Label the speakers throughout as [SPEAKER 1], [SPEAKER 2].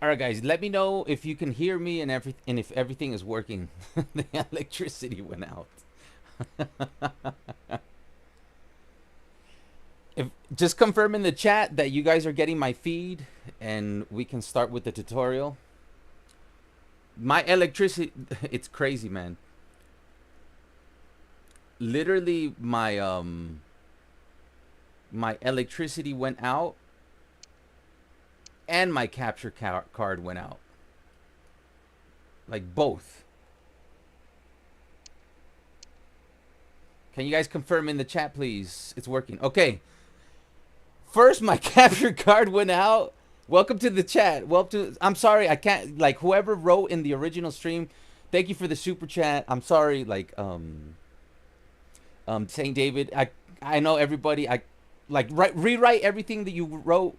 [SPEAKER 1] All right, guys. Let me know if you can hear me and if everything is working. The electricity went out. If just confirm in the chat that you guys are getting my feed, and we can start with the tutorial. My electricity, it's crazy, man. Literally, my electricity went out, and my capture card went out. Like both. Can you guys confirm in the chat, please? It's working. Okay. First, my capture card went out. Welcome to the chat. Welcome to. I'm sorry, I can't. Like whoever wrote in the original stream, thank you for the super chat. I'm sorry, like Saint David. I know everybody. I like rewrite everything that you wrote.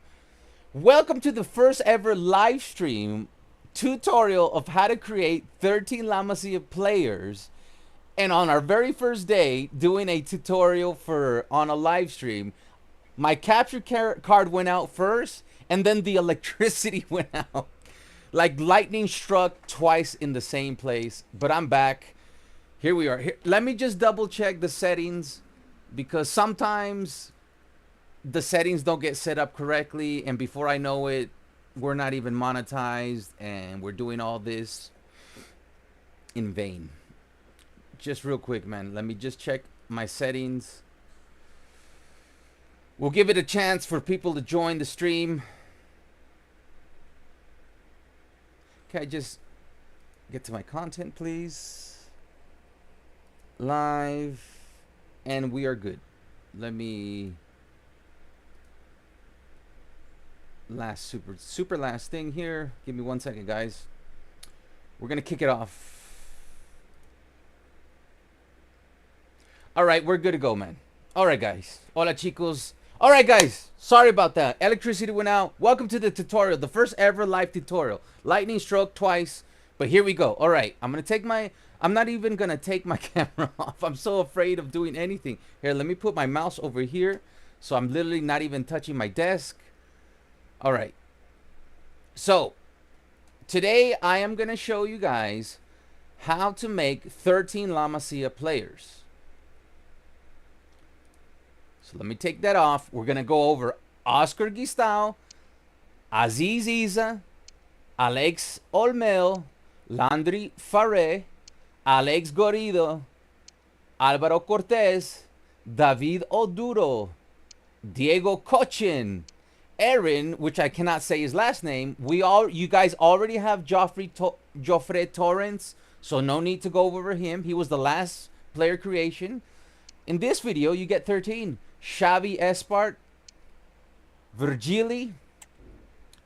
[SPEAKER 1] Welcome to the first ever live stream tutorial of how to create 13 La Masia players. And on our very first day doing a tutorial for on a live stream, my capture card went out first, and then the electricity went out. Like lightning struck twice in the same place. But I'm back. Here we are. Here, let me just double check the settings, because sometimes the settings don't get set up correctly, and before I know it, we're not even monetized, and we're doing all this in vain. Just real quick, man. Let me just check my settings. We'll give it a chance for people to join the stream. Can I just get to my content, please? Live. And we are good. Let me... Last super last thing here. Give me 1 second, guys. We're going to kick it off. All right, we're good to go, man. All right, guys. Hola, chicos. All right, guys. Sorry about that. Electricity went out. Welcome to the tutorial, the first ever live tutorial. Lightning struck twice, but here we go. All right, I'm going to take my... I'm not even going to take my camera off. I'm so afraid of doing anything. Here, let me put my mouse over here, so I'm literally not even touching my desk. All right. So, today I am going to show you guys how to make 13 La Masia players. So let me take that off. We're going to go over Oscar Gistau, Aziz Issah, Alexis Olmedo, Landry Farre, Aleix Garrido, Alvaro Cortes, David Oduro, Diego Kochen, Aaron, which I cannot say his last name. You guys already have Joffre Torrents, so no need to go over him. He was the last player creation. In this video, you get 13. Xavi Espart, Virgili,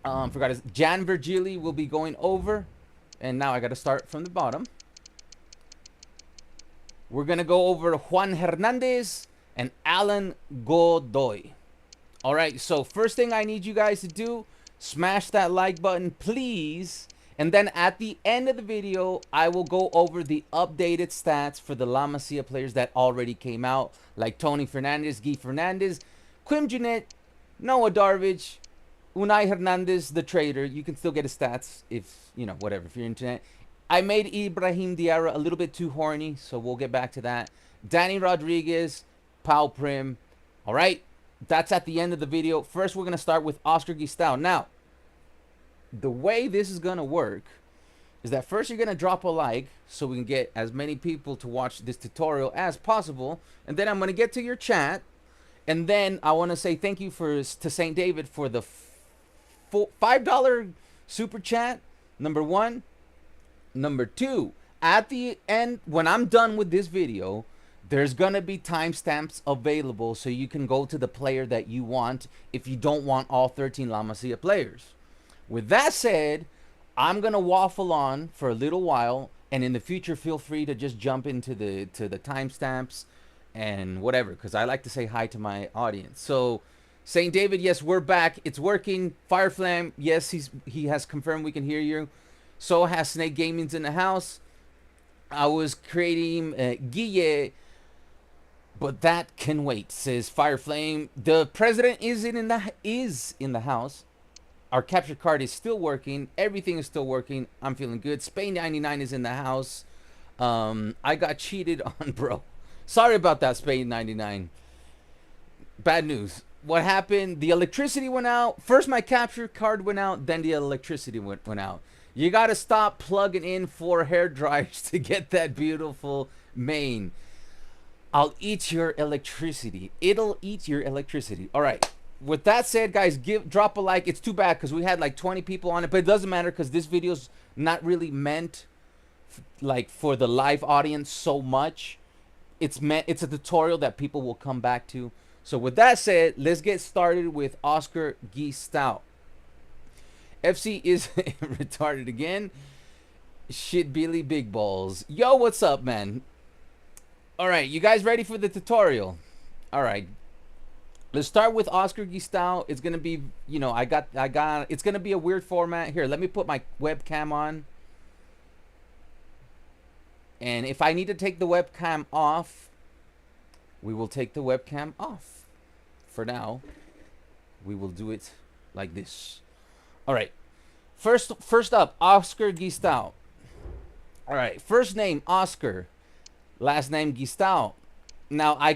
[SPEAKER 1] forgot his Jan Virgili will be going over, and now I got to start from the bottom. We're gonna go over Juan Hernandez and Alan Godoy. All right, so first thing I need you guys to do, smash that like button, please. And then at the end of the video, I will go over the updated stats for the La Masia players that already came out, like Tony Fernandez, Guille Fernandez, Quim Junyent, Noah Darvich, Unai Hernandez, the trader. You can still get his stats if, you know, whatever, if you're internet. I made Ibrahm Diarra a little bit too horny, so we'll get back to that. Dani Rodriguez, Pau Prim. All right, that's at the end of the video. First, we're going to start with Oscar Gistau. Now, the way this is going to work is that first you're going to drop a like so we can get as many people to watch this tutorial as possible. And then I'm going to get to your chat. And then I want to say thank you to St. David for the $5 super chat, number one. Number two, at the end, when I'm done with this video, there's going to be timestamps available so you can go to the player that you want if you don't want all 13 La Masia players. With that said, I'm going to waffle on for a little while, and in the future, feel free to just jump into the timestamps and whatever, because I like to say hi to my audience. So, St. David, yes, we're back. It's working. Fireflame, yes, he has confirmed we can hear you. So has Snake Gaming's in the house. I was creating Guille, but that can wait, says Fireflame. The president is in the house. our capture card is still working. Everything is still working. I'm feeling good. Spain 99 is in the house. I got cheated on, bro. Sorry about that, Spain 99. Bad news. What happened? The electricity went out. First, my capture card went out. Then the electricity went out. You got to stop plugging in 4 hair dryers to get that beautiful mane. I'll eat your electricity. It'll eat your electricity. All right. With that said, guys, drop a like. It's too bad because we had like 20 people on it, but it doesn't matter because this video's not really meant like for the live audience so much. It's a tutorial that people will come back to. So with that said, let's get started with Oscar Gistau. FC is retarded again. Shit, Billy Big Balls. Yo, what's up, man? All right, you guys ready for the tutorial? All right. Let's start with Oscar Gistau. It's gonna be, you know, it's gonna be a weird format. Here, let me put my webcam on. And if I need to take the webcam off, we will take the webcam off. For now, we will do it like this. All right. First up, Oscar Gistau. All right. First name Oscar, last name Gistau. Now I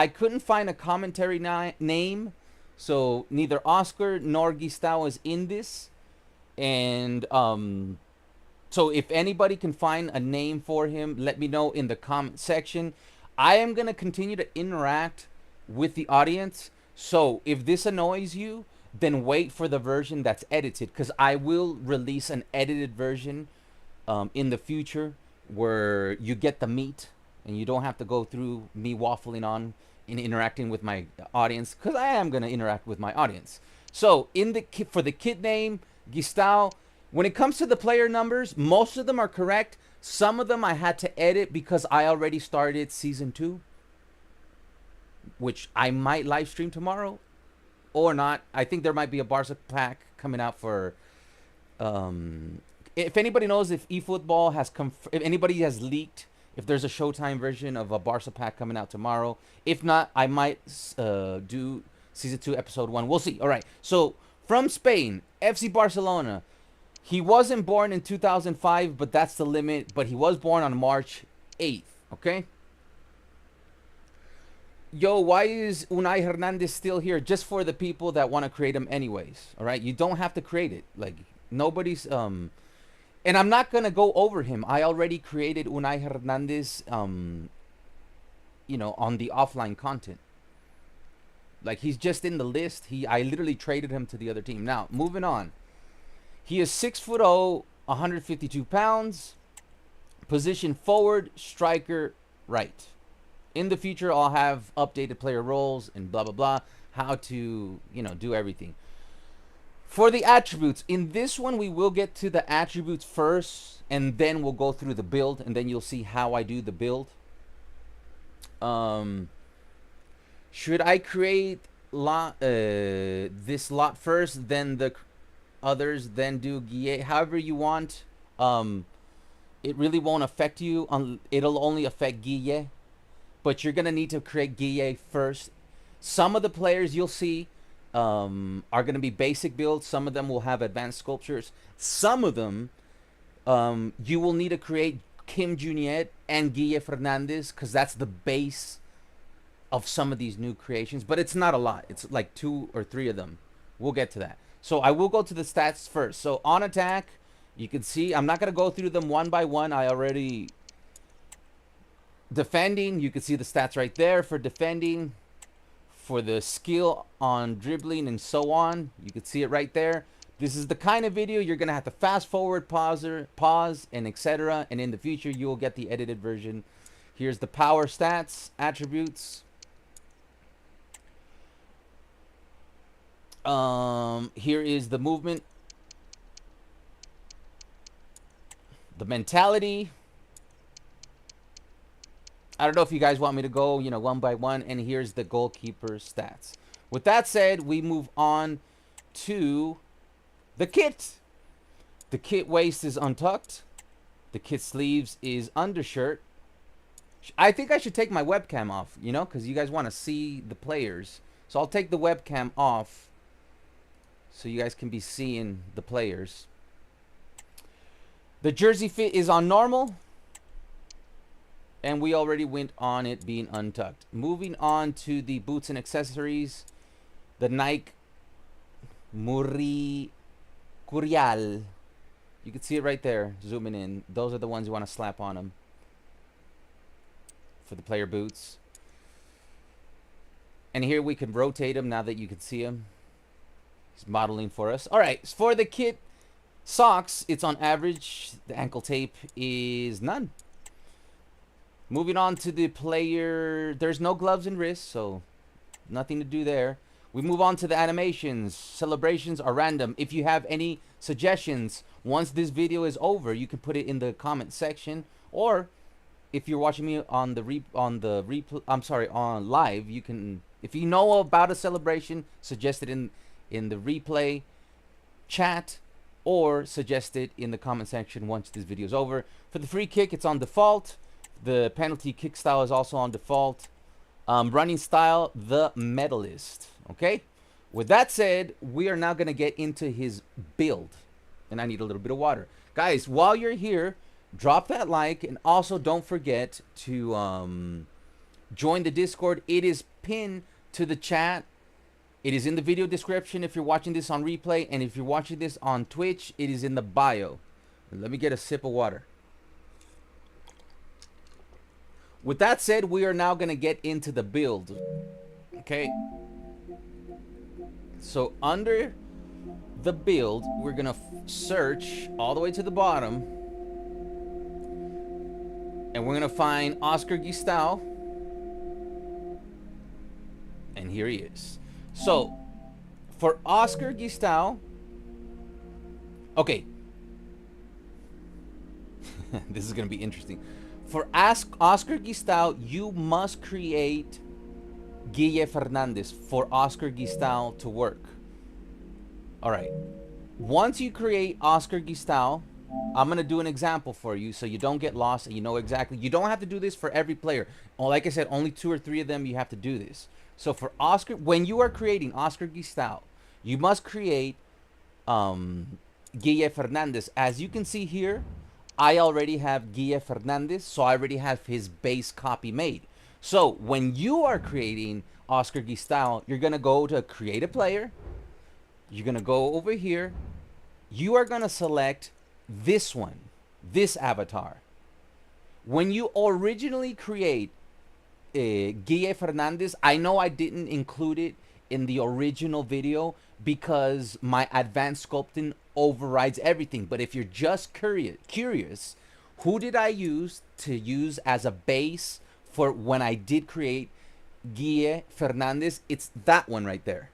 [SPEAKER 1] couldn't find a commentary name, so neither Oscar nor Gistau is in this, and so if anybody can find a name for him, let me know in the comment section. I am gonna continue to interact with the audience, so if this annoys you, then wait for the version that's edited, because I will release an edited version in the future where you get the meat. And you don't have to go through me waffling on and interacting with my audience, because I am going to interact with my audience. So for the kid name, Gistau, when it comes to the player numbers, most of them are correct. Some of them I had to edit because I already started Season 2, which I might live stream tomorrow or not. I think there might be a Barca pack coming out for... if anybody knows if eFootball has if anybody has leaked... If there's a Showtime version of a Barca pack coming out tomorrow. If not, I might do Season 2, Episode 1. We'll see. All right. So, from Spain, FC Barcelona. He wasn't born in 2005, but that's the limit. But he was born on March 8th. Okay? Yo, why is Unai Hernandez still here? Just for the people that want to create him anyways. All right? You don't have to create it. Like, nobody's... And I'm not going to go over him. I already created Unai Hernandez, you know, on the offline content. Like, he's just in the list. I literally traded him to the other team. Now, moving on. He is 6'0", 152 pounds. Position forward, striker, right. In the future, I'll have updated player roles and blah, blah, blah. How to, you know, do everything. For the attributes, in this one, we will get to the attributes first, and then we'll go through the build, and then you'll see how I do the build. Should I create this lot first, then the others, then do Guille? However you want. It really won't affect you. It'll only affect Guille, but you're going to need to create Guille first. Some of the players you'll see are going to be basic builds. Some of them will have advanced sculptures. Some of them you will need to create Quim Junyent and Guille Fernandez, because that's the base of some of these new creations. But it's not a lot. It's like 2 or 3 of them. We'll get to that. So I will go to the stats first. So on attack, you can see I'm not going to go through them one by one. I already... Defending, you can see the stats right there for defending. For the skill on dribbling and so on, you can see it right there. This is the kind of video you're going to have to fast forward, pause, and etc. And in the future, you will get the edited version. Here's the power stats, attributes. Here is the movement. The mentality. I don't know if you guys want me to go, you know, one by one. And here's the goalkeeper stats. With that said, we move on to the kit. The kit waist is untucked. The kit sleeves is undershirt. I think I should take my webcam off, you know, because you guys want to see the players. So I'll take the webcam off so you guys can be seeing the players. The jersey fit is on normal, and we already went on it being untucked. Moving on to the boots and accessories, the Nike Muri Curial. You can see it right there, zooming in. Those are the ones you want to slap on them for the player boots. And here we can rotate them now that you can see them. He's modeling for us. All right, for the kit socks, it's on average. The ankle tape is none. Moving on to the player, there's no gloves and wrists, so nothing to do there. We move on to the animations. Celebrations are random. If you have any suggestions, once this video is over, you can put it in the comment section, or if you're watching me on on live, you can, if you know about a celebration, suggest it in the replay chat, or suggest it in the comment section once this video is over. For the free kick, it's on default. The penalty kick style is also on default. Running style, the medalist. Okay, with that said, we are now going to get into his build, and I need a little bit of water. Guys, while you're here, drop that like, and also don't forget to join the Discord. It is pinned to the chat. It is in the video description if you're watching this on replay, and if you're watching this on Twitch, it is in the bio. Let me get a sip of water. With that said, we are now going to get into the build. Okay. So under the build, we're going to search all the way to the bottom. And we're going to find Oscar Gistau. And here he is. So for Oscar Gistau, okay. This is going to be interesting. For Oscar Gistau, you must create Guille Fernandez for Oscar Gistau to work. All right. Once you create Oscar Gistau, I'm going to do an example for you so you don't get lost and you know exactly. You don't have to do this for every player. Oh, like I said, only 2 or 3 of them you have to do this. So for Oscar, when you are creating Oscar Gistau, you must create Guille Fernandez. As you can see here, I already have Guille Fernandez, so I already have his base copy made. So when you are creating Oscar Gistau, you're going to go to create a player. You're going to go over here. You are going to select this one, this avatar. When you originally create Guille Fernandez, I know I didn't include it in the original video because my advanced sculpting overrides everything. But if you're just curious, who did I use as a base for when I did create Guille Fernandez? It's that one right there.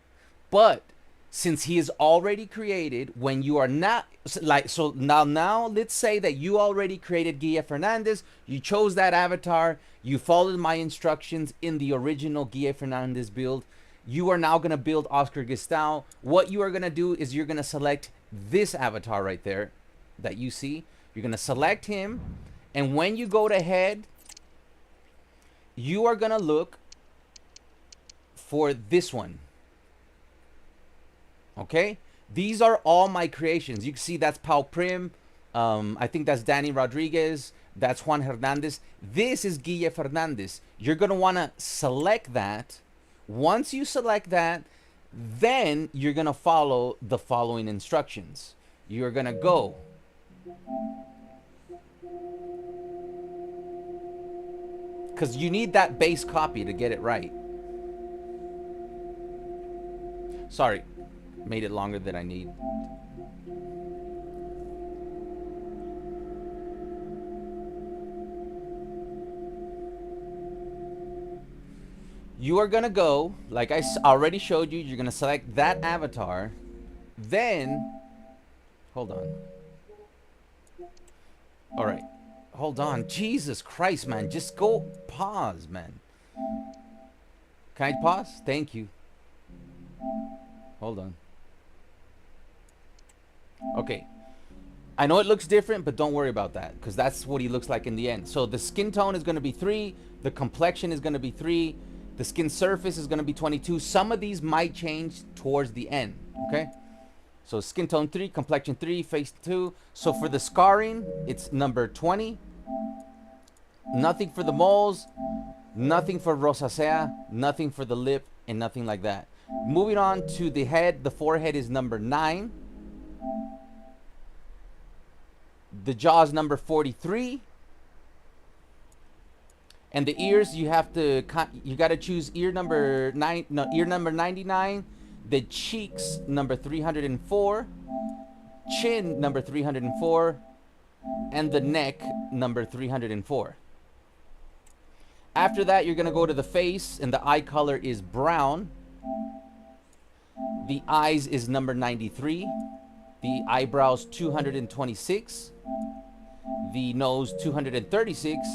[SPEAKER 1] But since he is already created, when you are not like, so now let's say that you already created Guille Fernandez, you chose that avatar, you followed my instructions in the original Guille Fernandez build. You are now going to build Oscar Gistau. What you are going to do is you're going to select this avatar right there that you see. You're going to select him. And when you go to head, you are going to look for this one. Okay? These are all my creations. You can see that's Pau Prim. I think that's Dani Rodriguez. That's Juan Hernandez. This is Guille Fernandez. You're going to want to select that. Once you select that, then you're going to follow the following instructions. You're going to go because you need that base copy to get it right. Sorry, made it longer than I need. You are going to go, like I already showed you, you're going to select that avatar. Then, hold on. All right. Hold on. Jesus Christ, man. Just go pause, man. Can I pause? Thank you. Hold on. Okay. I know it looks different, but don't worry about that because that's what he looks like in the end. So the skin tone is going to be 3. The complexion is going to be 3. The skin surface is going to be 22. Some of these might change towards the end, okay? So skin tone 3, complexion 3, face 2. So for the scarring, it's number 20. Nothing for the moles, nothing for rosacea, nothing for the lip, and nothing like that. Moving on to the head, the forehead is number 9. The jaw is number 43. And the ears, you got to choose ear number 99. The cheeks, number 304. Chin, number 304. And the neck, number 304. After that, you're going to go to the face, and the eye color is brown. The eyes is number 93. The eyebrows, 226. The nose, 236.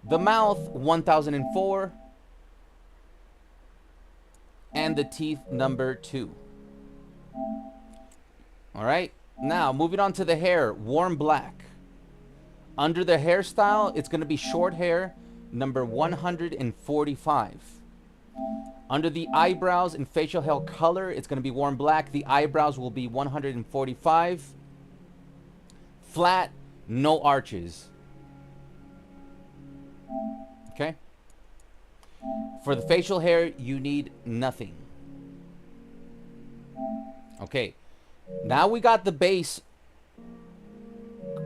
[SPEAKER 1] The mouth, 1004. And the teeth, number 2. All right. Now, moving on to the hair, warm black. Under the hairstyle, it's going to be short hair, number 145. Under the eyebrows and facial hair color, it's going to be warm black. The eyebrows will be 145. Flat, no arches. Okay? For the facial hair, you need nothing. Okay. Now we got the base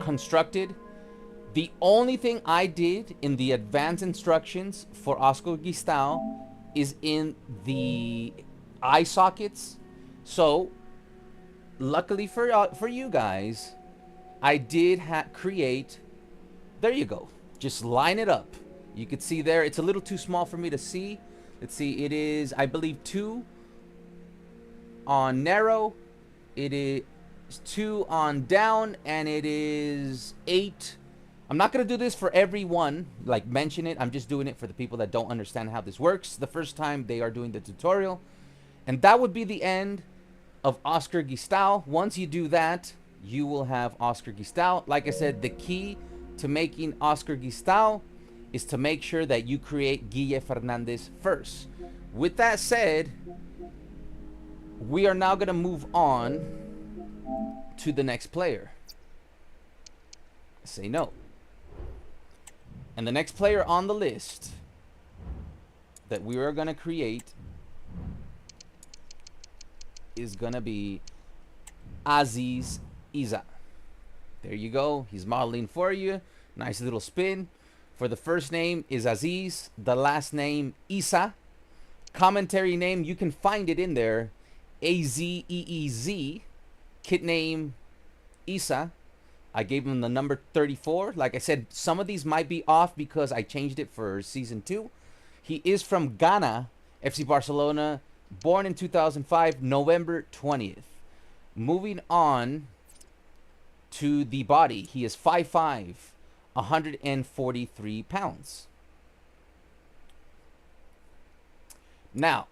[SPEAKER 1] constructed. The only thing I did in the advanced instructions for Oscar Gistau is in the eye sockets. So, luckily for you guys, I did create, there you go. Just line it up. You could see there, it's a little too small for me to see. Let's see, it is, I believe, 2 on narrow. It is 2 on down, and it is 8. I'm not going to do this for everyone, like mention it. I'm just doing it for the people that don't understand how this works the first time they are doing the tutorial. And that would be the end of Oscar Gistau. Once you do that, you will have Oscar Gistau. Like I said, the key to making Oscar Gistau is to make sure that you create Guille Fernandez first. With that said, we are now going to move on to the next player. Say no. And the next player on the list that we are going to create is going to be Aziz Issah. There you go. He's modeling for you. Nice little spin. For the first name is Aziz. The last name, Issah. Commentary name, you can find it in there. A-Z-E-E-Z. Kit name, Issah. I gave him the number 34. Like I said, some of these might be off because I changed it for season 2. He is from Ghana, FC Barcelona, born in 2005, November 20th. Moving on to the body. He is 5'5", 143 pounds. Now,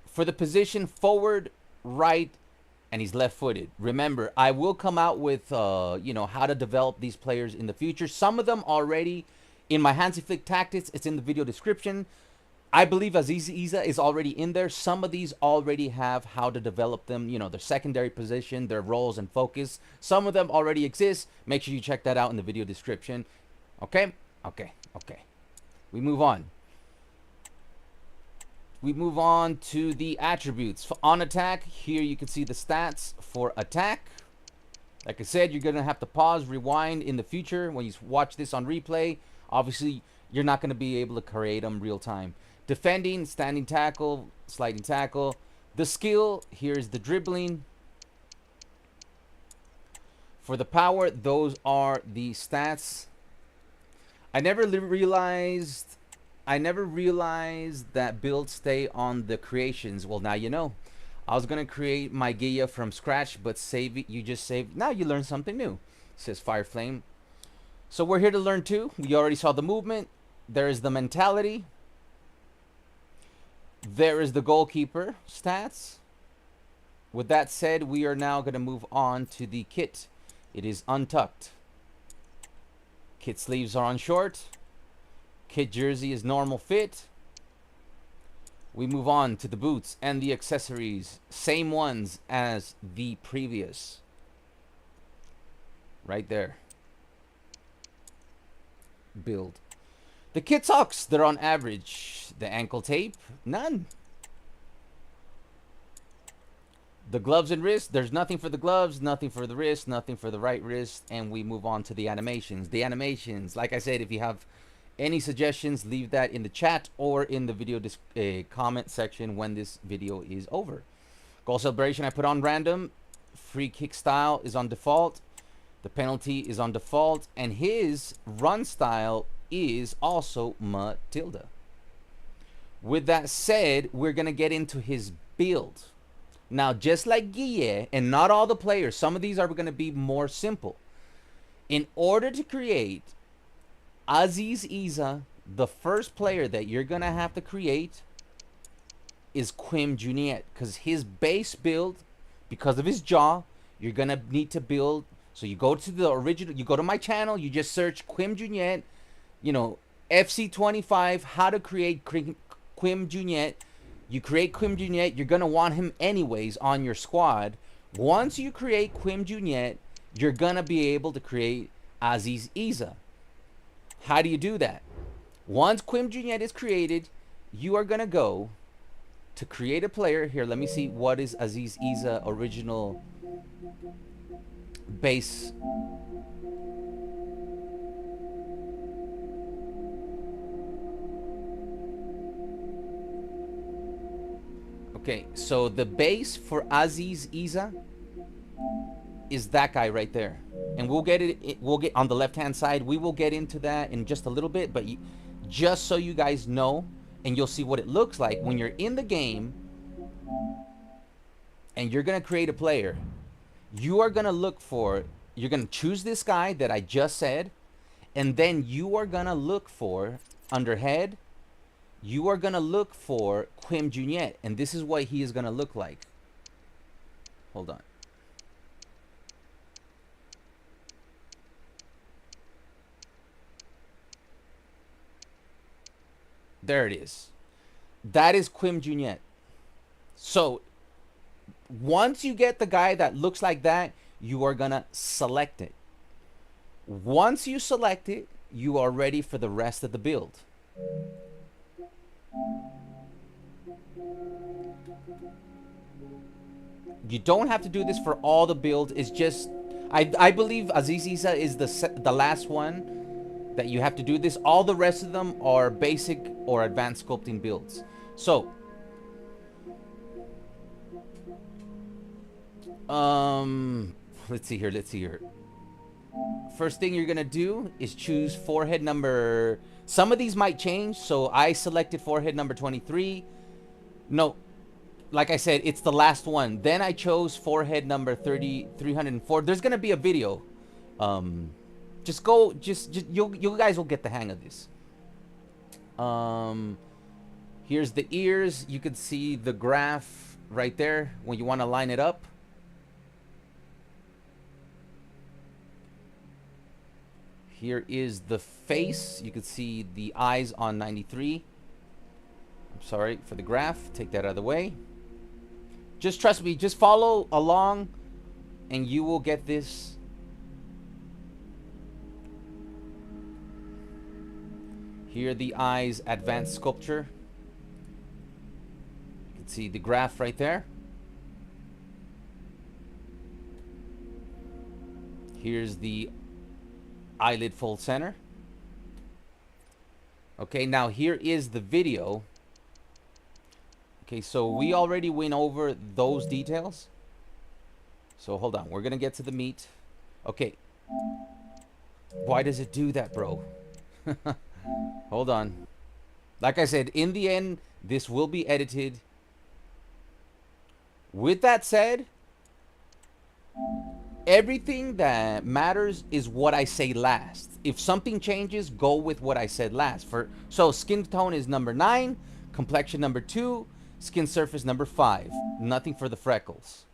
[SPEAKER 1] for the position forward, right, and he's left-footed. Remember, I will come out with, you know, how to develop these players in the future. Some of them already in my Hansi Flick tactics. It's in the video description. I believe Aziz Issah is already in there. Some of these already have how to develop them, you know, their secondary position, their roles and focus. Some of them already exist. Make sure you check that out in the video description. Okay? Okay. Okay. We move on. We move on to the attributes. On attack, here you can see the stats for attack. Like I said, you're going to have to pause, rewind in the future when you watch this on replay. Obviously, you're not going to be able to create them real time. Defending, standing tackle, sliding tackle. The skill, here's the dribbling. For the power, those are the stats. I never realized that builds stay on the creations. Well, now you know. I was going to create my Guille from scratch, but save it. You just saved. Now you learn something new. It says Fire Flame. So we're here to learn too. We already saw the movement. There is the mentality. There is the goalkeeper stats. With that said, we are now going to move on to the kit. It is untucked. Kit sleeves are on short. Kit jersey is normal fit. We move on to the boots and the accessories. Same ones as the previous. Right there. Build. The kit socks, they're on average. The ankle tape, none. The gloves and wrist, there's nothing for the gloves, nothing for the wrist, nothing for the right wrist. And we move on to the animations. The animations, like I said, if you have any suggestions, leave that in the chat or in the video comment section when this video is over. Goal celebration, I put on random. Free kick style is on default. The penalty is on default. And his run style is also Matilda. With that said, we're going to get into his build. Now, just like Guille, and not all the players, some of these are going to be more simple. In order to create Aziz Issah, the first player that you're going to have to create is Quim Junyent, because his base build, because of his jaw, you're going to need to build. So you go to the original, you go to my channel, you just search Quim Junyent, you know, FC25, how to create Quim Junyent. You create Quim Junyent, you're going to want him anyways on your squad. Once you create Quim Junyent, you're going to be able to create Aziz Issah. How do you do that? Once Quim Junyent is created, you are going to go to create a player. Here, let me see what is Aziz Issah original base. Okay, so the base for Aziz Issah is that guy right there, and we'll get on the left hand side. We will get into that in just a little bit, but just so you guys know, and you'll see what it looks like when you're in the game and you're gonna create a player. You are gonna look for, you're gonna choose this guy that I just said, and then you are gonna look for under head. You are going to look for Quim Junyent, and this is what he is going to look like. Hold on. There it is. That is Quim Junyent. So, once you get the guy that looks like that, you are going to select it. Once you select it, you are ready for the rest of the build. You don't have to do this for all the builds. It's just, I believe Aziz Issah is the last one that you have to do this. All the rest of them are basic or advanced sculpting builds. So, let's see here. First thing you're gonna do is choose forehead number. Some of these might change, so I selected forehead number 23. No, like I said, it's the last one. Then I chose forehead number 304. There's gonna be a video. Just you guys will get the hang of this. Here's the ears. You can see the graph right there when you want to line it up. Here is the face. You can see the eyes on 93. I'm sorry for the graph. Take that out of the way. Just trust me. Just follow along and you will get this. Here are the eyes, advanced sculpture. You can see the graph right there. Here's the eyelid fold center. Okay, now here is the video. Okay, so we already went over those details. So hold on, we're gonna get to the meat. Okay. Why does it do that, bro? Hold on. Like I said, in the end, this will be edited. With that said, everything that matters is what I say last. If something changes, go with what I said last. So skin tone is number 9, complexion number 2, skin surface number 5. Nothing for the freckles.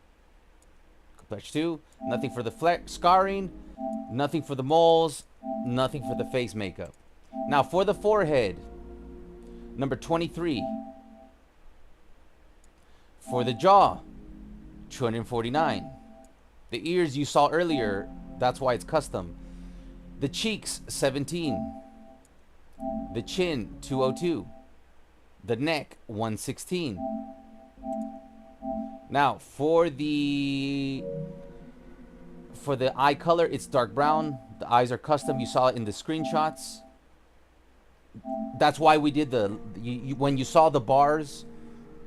[SPEAKER 1] Complexion 2, nothing for the scarring, nothing for the moles, nothing for the face makeup. Now for the forehead, number 23. For the jaw, 249. The ears you saw earlier, that's why it's custom. The cheeks, 17. The chin, 202. The neck, 116. Now, for the eye color, it's dark brown. The eyes are custom. You saw it in the screenshots. That's why we did when you saw the bars,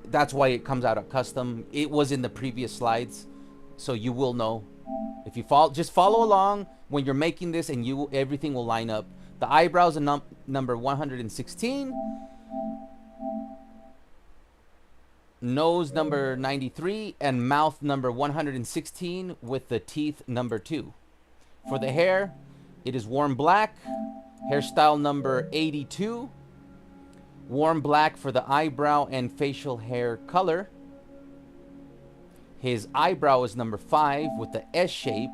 [SPEAKER 1] that's why it comes out of custom. It was in the previous slides, so you will know. If you just follow along when you're making this, and everything will line up. The eyebrows are number 116. Nose number 93, and mouth number 116 with the teeth number 2. For the hair, it is warm black, hairstyle number 82. Warm black for the eyebrow and facial hair color. His eyebrow is number 5 with the S shape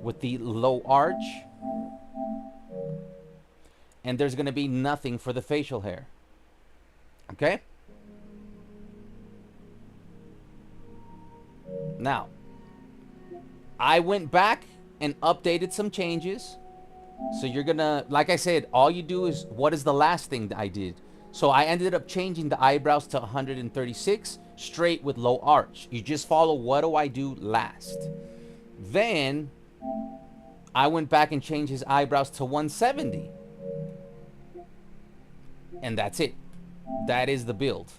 [SPEAKER 1] with the low arch. And there's going to be nothing for the facial hair. Okay? Now, I went back and updated some changes. So you're gonna, like I said, all you do is, what is the last thing that I did? So I ended up changing the eyebrows to 136, straight with low arch. You just follow what do I do last. Then, I went back and changed his eyebrows to 170. And that's it. That is the build.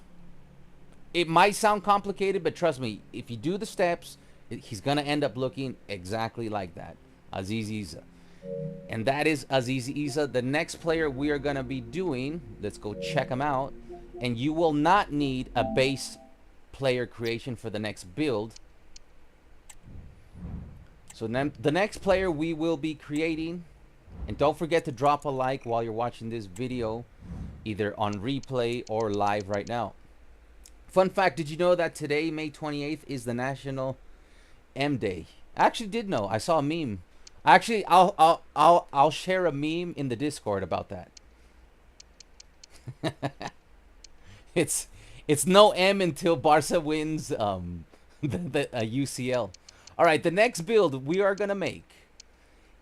[SPEAKER 1] It might sound complicated, but trust me, if you do the steps, he's going to end up looking exactly like that. Aziz Issah. And that is Aziz Issah. The next player we are going to be doing, let's go check him out. And you will not need a base player creation for the next build. So then the next player we will be creating, and don't forget to drop a like while you're watching this video, either on replay or live right now. Fun fact, did you know that today, May 28th, is the National M Day? I actually did know. I saw a meme. Actually, I'll share a meme in the Discord about that. It's no M until Barca wins the UCL. All right, the next build we are gonna make,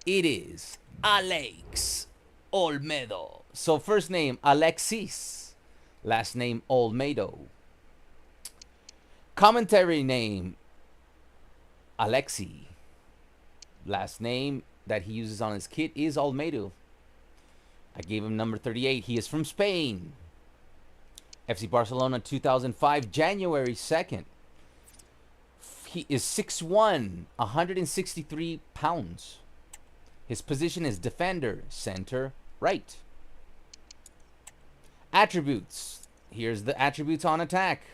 [SPEAKER 1] it is Alexis Olmedo. So first name Alexis, last name Olmedo. Commentary name Alexi. Last name that he uses on his kit is Olmedo. I gave him number 38. He is from Spain. FC Barcelona 2005, January 2nd. He is 6'1", 163 pounds. His position is defender, center, right. Attributes. Here's the attributes on attack.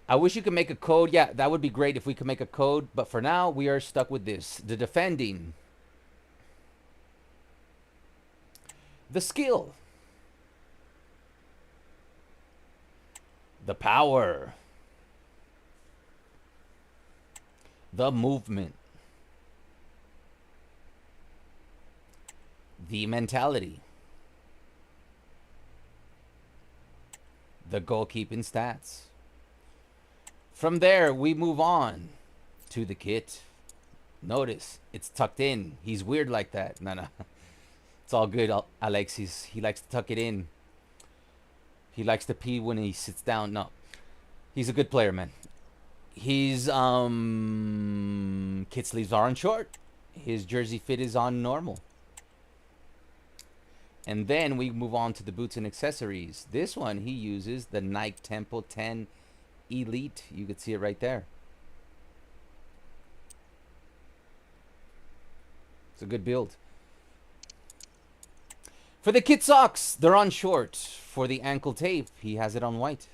[SPEAKER 1] I wish you could make a code. Yeah, that would be great if we could make a code. But for now, we are stuck with this. The defending. The skill. The power. The movement. The mentality. The goalkeeping stats. From there, we move on to the kit. Notice, it's tucked in. He's weird like that. No. It's all good, Alexis. He likes to tuck it in. He likes to pee when he sits down. No. He's a good player, man. His kit sleeves are on short. His jersey fit is on normal. And then we move on to the boots and accessories. This one, he uses the Nike Tempo 10 Elite. You can see it right there. It's a good build. For the kit socks, they're on short. For the ankle tape, he has it on white.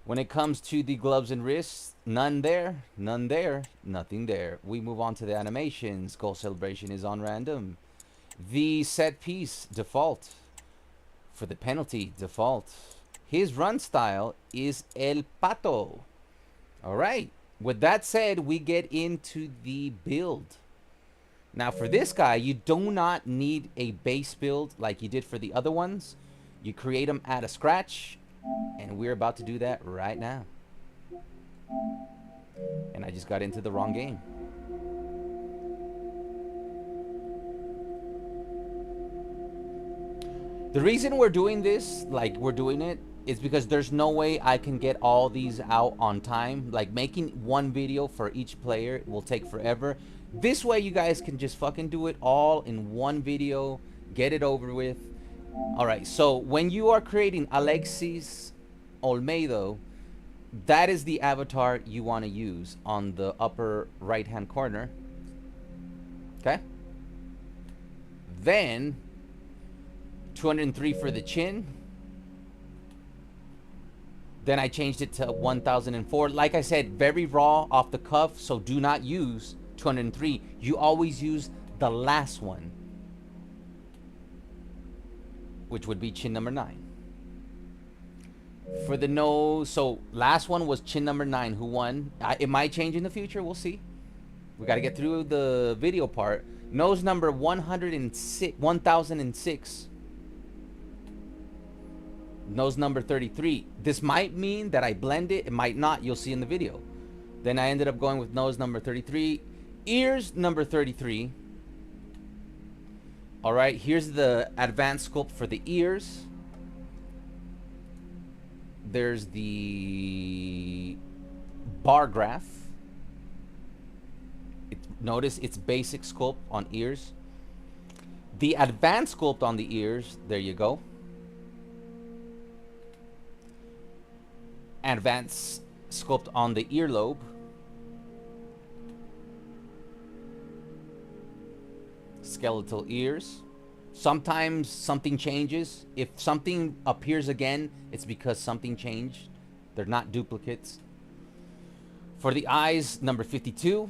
[SPEAKER 1] When it comes to the gloves and wrists, none there, none there, nothing there. We move on to the animations. Goal celebration is on random. The set piece, default. For the penalty, default. His run style is El Pato. All right. With that said, we get into the build. Now, for this guy, you do not need a base build like you did for the other ones. You create them at a scratch. And we're about to do that right now. And I just got into the wrong game. The reason we're doing this, like we're doing it, is because there's no way I can get all these out on time. Like making one video for each player will take forever. This way you guys can just fucking do it all in one video, get it over with. Alright, so when you are creating Alexis Olmedo, that is the avatar you want to use on the upper right hand corner. Okay? Then 203 for the chin. Then I changed it to 1004. Like I said, very raw off the cuff, so do not use 203. You always use the last one, which would be chin number 9. For the nose, so last one was chin number 9. Who won? It might change in the future. We'll see. We got to get through the video part. Nose number 1006. Nose number 33. This might mean that I blend it. It might not. You'll see in the video. Then I ended up going with nose number 33. Ears number 33. All right. Here's the advanced sculpt for the ears. There's the bar graph. Notice it's basic sculpt on ears. The advanced sculpt on the ears. There you go. Advanced sculpt on the earlobe. Skeletal ears. Sometimes something changes. If something appears again, it's because something changed. They're not duplicates. For the eyes, number 52.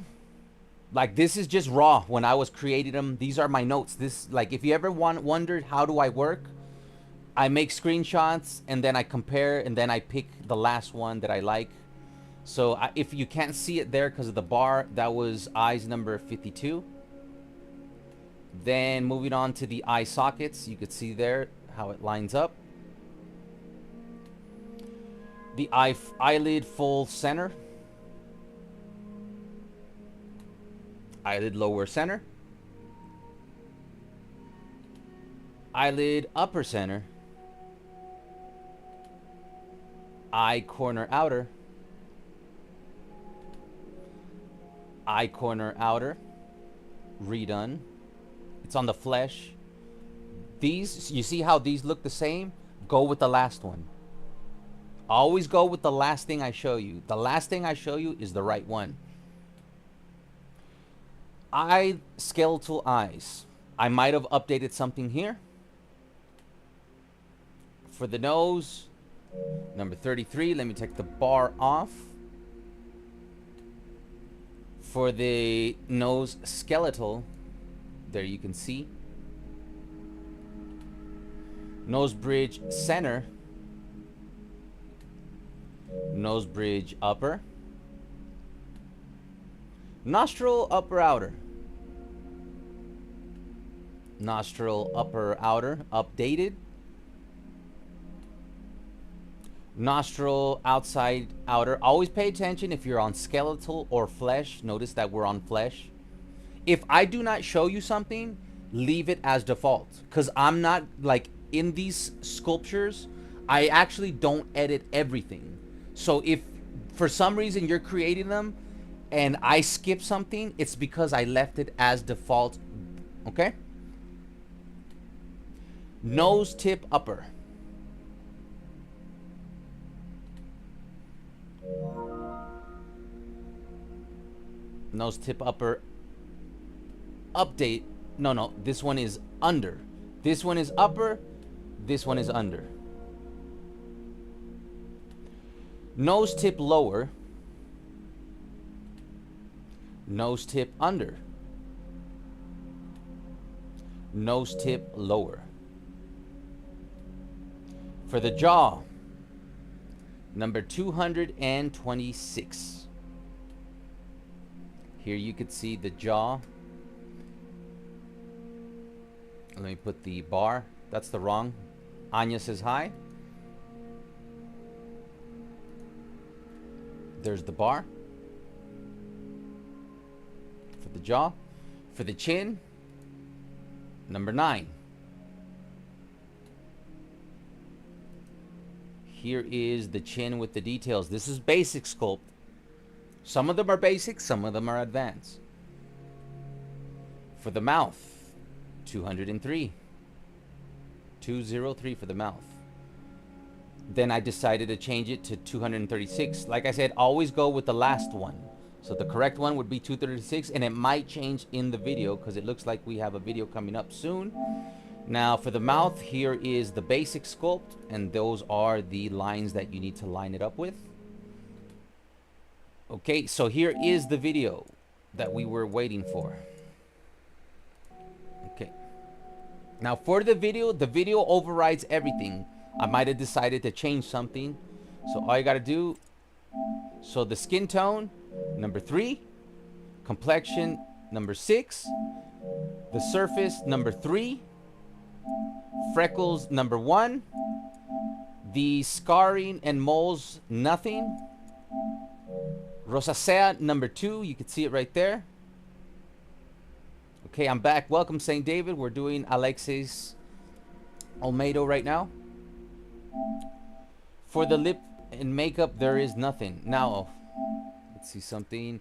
[SPEAKER 1] Like, this is just raw when I was creating them. These are my notes. This, like, if you ever wondered how do I work, I make screenshots and then I compare and then I pick the last one that I like. So if you can't see it there because of the bar, that was eyes number 52. Then moving on to the eye sockets, you could see there how it lines up. The eyelid full center. Eyelid lower center. Eyelid upper center. Eye corner outer. Eye corner outer. Redone. It's on the flesh. These, you see how these look the same? Go with the last one. Always go with the last thing I show you. The last thing I show you is the right one. Eye skeletal eyes. I might have updated something here. For the nose, number 33. Let me take the bar off. For the nose skeletal, there you can see. Nose bridge center. Nose bridge upper. Nostril upper outer. Nostril upper outer updated. Nostril outside outer. Always pay attention if you're on skeletal or flesh. Notice that we're on flesh. If I do not show you something, leave it as default, because I'm not, like, in these sculptures, I actually don't edit everything. So if for some reason you're creating them and I skip something, it's because I left it as default. Okay? Nose tip upper. Nose tip upper update. No, this one is under. This one is upper. This one is under. Nose tip lower. Nose tip under. Nose tip lower. For the jaw, number 226. Here you could see the jaw. Let me put the bar. That's the wrong. Anya says hi. There's the bar. For the jaw. For the chin, number 9. Here is the chin with the details. This is basic sculpt. Some of them are basic, some of them are advanced. For the mouth, 203. 203 for the mouth. Then I decided to change it to 236. Like I said, always go with the last one. So the correct one would be 236, and it might change in the video because it looks like we have a video coming up soon. Now for the mouth, here is the basic sculpt, and those are the lines that you need to line it up with. Okay, so here is the video that we were waiting for. Okay. Now for the video overrides everything. I might have decided to change something. So all you gotta do, so the skin tone, number 3. Complexion, number 6. The surface, number 3. Freckles, number 1. The scarring and moles, nothing. Rosacea, number 2. You can see it right there. Okay, I'm back. Welcome, St. David. We're doing Alexis Olmedo right now. For the lip and makeup, there is nothing. Now, let's see something.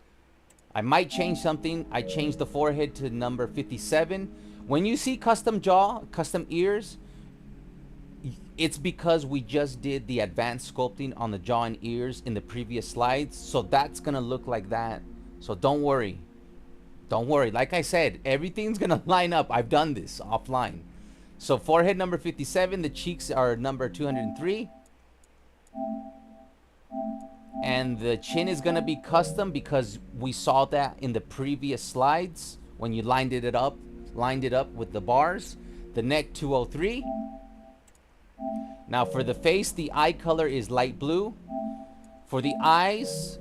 [SPEAKER 1] I might change something. I changed the forehead to number 57. When you see custom jaw, custom ears, it's because we just did the advanced sculpting on the jaw and ears in the previous slides. So that's going to look like that. So don't worry. Don't worry. Like I said, everything's going to line up. I've done this offline. So forehead number 57. The cheeks are number 203. And the chin is going to be custom because we saw that in the previous slides when you lined it up with the bars. The neck, 203. Now for the face, the eye color is light blue. For the eyes,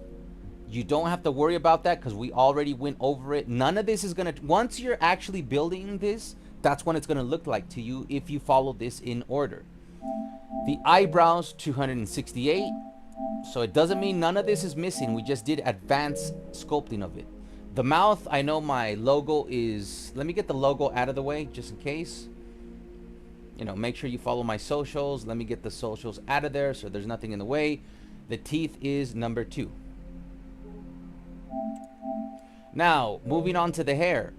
[SPEAKER 1] you don't have to worry about that because we already went over it. None of this is going to, once you're actually building this, that's what it's going to look like to you if you follow this in order. The eyebrows, 268. So it doesn't mean none of this is missing. We just did advanced sculpting of it. The mouth, I know my logo is, let me get the logo out of the way just in case. You know, make sure you follow my socials. Let me get the socials out of there so there's nothing in the way. The teeth is number 2. Now, moving on to the hair.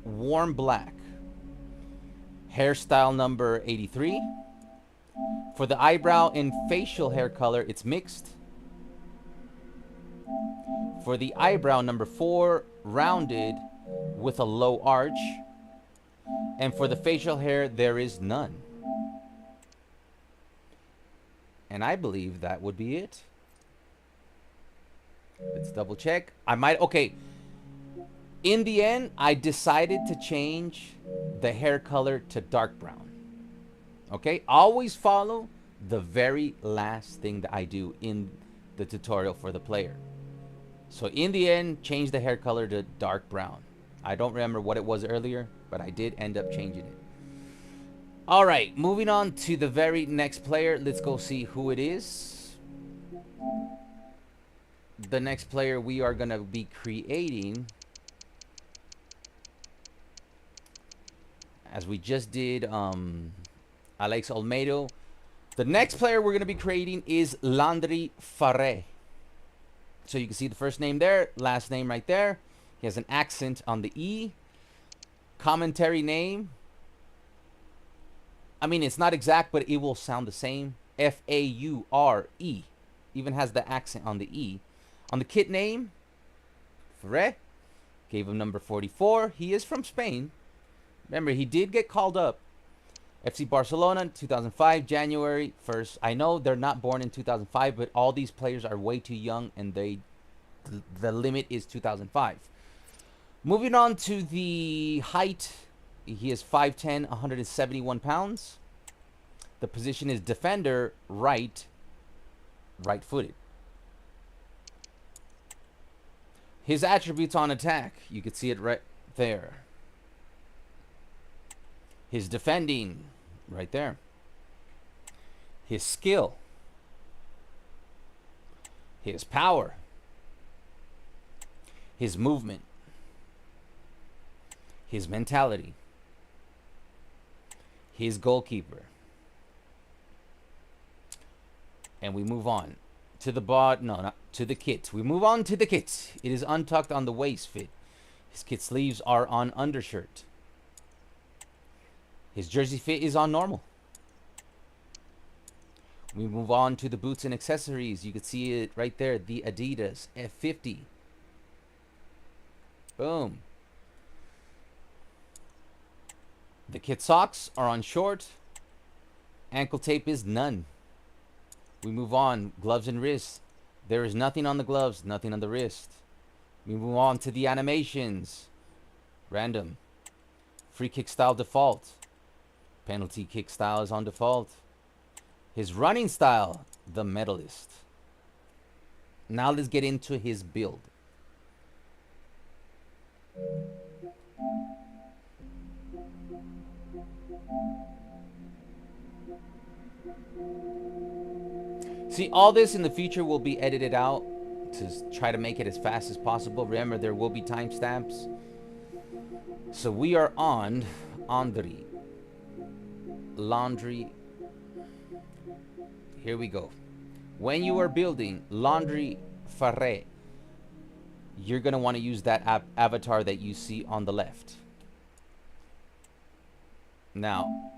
[SPEAKER 1] Warm black. Hairstyle number 83. For the eyebrow and facial hair color, it's mixed. For the eyebrow, number 4, rounded with a low arch. And for the facial hair, there is none. And I believe that would be it. Let's double check. Okay. In the end, I decided to change the hair color to dark brown. Okay, always follow the very last thing that I do in the tutorial for the player. So in the end, change the hair color to dark brown. I don't remember what it was earlier, but I did end up changing it. All right, moving on to the very next player. Let's go see who it is. The next player we are going to be creating, as we just did Alexis Olmedo. The next player we're going to be creating is Landry Farre. So you can see the first name there, last name right there. He has an accent on the E. Commentary name. I mean, it's not exact, but it will sound the same. F-A-U-R-E. Even has the accent on the E. On the kit name, Farre. Gave him number 44. He is from Spain. Remember, he did get called up. FC Barcelona, 2005, January 1st. I know they're not born in 2005, but all these players are way too young, and the limit is 2005. Moving on to the height. He is 5'10", 171 pounds. The position is defender, right-footed. His attributes on attack, you can see it right there. His defending, right there. His skill. His power. his movement, his mentality, his goalkeeper. And we move on to the not to the kit. We move on to the kit. It is untucked on the waist fit. His kit sleeves are on undershirt. His jersey fit is on normal. We move on to the boots and accessories. You can see it right there. The Adidas F50. Boom. The kit socks are on short. Ankle tape is none. We move on. Gloves and wrists. There is nothing on the gloves, nothing on the wrist. We move on to the animations. Random. Free kick style default. Penalty kick style is on default. His running style, the medalist. Now let's get into his build. See, all this in the future will be edited out to try to make it as fast as possible. Remember, there will be timestamps. So we are on Landry. Here we go. When you are building Landry Farre, you're going to want to use that avatar that you see on the left. Now,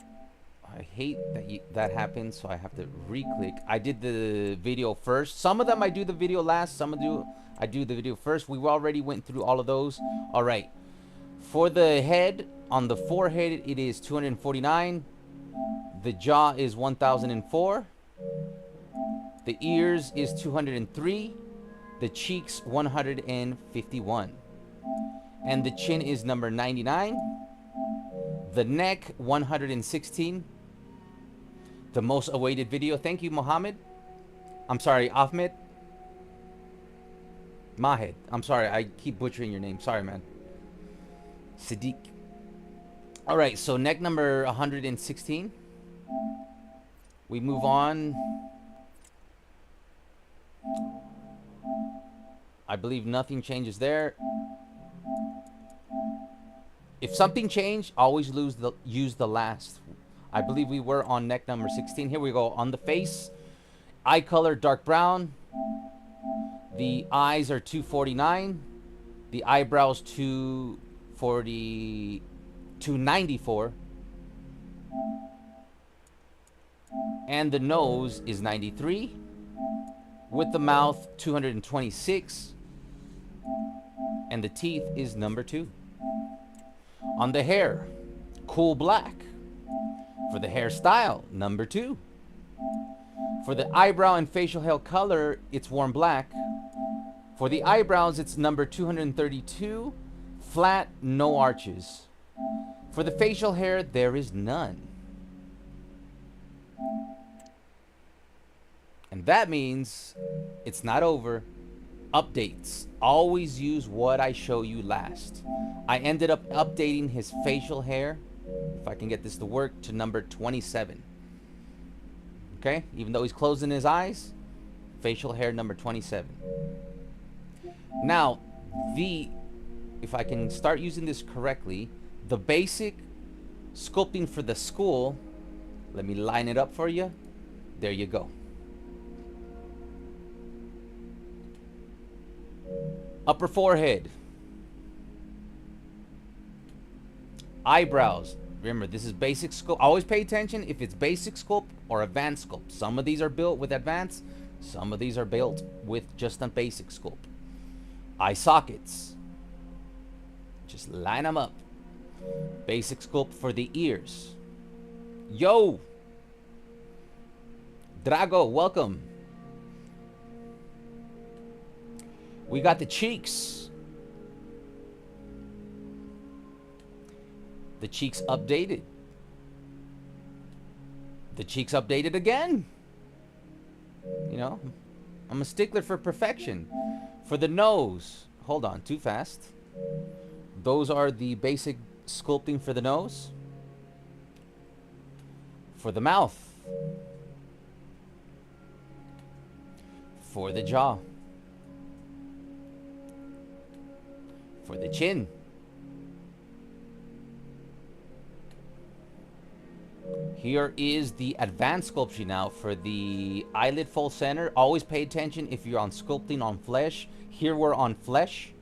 [SPEAKER 1] I hate that that happens, so I have to re-click. I did the video first. Some of them I do the video last. Some of them I do the video first. We already went through all of those. All right. For the head, on the forehead, it is 249. The jaw is 1004. The ears is 203. The cheeks 151. And the chin is number 99. The neck 116. The most awaited video. Thank you, Mohammed. I'm sorry, Ahmed. Mahed. I'm sorry, I keep butchering your name. Sorry, man. Siddiq. All right, so neck number 116. We move on. I believe nothing changes there. If something changed, always use the last. I believe we were on neck number 16. Here we go. On the face, eye color dark brown. The eyes are 249. The eyebrows 294. And the nose is 93. With the mouth 226. And the teeth is number 2. On the hair, cool black. For the hairstyle, number 2. For the eyebrow and facial hair color, it's warm black. For the eyebrows, it's number 232. Flat, no arches. For the facial hair, there is none. And that means it's not over. Updates. Always use what I show you last. I ended up updating his facial hair, if I can get this to work, to number 27. Okay? Even though he's closing his eyes, facial hair number 27. Now, if I can start using this correctly, the basic sculpting for the school, let me line it up for you. There you go. Upper forehead. Eyebrows. Remember, this is basic sculpt. Always pay attention if it's basic sculpt or advanced sculpt. Some of these are built with advanced. Some of these are built with just a basic sculpt. Eye sockets. Just line them up. Basic sculpt for the ears. Yo! Drago, welcome. We got the cheeks. The cheeks updated. The cheeks updated again. You know, I'm a stickler for perfection. For the nose, hold on, too fast. Those are the basic sculpting for the nose. For the mouth. For the jaw. For the chin. Here is the advanced sculpture now for the eyelid fold center. Always pay attention if you're on sculpting on flesh. Here we're on flesh.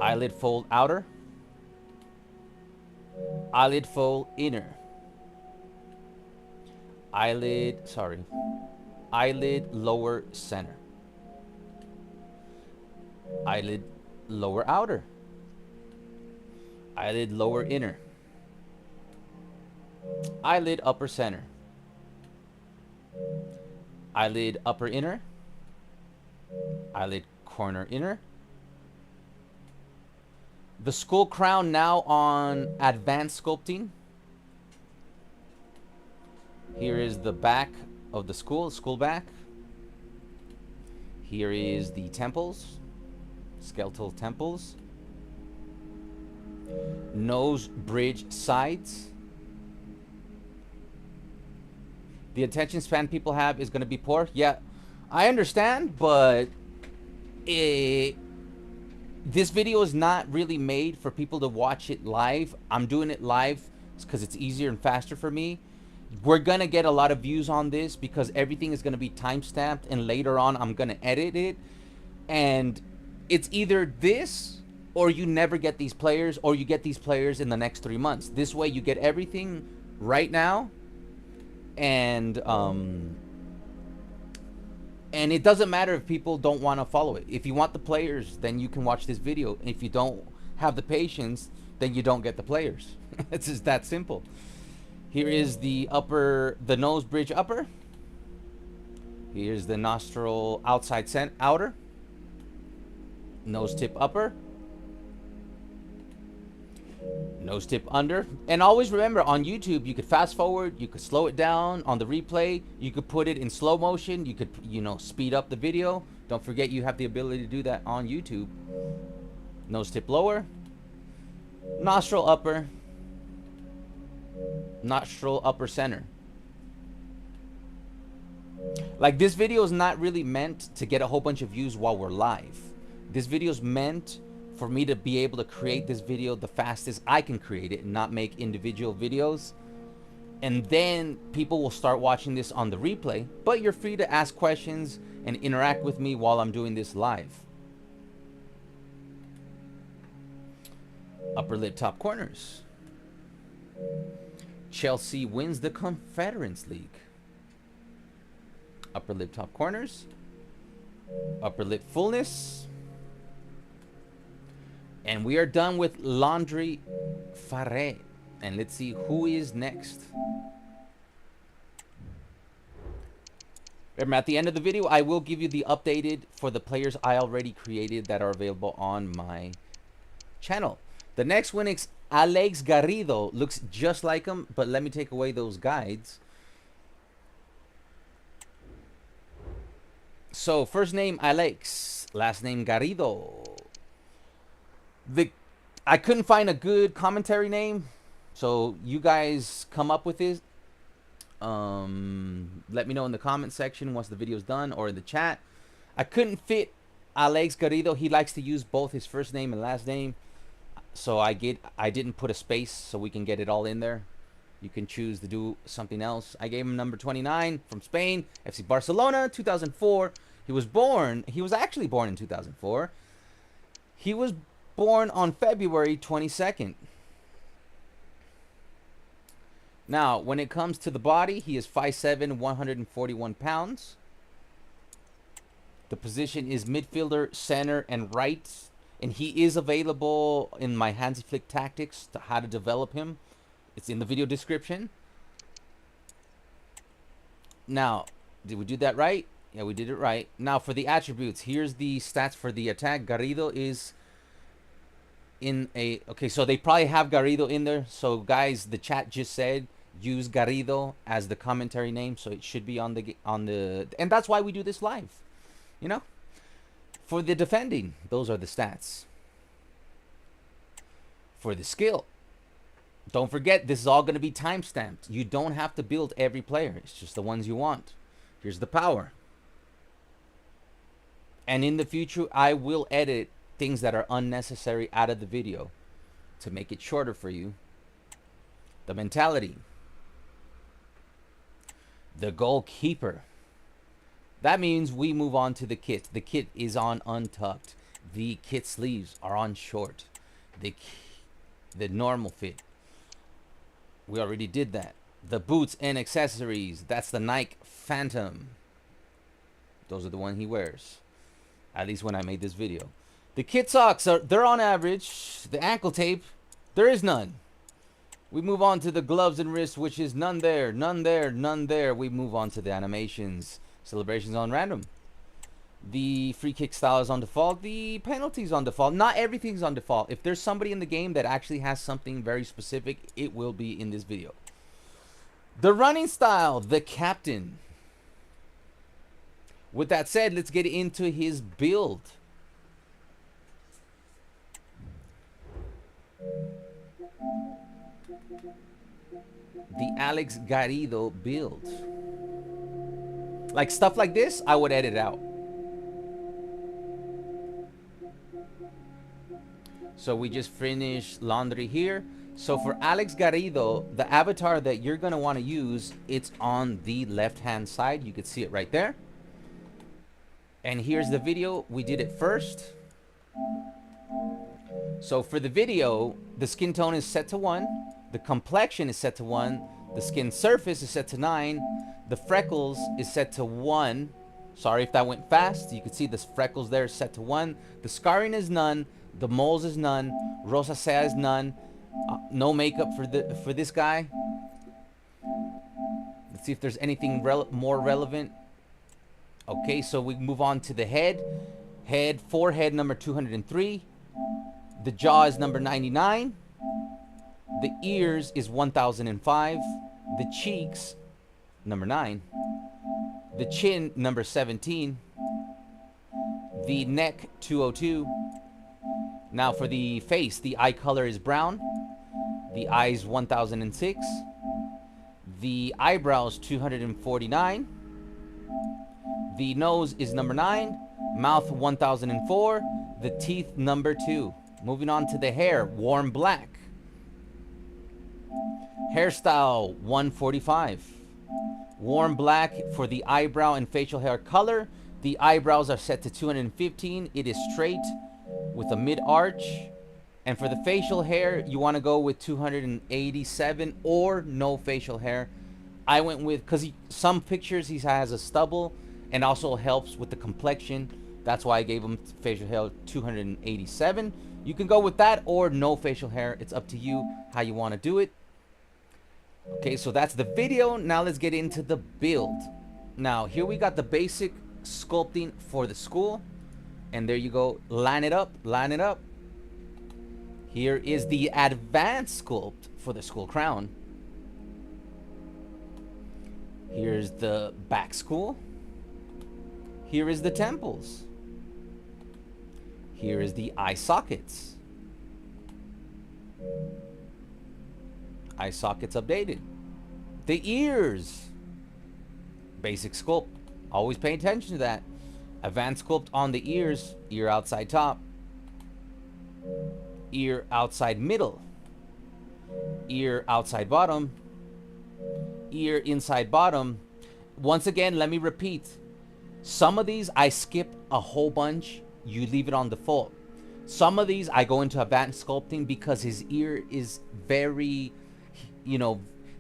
[SPEAKER 1] Eyelid fold outer. Eyelid fold inner. Eyelid lower center. Eyelid lower outer. Eyelid lower inner. Eyelid upper center. Eyelid upper inner. Eyelid corner inner. The skull crown now on advanced sculpting. Here is the back of the skull back. Here is the temples, skeletal temples. Nose bridge sides. The attention span people have is going to be poor. Yeah, I understand, but this video is not really made for people to watch it live. I'm doing it live because it's easier and faster for me. We're going to get a lot of views on this because everything is going to be time-stamped, and later on I'm going to edit it. And it's either this or you never get these players, or you get these players in the next 3 months. This way you get everything right now. And it doesn't matter if people don't want to follow it. If you want the players, then you can watch this video. If you don't have the patience, then you don't get the players. It's just that simple. Here is the nose bridge upper. Here's the nostril outside outer. Nose tip upper. Nose tip under. And always remember, on YouTube, you could fast forward, you could slow it down on the replay, you could put it in slow motion, you could, speed up the video. Don't forget you have the ability to do that on YouTube. Nose tip lower. Nostril upper. Nostril upper center. Like, this video is not really meant to get a whole bunch of views while we're live. This video is meant for me to be able to create this video the fastest I can create it and not make individual videos. And then people will start watching this on the replay, but you're free to ask questions and interact with me while I'm doing this live. Upper lip top corners. Chelsea wins the Conference League. Upper lip top corners. Upper lip fullness. And we are done with Landry Farre. And let's see who is next. Remember, at the end of the video, I will give you the updated for the players I already created that are available on my channel. The next one is Aleix Garrido. Looks just like him, but let me take away those guides. So, first name Aleix, last name Garrido. I couldn't find a good commentary name, so you guys come up with it. Let me know in the comment section once the video's done, or in the chat. I couldn't fit Aleix Garrido. He likes to use both his first name and last name, so I didn't put a space so we can get it all in there. You can choose to do something else. I gave him number 29 from Spain, FC Barcelona, 2004. He was actually born in 2004. He was born on February 22nd. Now, when it comes to the body, he is 5'7", 141 pounds. The position is midfielder, center, and right. And he is available in my Hansi Flick tactics to how to develop him. It's in the video description. Now, did we do that right? Yeah, we did it right. Now, for the attributes, here's the stats for the attack. Garrido is in a... Okay, so they probably have Garrido in there. So, guys, the chat just said use Garrido as the commentary name. So, it should be on the... And that's why we do this live. You know? For the defending, those are the stats. For the skill, don't forget, this is all going to be time-stamped. You don't have to build every player. It's just the ones you want. Here's the power. And in the future, I will edit things that are unnecessary out of the video to make it shorter for you. The mentality. The goalkeeper. That means we move on to the kit. The kit is on untucked. The kit sleeves are on short. The normal fit. We already did that. The boots and accessories. That's the Nike Phantom. Those are the one he wears. At least when I made this video. The kit socks they're on average. The ankle tape, there is none. We move on to the gloves and wrists, which is none there, none there, none there. We move on to the animations. Celebrations on random. The free kick style is on default. The penalties on default. Not everything's on default. If there's somebody in the game that actually has something very specific, it will be in this video. The running style, the captain. With that said, let's get into his build. The Aleix Garrido build. Like stuff like this, I would edit out. So we just finished laundry here. So for Aleix Garrido, the avatar that you're going to want to use, it's on the left-hand side. You can see it right there. And here's the video. We did it first. So for the video, the skin tone is set to 1. The complexion is set to 1. The skin surface is set to 9. The freckles is set to 1. Sorry if that went fast. You can see the freckles there set to 1. The scarring is none. The moles is none. Rosacea is none. No makeup for this guy. Let's see if there's anything more relevant. Okay, so we move on to the head. Forehead number 203. The jaw is number 99. The ears is 1005. The cheeks, number 9. The chin, number 17. The neck, 202. Now for the face, the eye color is brown. The eyes, 1006. The eyebrows, 249. The nose is number 9. Mouth, 1004. The teeth, number 2. Moving on to the hair, warm black. Hairstyle, 145. Warm black for the eyebrow and facial hair color. The eyebrows are set to 215. It is straight with a mid-arch. And for the facial hair, you want to go with 287 or no facial hair. I went with, because some pictures he has a stubble and also helps with the complexion. That's why I gave him facial hair 287. You can go with that or no facial hair. It's up to you how you want to do it. Okay, so that's the video. Now let's get into the build. Now, here we got the basic sculpting for the school. And there you go. Line it up. Line it up. Here is the advanced sculpt for the school crown. Here's the back school. Here is the temples. Here is the eye sockets. Eye sockets updated. The ears. Basic sculpt. Always pay attention to that. Advanced sculpt on the ears. Ear outside top. Ear outside middle. Ear outside bottom. Ear inside bottom. Once again, let me repeat. Some of these I skip a whole bunch. You leave it on default. Some of these I go into advanced sculpting because his ear is very,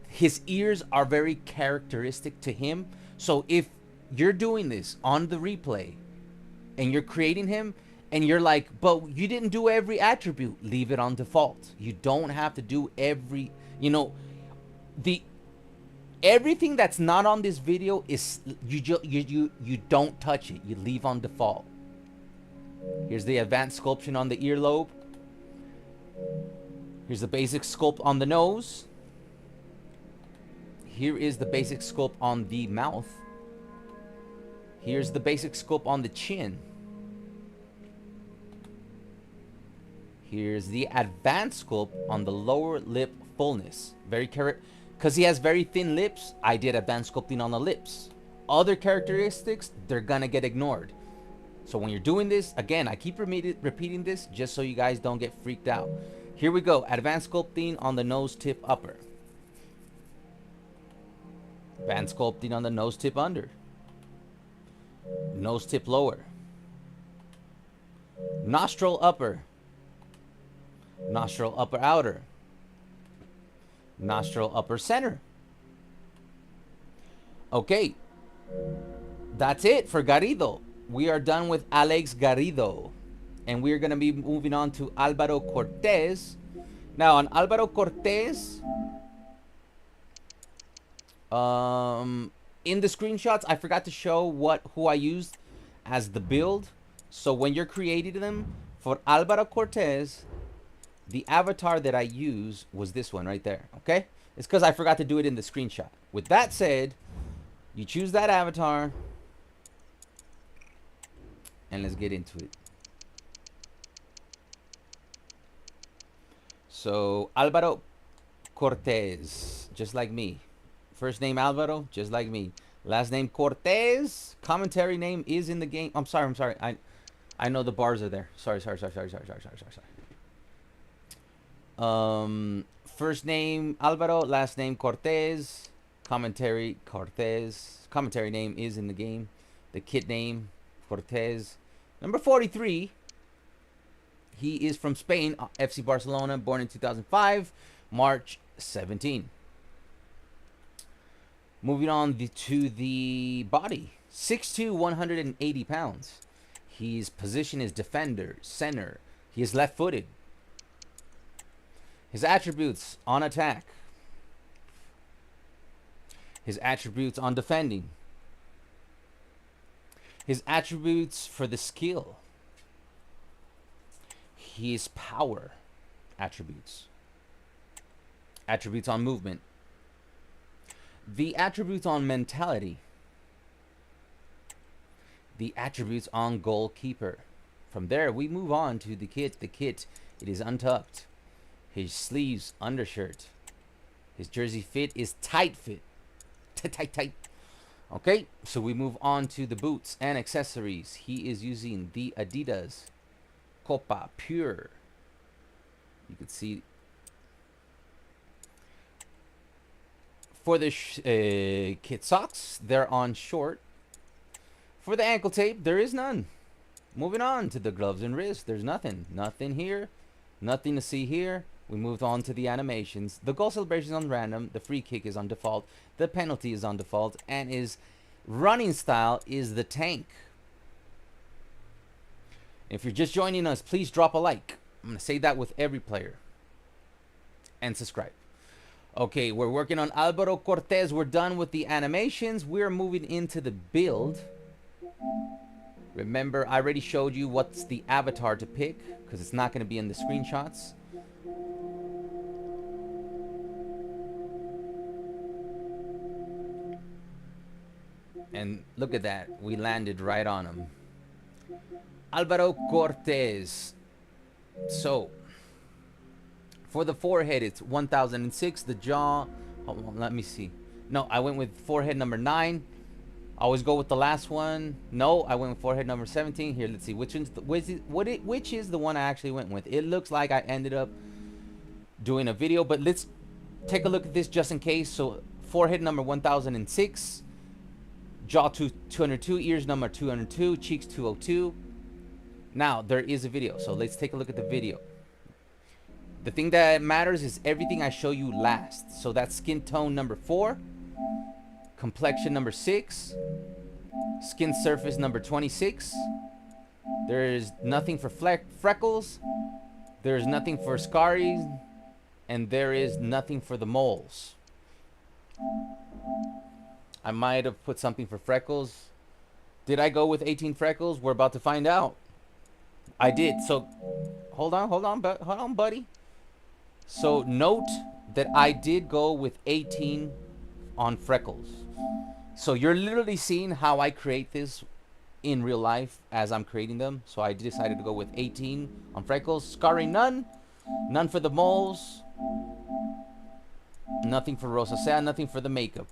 [SPEAKER 1] his ears are very characteristic to him. So if you're doing this on the replay and you're creating him and you're like, but you didn't do every attribute, leave it on default. You don't have to do every, everything that's not on this video is, you don't touch it. You leave on default. Here's the advanced sculpting on the earlobe. Here's the basic sculpt on the nose. Here is the basic sculpt on the mouth. Here's the basic sculpt on the chin. Here's the advanced sculpt on the lower lip fullness. Because he has very thin lips, I did advanced sculpting on the lips. Other characteristics, they're gonna get ignored. So when you're doing this, again, I keep repeating this just so you guys don't get freaked out. Here we go. Advanced sculpting on the nose tip upper. Advanced sculpting on the nose tip under. Nose tip lower. Nostril upper. Nostril upper outer. Nostril upper center. Okay. That's it for Garrido. We are done with Aleix Garrido. And we're going to be moving on to Alvaro Cortes. Now, on Alvaro Cortes, in the screenshots, I forgot to show who I used as the build. So when you're creating them, for Alvaro Cortes, the avatar that I use was this one right there, okay? It's because I forgot to do it in the screenshot. With that said, you choose that avatar, and let's get into it. So, Alvaro Cortes, just like me. First name Alvaro, just like me. Last name Cortes. Commentary name is in the game. I'm sorry. I know the bars are there. Sorry. First name Alvaro, last name Cortes. Commentary Cortes. Commentary name is in the game. The kit name Cortes. Number 43. He is from Spain, FC Barcelona, born in 2005, March 17. Moving on to the body. 6'2", 180 pounds. His position is defender, center. He is left-footed. His attributes on attack. His attributes on defending. His attributes for the skill. His power attributes. Attributes on movement. The attributes on mentality. The attributes on goalkeeper. From there, we move on to the kit. The kit, it is untucked. His sleeves, undershirt. His jersey fit is tight fit. Tight. Okay, so we move on to the boots and accessories. He is using the Adidas Copa Pure. You can see for the kit socks, they're on short. For the ankle tape, there is none. Moving on to the gloves and wrists, there's nothing here, nothing to see here. We moved on to the animations. The goal celebration is on random, the free kick is on default, the penalty is on default, and his running style is the tank. If you're just joining us, please drop a like. I'm going to say that with every player. And subscribe. Okay, we're working on Alvaro Cortes. We're done with the animations. We're moving into the build. Remember, I already showed you what's the avatar to pick, because it's not going to be in the screenshots. And look at that. We landed right on him. Alvaro Cortes. So, for the forehead, it's 1006. The jaw, hold on, let me see. No, I went with forehead number 9. I always go with the last one. No, I went with forehead number 17. Here, let's see. Which is the one I actually went with? It looks like I ended up doing a video, but let's take a look at this just in case. So, forehead number 1006. Jaw 202. Ears number 202. Cheeks 202. Now, there is a video, so let's take a look at the video. The thing that matters is everything I show you last. So that's skin tone number 4, complexion number 6, skin surface number 26. There is nothing for freckles. There is nothing for scaries, and there is nothing for the moles. I might have put something for freckles. Did I go with 18 freckles? We're about to find out. I did. So hold on, buddy. So note that I did go with 18 on freckles. So you're literally seeing how I create this in real life as I'm creating them. So I decided to go with 18 on freckles. Scarring, none for the moles, nothing for rosacea, nothing for the makeup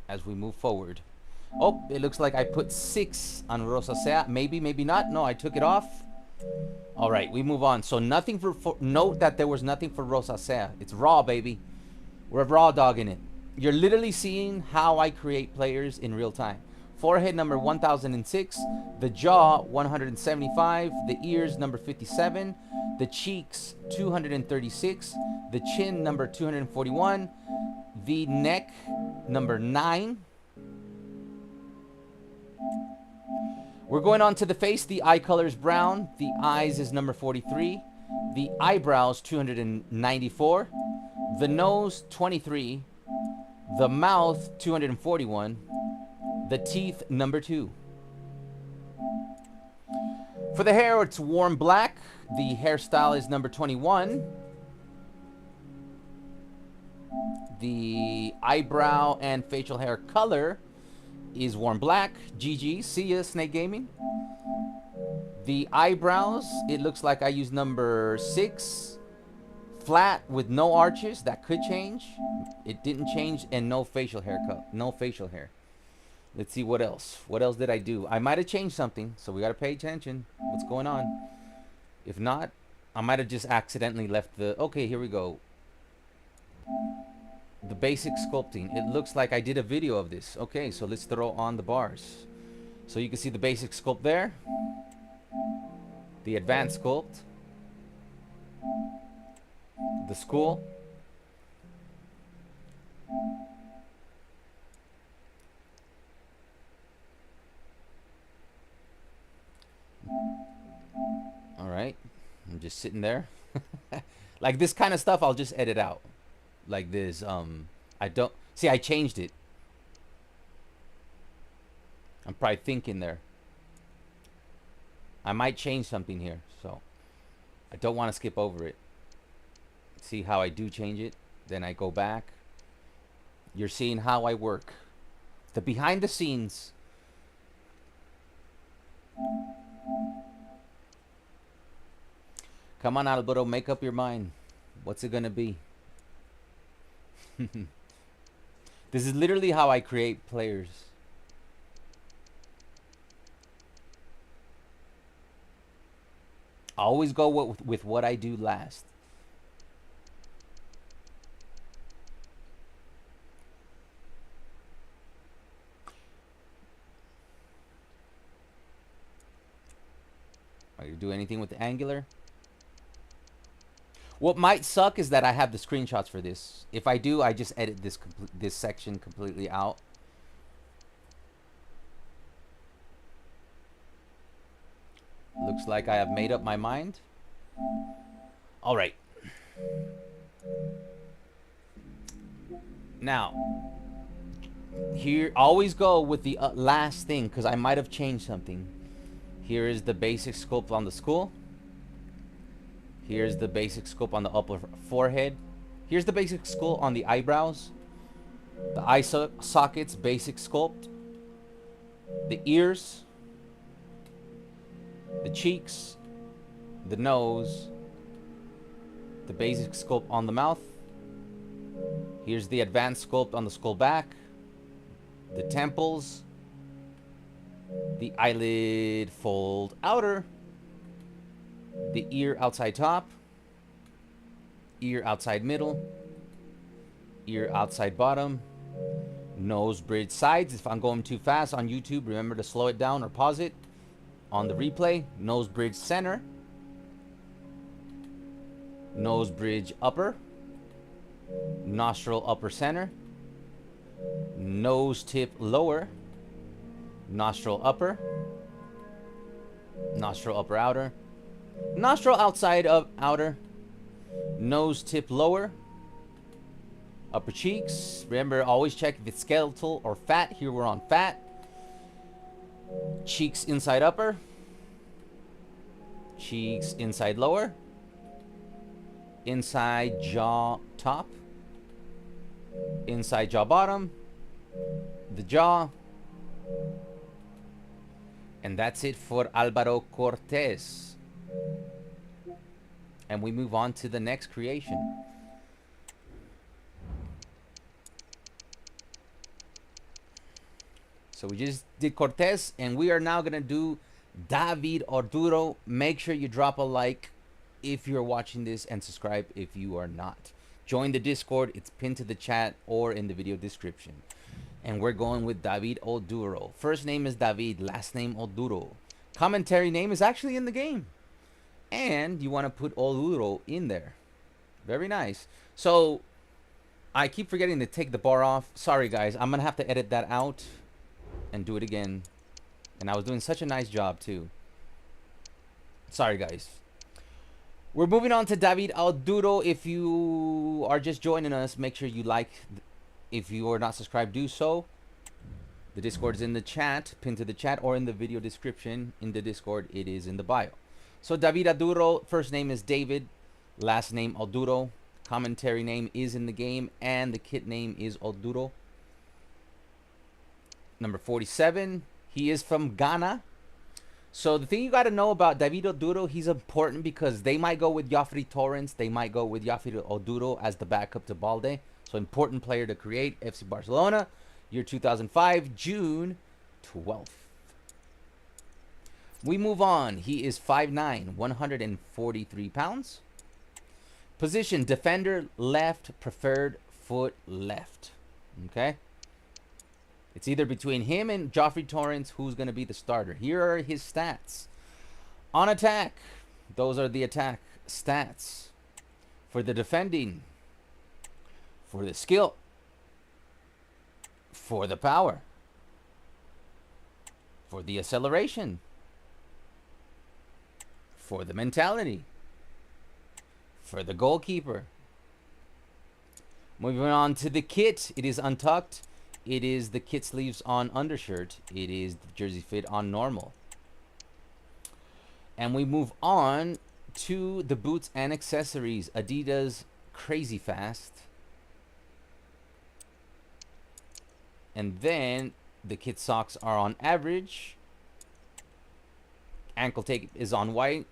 [SPEAKER 1] as we move forward. Oh, it looks like I put 6 on Rosacea. Maybe, maybe not. No, I took it off. All right, we move on. So nothing for note that there was nothing for Rosacea. It's raw, baby. We're raw dogging it. You're literally seeing how I create players in real time. Forehead number 1006, the jaw 175, the ears number 57, the cheeks 236, the chin number 241, the neck number 9. We're going on to the face. The eye color is brown. The eyes is number 43. The eyebrows 294. The nose 23. The mouth 241. The teeth number 2. For the hair, it's warm black. The hairstyle is number 21. The eyebrow and facial hair color is warm black. GG. See ya, Snake Gaming. The eyebrows, it looks like I use number 6. Flat with no arches. That could change. It didn't change. And no facial haircut. No facial hair. Let's see what else. What else did I do? I might have changed something, so we got to pay attention. What's going on? If not, I might have just accidentally left the... Okay, here we go. The basic sculpting. It looks like I did a video of this. Okay, so let's throw on the bars. So you can see the basic sculpt there. The advanced sculpt. The school. All right, I'm just sitting there. Like this kind of stuff I'll just edit out. Like this, I don't see, I changed it. I'm probably thinking there. I might change something here, so I don't want to skip over it. See how I do change it, then I go back. You're seeing how I work. The behind the scenes. Come on, Alvaro, make up your mind. What's it gonna be? This is literally how I create players. I always go with what I do last. Are you do anything with the angular? What might suck is that I have the screenshots for this. If I do, I just edit this section completely out. Looks like I have made up my mind. All right. Now, here, always go with the last thing because I might have changed something. Here is the basic sculpt on the skull. Here's the basic sculpt on the upper forehead. Here's the basic sculpt on the eyebrows. The eye sockets, basic sculpt. The ears. The cheeks. The nose. The basic sculpt on the mouth. Here's the advanced sculpt on the skull back. The temples. The eyelid fold outer. The ear outside top. Ear outside middle. Ear outside bottom. Nose bridge sides. If I'm going too fast on YouTube, remember to slow it down or pause it. On the replay, nose bridge center. Nose bridge upper. Nostril upper center. Nose tip lower. Nostril upper. Nostril upper outer. Nostril outside of outer. Nose tip lower. Upper cheeks. Remember, always check if it's skeletal or fat. Here we're on fat. Cheeks inside upper. Cheeks inside lower. Inside jaw top. Inside jaw bottom. The jaw. And that's it for Alvaro Cortes. And we move on to the next creation. So we just did Cortes, and we are now going to do David Oduro. Make sure you drop a like if you're watching this and subscribe if you are not. Join the Discord. It's pinned to the chat or in the video description. And we're going with David Oduro. First name is David, last name Oduro. Commentary name is actually in the game. And you want to put Oduro in there. Very nice. So I keep forgetting to take the bar off. Sorry, guys. I'm going to have to edit that out and do it again. And I was doing such a nice job, too. Sorry, guys. We're moving on to David Oduro. If you are just joining us, make sure you like. If you are not subscribed, do so. The Discord is in the chat, pinned to the chat, or in the video description. In the Discord, it is in the bio. So David Oduro, first name is David, last name Oduro. Commentary name is in the game, and the kit name is Oduro. Number 47, he is from Ghana. So the thing you got to know about David Oduro, he's important because they might go with Joffrey Torrens, they might go with Joffrey Oduro as the backup to Balde. So important player to create, FC Barcelona, year 2005, June 12th. We move on. He is 5'9", 143 pounds. Position, defender, left, preferred foot left. Okay? It's either between him and Joffrey Torrens, who's going to be the starter. Here are his stats. On attack, those are the attack stats. For the defending, for the skill, for the power, for the acceleration, for the mentality, for the goalkeeper. Moving on to the kit, it is untucked. It is the kit sleeves on undershirt. It is the jersey fit on normal. And we move on to the boots and accessories. Adidas Crazy Fast. And then the kit socks are on average. Ankle tape is on white.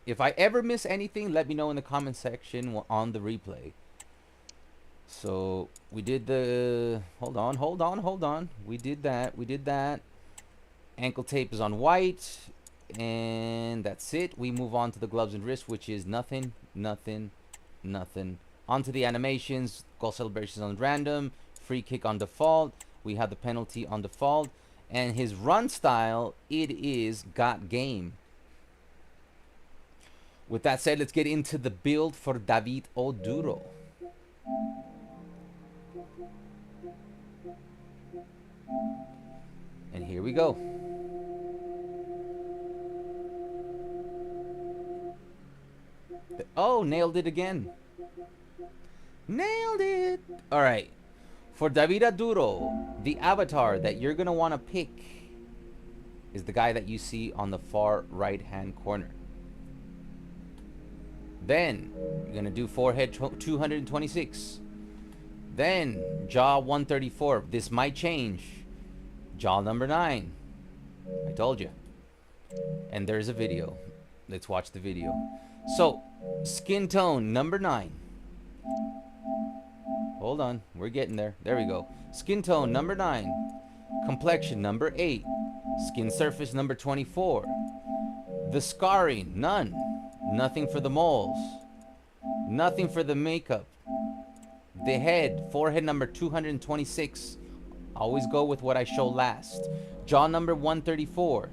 [SPEAKER 1] If I ever miss anything, let me know in the comment section on the replay. So we did the, hold on. We did that. Ankle tape is on white. And that's it. We move on to the gloves and wrists, which is nothing. Onto the animations, goal celebrations on random, free kick on default. We have the penalty on default. And his run style, it is got game. With that said, let's get into the build for David Oduro. And here we go. Oh, nailed it again. Nailed it. All right. For David Oduro, the avatar that you're going to want to pick is the guy that you see on the far right-hand corner. Then, you're going to do forehead 226. Then, jaw 134. This might change. Jaw number 9. I told you. And there's a video. Let's watch the video. So, skin tone number 9. Hold on. We're getting there. There we go. Skin tone number 9. Complexion number 8. Skin surface number 24. The scarring, none. Nothing for the moles. Nothing for the makeup. The head, forehead number 226. Always go with what I show last. Jaw number 134.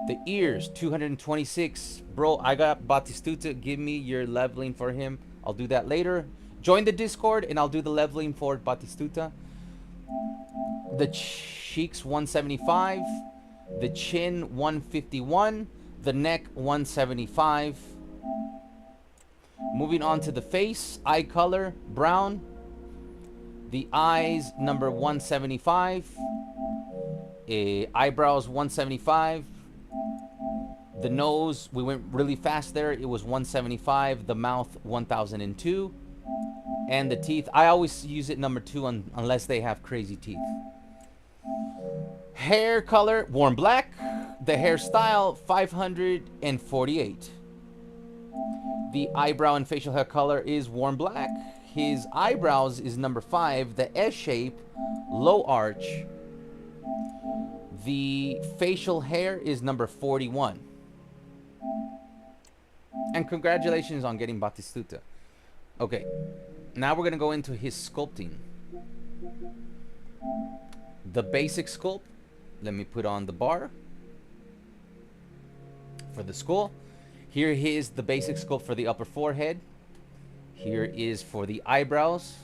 [SPEAKER 1] The ears, 226. Bro, I got Batistuta. Give me your leveling for him. I'll do that later. Join the Discord and I'll do the leveling for Batistuta. The cheeks, 175. The chin, 151. The neck, 175. Moving on to the face, eye color, brown. The eyes, number 175. Eyebrows, 175. The nose, we went really fast there. It was 175. The mouth, 1002. And the teeth, I always use it number 2 unless they have crazy teeth. Hair color, warm black. The hairstyle, 548. The eyebrow and facial hair color is warm black. His eyebrows is number 5. The S shape, low arch, The facial hair is number 41. And congratulations on getting Batistuta. Okay, now we're going to go into his sculpting. The basic sculpt, let me put on the bar for the skull. Here is the basic sculpt for the upper forehead. Here is for the eyebrows.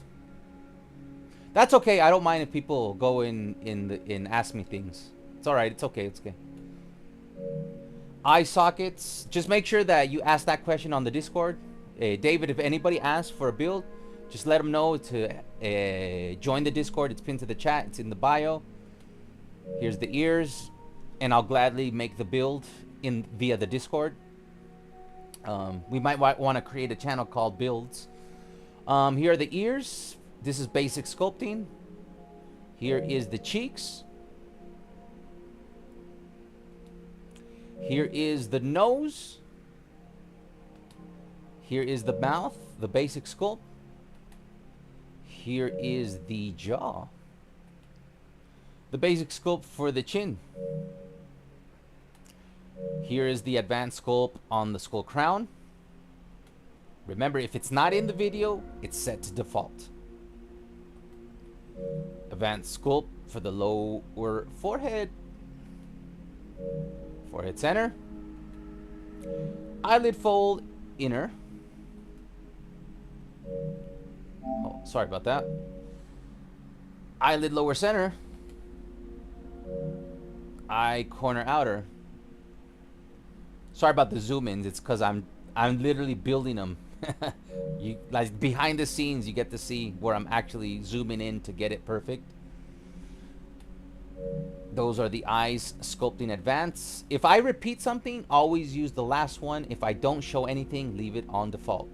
[SPEAKER 1] That's okay. I don't mind if people go in ask me things. It's all right. It's okay. It's okay. Eye sockets. Just make sure that you ask that question on the Discord. David, if anybody asks for a build, just let them know to join the Discord. It's pinned to the chat. It's in the bio. Here's the ears, and I'll gladly make the build via the Discord. We might want to create a channel called Builds. Here are the ears. This is basic sculpting. Here is the cheeks. Here is the nose. Here is the mouth, the basic sculpt. Here is the jaw. The basic sculpt for the chin. Here is the advanced sculpt on the skull crown. Remember, if it's not in the video, it's set to default. Advanced sculpt for the lower forehead. Forehead center. Eyelid fold inner. Oh, sorry about that. Eyelid lower center. Eye corner outer. Sorry about the zoom ins. It's because I'm literally building them. You like behind the scenes, you get to see where I'm actually zooming in to get it perfect. Those are the eyes sculpting advance. If I repeat something, always use the last one. If I don't show anything, leave it on default.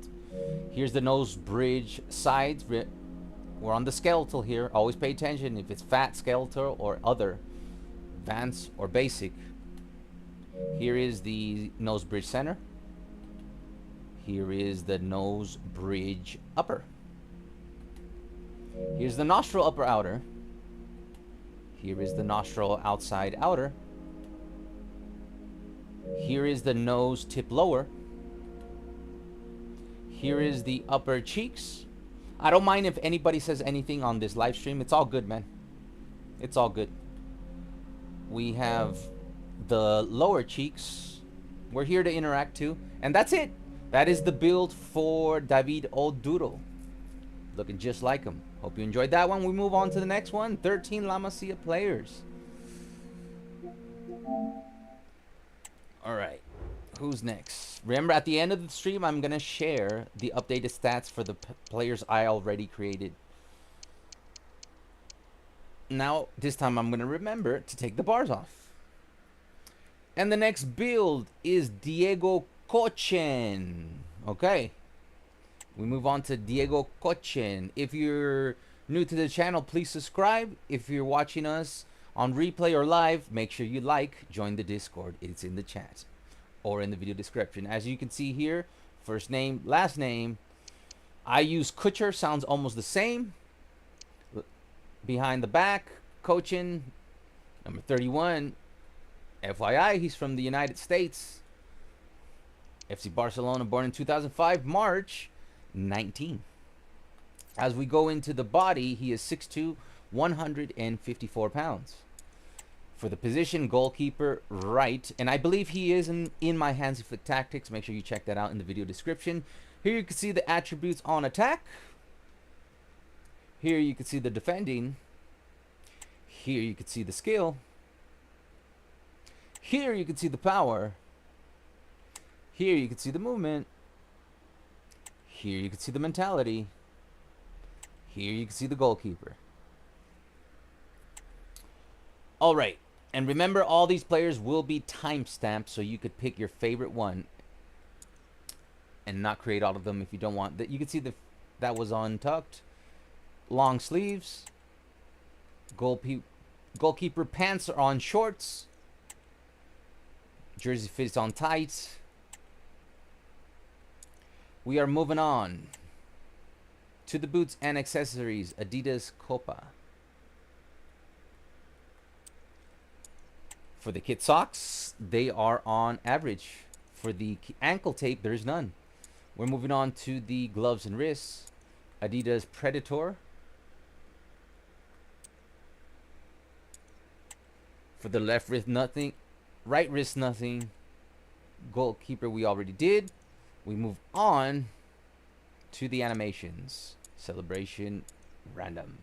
[SPEAKER 1] Here's the nose bridge sides. We're on the skeletal here. Always pay attention if it's fat, skeletal, or other, advanced or basic. Here is the nose bridge center. Here is the nose bridge upper. Here's the nostril upper outer. Here is the nostril outside outer. Here is the nose tip lower. Here is the upper cheeks. I don't mind if anybody says anything on this live stream. It's all good, man. It's all good. We have the lower cheeks. We're here to interact too. And that's it. That is the build for David Oduro. Looking just like him. Hope you enjoyed that one. We move on to the next one. 13 La Masia players. All right. Who's next? Remember, at the end of the stream, I'm going to share the updated stats for the players I already created. Now, this time I'm going to remember to take the bars off. And the next build is Diego Kochen. Okay. We move on to Diego Kochen. If you're new to the channel, please subscribe. If you're watching us on replay or live, make sure you join the Discord. It's in the chat or in the video description. As you can see here, first name, last name. I use Kutcher, sounds almost the same. Behind the back, Kochen, number 31. FYI, he's from the United States. FC Barcelona, born in 2005, March 19. As we go into the body, he is 6'2", 154 pounds. For the position, goalkeeper, right. And I believe he is in my Hansi Flick Tactics. Make sure you check that out in the video description. Here you can see the attributes on attack. Here you can see the defending. Here you can see the skill. Here you can see the power. Here you can see the movement. Here you can see the mentality. Here you can see the goalkeeper. All right. And remember, all these players will be timestamped, so you could pick your favorite one and not create all of them if you don't want. That you can see that was untucked. Long sleeves. Goalkeeper pants are on shorts. Jersey fits on tight. We are moving on to the boots and accessories. Adidas Copa. For the kid socks, they are on average. For the ankle tape, there's none. We're moving on to the gloves and wrists. Adidas Predator. For the left wrist, nothing. Right wrist, nothing. Goalkeeper, we already did. We move on to the animations. Celebration, random.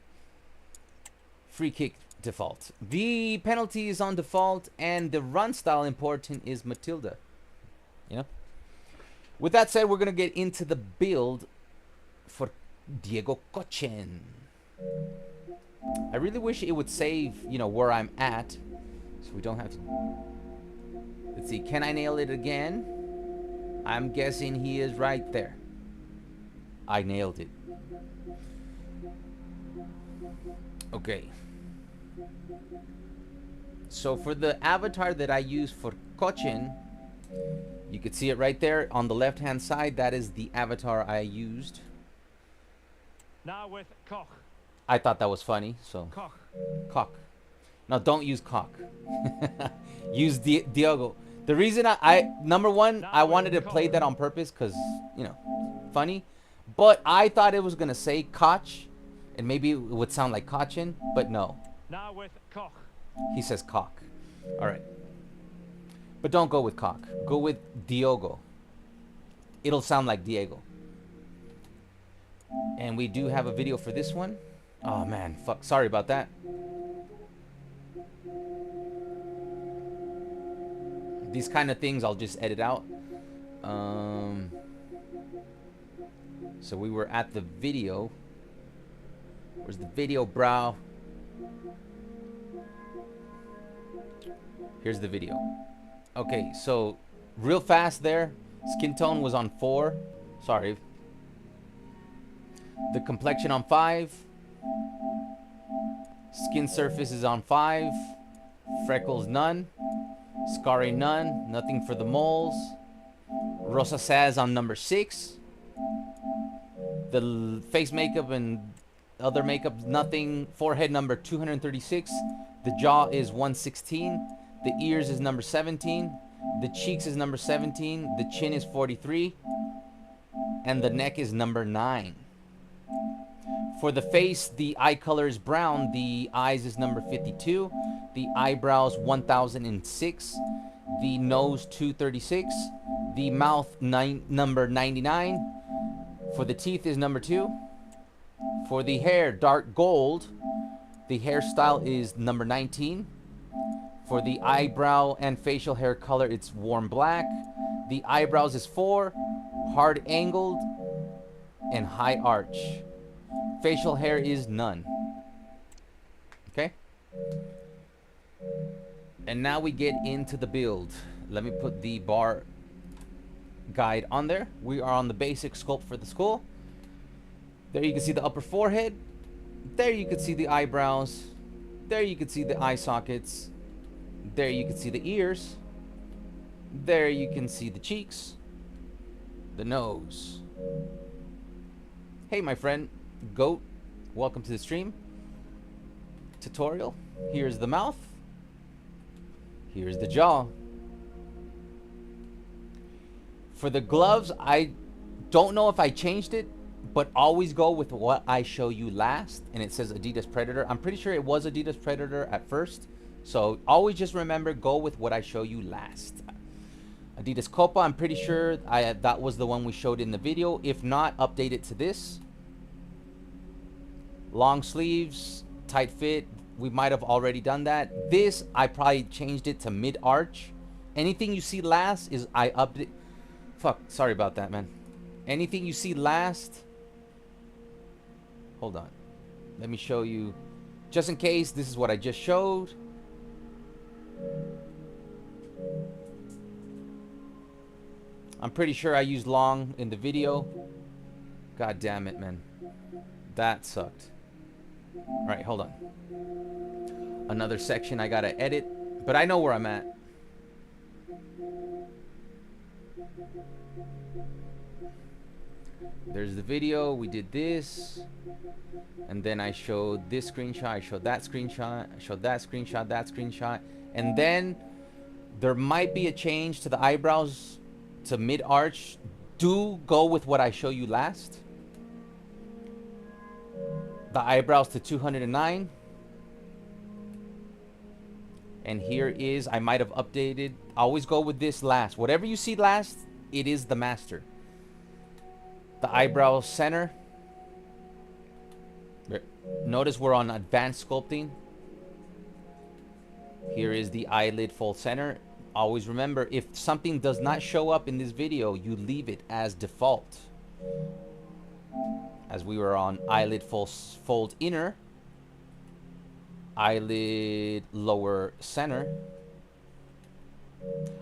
[SPEAKER 1] Free kick, default. The penalty is on default, and the run style important is Matilda. You know? With that said, we're going to get into the build for Diego Kochen. I really wish it would save, you know, where I'm at, so we don't have to. Let's see, can I nail it again? I'm guessing he is right there. I nailed it. Okay. So for the avatar that I use for Kochen, you could see it right there on the left hand side. That is the avatar I used.
[SPEAKER 2] Now with Koch.
[SPEAKER 1] I thought that was funny, so
[SPEAKER 2] Koch.
[SPEAKER 1] Cock. No, don't use cock. Use Diogo. The reason I number one, I wanted to play that on purpose because, you know, funny. But I thought it was gonna say Koch, and maybe it would sound like Kochen, but no.
[SPEAKER 2] Now with Koch.
[SPEAKER 1] He says cock. All right. But don't go with cock. Go with Diogo. It'll sound like Diego. And we do have a video for this one. Oh man, fuck. Sorry about that. These kind of things I'll just edit out. So we were at the video. Where's the video, bro? Here's the video. Okay, so real fast there. Skin tone was on 4. Sorry. The complexion on 5. Skin surface is on 5. Freckles, none. Scarring, none. Nothing for the moles. Rosa Saz on number 6. The face makeup and other makeup, nothing. Forehead number 236. The jaw is 116. The ears is number 17. The cheeks is number 17. The chin is 43. And the neck is number 9. For the face, the eye color is brown. The eyes is number 52. The eyebrows 1006. The nose 236. The mouth number 99. For the teeth is number 2. For the hair, dark gold. The hairstyle is number 19. For the eyebrow and facial hair color, it's warm black. The eyebrows is 4, hard angled, and high arch. Facial hair is none. Okay? And now we get into the build. Let me put the bar guide on there. We are on the basic sculpt for the skull. There you can see the upper forehead. There you can see the eyebrows. There you can see the eye sockets. There you can see the ears. There you can see the cheeks. The nose. Hey my friend, Goat. Welcome to the stream. Tutorial. Here's the mouth. Here's the jaw. For the gloves, I don't know if I changed it, but always go with what I show you last. And it says Adidas Predator. I'm pretty sure it was Adidas Predator at first. So always just remember, go with what I show you last. Adidas Copa, I'm pretty sure that was the one we showed in the video. If not, update it to this. Long sleeves, tight fit. We might have already done that. This, I probably changed it to mid-arch. Anything you see last is I update. Fuck, sorry about that, man. Anything you see last. Hold on. Let me show you. Just in case, this is what I just showed. I'm pretty sure I used long in the video. God damn it, man. That sucked. Alright, hold on. Another section I gotta edit. But I know where I'm at. There's the video. We did this. And then I showed this screenshot. I showed that screenshot. I showed that screenshot. That screenshot. And then There might be a change to the eyebrows to mid-arch. Do go with what I show you last. The eyebrows to 209. And here is, I might have updated. Always go with this last. Whatever you see last, it is the master. The eyebrow center. Notice we're on advanced sculpting. Here is the eyelid full center. Always remember, if something does not show up in this video, you leave it as default. As we were on eyelid full fold inner. Eyelid lower center.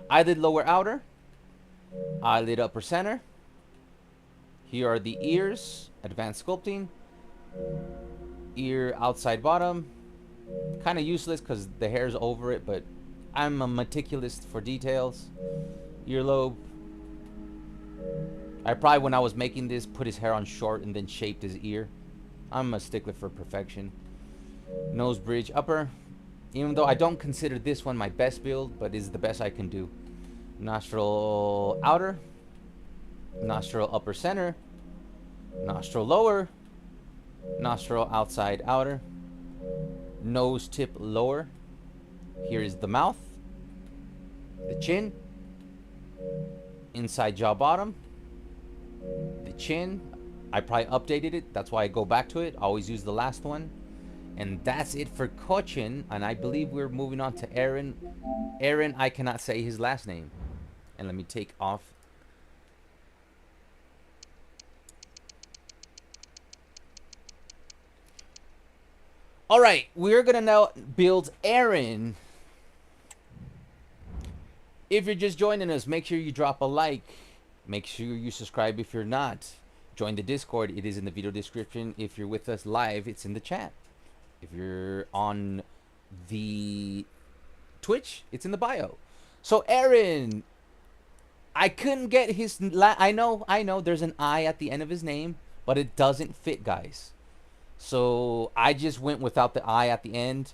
[SPEAKER 1] Eyelid lower outer. Eyelid upper center. Here are the ears, advanced sculpting. Ear outside bottom. Kind of useless because the hair's over it, but I'm a meticulous for details. Earlobe. I probably, when I was making this, put his hair on short and then shaped his ear. I'm a stickler for perfection. Nose bridge upper. Even though I don't consider this one my best build, but is the best I can do. Nostril outer. Nostril upper center. Nostril lower. Nostril outside outer. Nose tip lower. Here is the mouth. The chin. Inside jaw bottom. The chin. I probably updated it. That's why I go back to it. Always use the last one. And that's it for Kochen. And I believe we're moving on to Aron. Aron, I cannot say his last name. And let me take off. All right, we're going to now build Aron. If you're just joining us, make sure you drop a like. Make sure you subscribe if you're not. Join the Discord. It is in the video description. If you're with us live, it's in the chat. If you're on the Twitch, it's in the bio. So Aron, I couldn't get his... I know, there's an I at the end of his name, but it doesn't fit, guys. So I just went without the I at the end.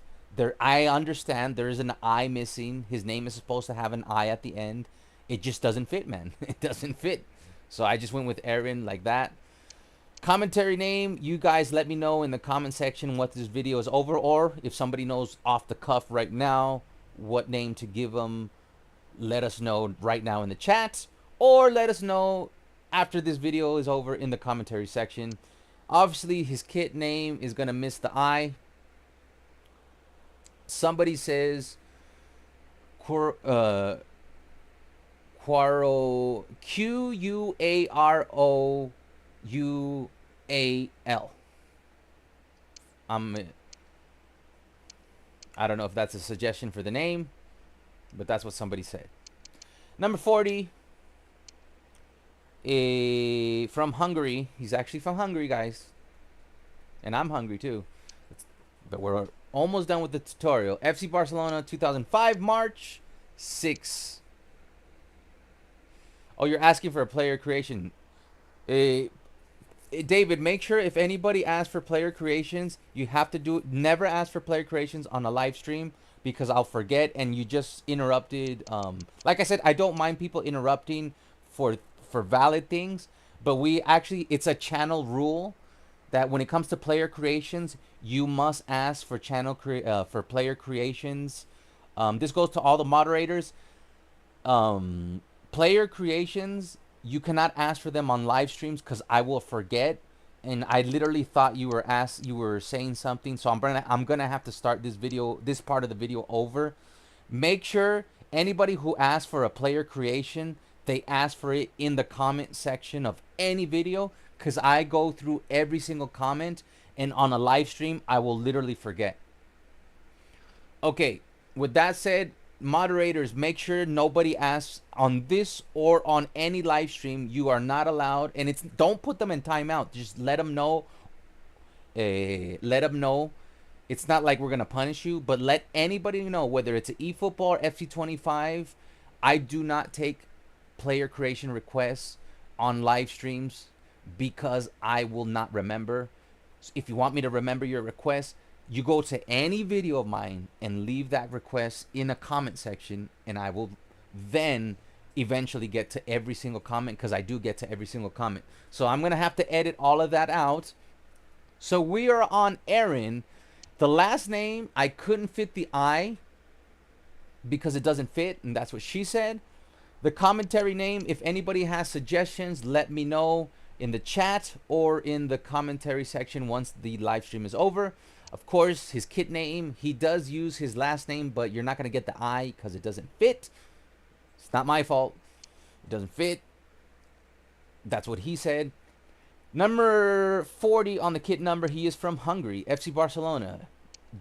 [SPEAKER 1] I understand there is an I missing. His name is supposed to have an I at the end. It just doesn't fit, man. It doesn't fit. So I just went with Aron like that. Commentary name, you guys let me know in the comment section what this video is over, or if somebody knows off the cuff right now what name to give them, let us know right now in the chat, or let us know after this video is over in the commentary section. Obviously, his kit name is going to miss the I. Somebody says Quaro, Q-U-A-R-O-U-A-L. I don't know if that's a suggestion for the name, but that's what somebody said. Number 40. From Hungary. He's actually from Hungary, guys. And I'm hungry too. But we're almost done with the tutorial. FC Barcelona 2005, March 6. Oh, you're asking for a player creation. David, make sure if anybody asks for player creations, you have to do... Never ask for player creations on a live stream, because I'll forget and you just interrupted. Like I said, I don't mind people interrupting for valid things, but we actually, it's a channel rule that when it comes to player creations, you must ask for for player creations. This goes to all the moderators. Player creations, you cannot ask for them on live streams because I will forget, and I literally thought you were saying something, so I'm gonna have to start this part of the video over. Make sure anybody who asks for a player creation, they ask for it in the comment section of any video, because I go through every single comment, and on a live stream, I will literally forget. Okay, with that said, moderators, make sure nobody asks on this or on any live stream. You are not allowed, and don't put them in timeout. Just let them know. Let them know. It's not like we're gonna punish you, but let anybody know, whether it's an eFootball or FC25. I do not take player creation requests on live streams because I will not remember. So if you want me to remember your request, you go to any video of mine and leave that request in a comment section, and I will then eventually get to every single comment, because I do get to every single comment. So I'm going to have to edit all of that out. So we are on Aaron. The last name, I couldn't fit the I because it doesn't fit, and that's what she said. The commentary name, if anybody has suggestions, let me know in the chat or in the commentary section once the live stream is over. Of course, his kit name, he does use his last name, but you're not going to get the I because it doesn't fit. It's not my fault. It doesn't fit. That's what he said. Number 40 on the kit number, he is from Hungary, FC Barcelona.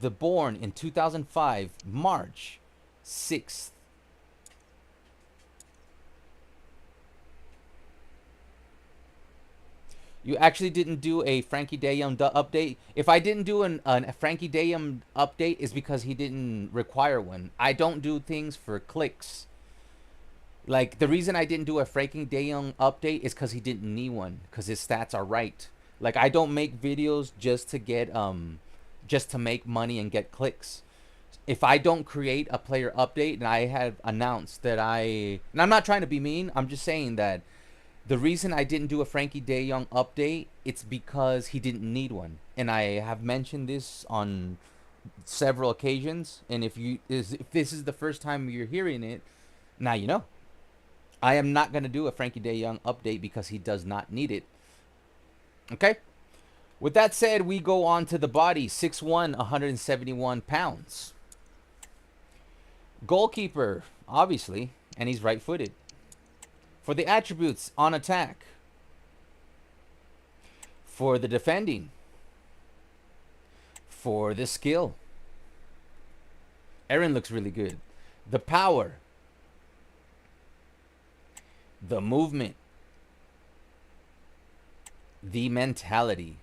[SPEAKER 1] The born in 2005, March 6th. You actually didn't do a Frankie de Jong update. If I didn't do a Frankie de Jong update, it's because he didn't require one. I don't do things for clicks. Like, the reason I didn't do a Frankie de Jong update is because he didn't need one, because his stats are right. Like, I don't make videos just to get just to make money and get clicks. If I don't create a player update, and I have announced that and I'm not trying to be mean, I'm just saying that the reason I didn't do a Frankie de Jong update, it's because he didn't need one. And I have mentioned this on several occasions. And if this is the first time you're hearing it, now you know. I am not going to do a Frankie de Jong update because he does not need it. Okay? With that said, we go on to the body. 6'1", 171 pounds. Goalkeeper, obviously, and he's right-footed. For the attributes, on attack. For the defending. For the skill. Aaron looks really good. The power. The movement. The mentality.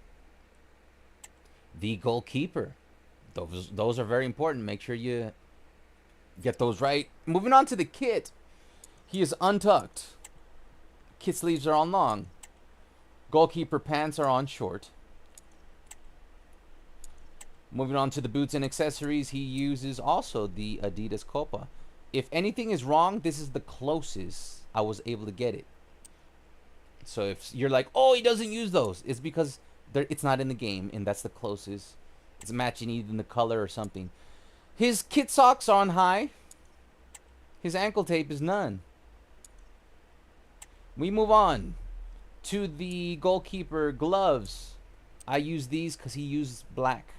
[SPEAKER 1] The goalkeeper. Those are very important. Make sure you get those right. Moving on to the kit. He is untucked. Kit sleeves are on long. Goalkeeper pants are on short. Moving on to the boots and accessories, he uses also the Adidas Copa. If anything is wrong, this is the closest I was able to get it. So if you're like, oh, he doesn't use those, it's because it's not in the game, and that's the closest. It's matching even the color or something. His kit socks are on high. His ankle tape is none. We move on to the goalkeeper gloves. I use these because he uses black.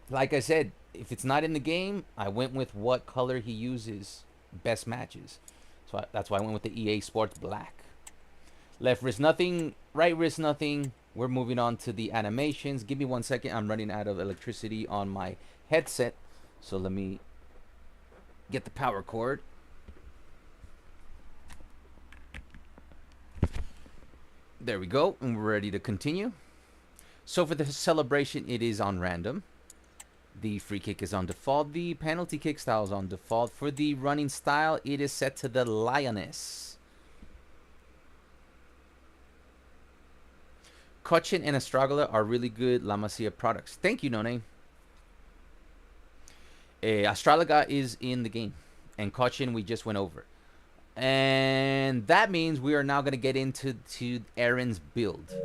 [SPEAKER 1] Like I said, if it's not in the game, I went with what color he uses. Best matches. So that's why I went with the EA Sports black. Left wrist nothing, right wrist nothing. We're moving on to the animations. Give me 1 second. I'm running out of electricity on my headset. So let me get the power cord. There we go, and we're ready to continue. So for the celebration, it is on random. The free kick is on default. The penalty kick style is on default. For the running style, it is set to the Lioness. Kochen and Astragola are really good La Masia products. Thank you, No Name. Astragola is in the game, and Kochen we just went over. And that means we are now going to get into Aaron's build.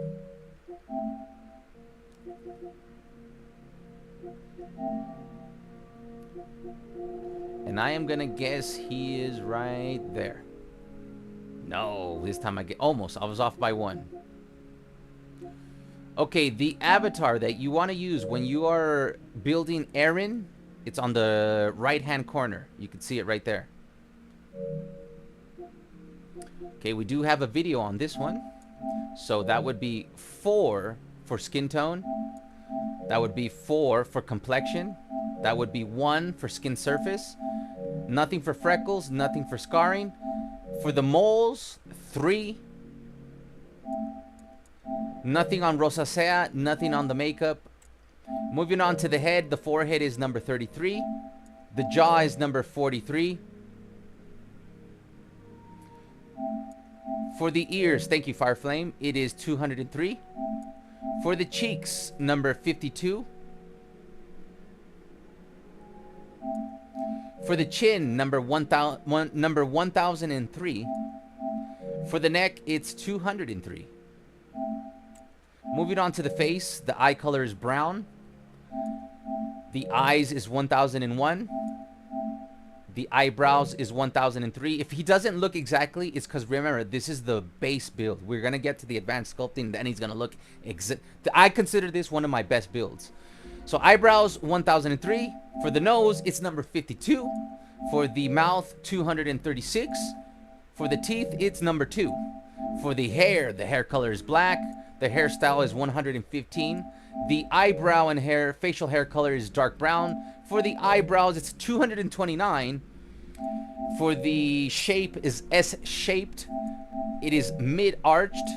[SPEAKER 1] And I am going to guess he is right there. No, this time I almost. I was off by one. Okay, the avatar that you want to use when you are building Aaron, it's on the right-hand corner. You can see it right there. Okay, we do have a video on this one. So that would be 4 for skin tone. That would be 4 for complexion. That would be 1 for skin surface. Nothing for freckles, nothing for scarring. For the moles, 3. Nothing on rosacea, nothing on the makeup. Moving on to the head, the forehead is number 33. The jaw is number 43. For the ears, thank you, Fireflame, it is 203. For the cheeks, number 52. For the chin, number 1003. For the neck, it's 203. Moving on to the face, the eye color is brown. The eyes is 1001. The eyebrows is 1003. If he doesn't look exactly, it's because, remember, this is the base build. We're going to get to the advanced sculpting, then he's going to look I consider this one of my best builds. So eyebrows, 1003. For the nose, it's number 52. For the mouth, 236. For the teeth, it's number 2. For the hair color is black. The hairstyle is 115. The eyebrow and facial hair color is dark brown. For the eyebrows, it's 229. For the shape is S-shaped. It is mid-arched.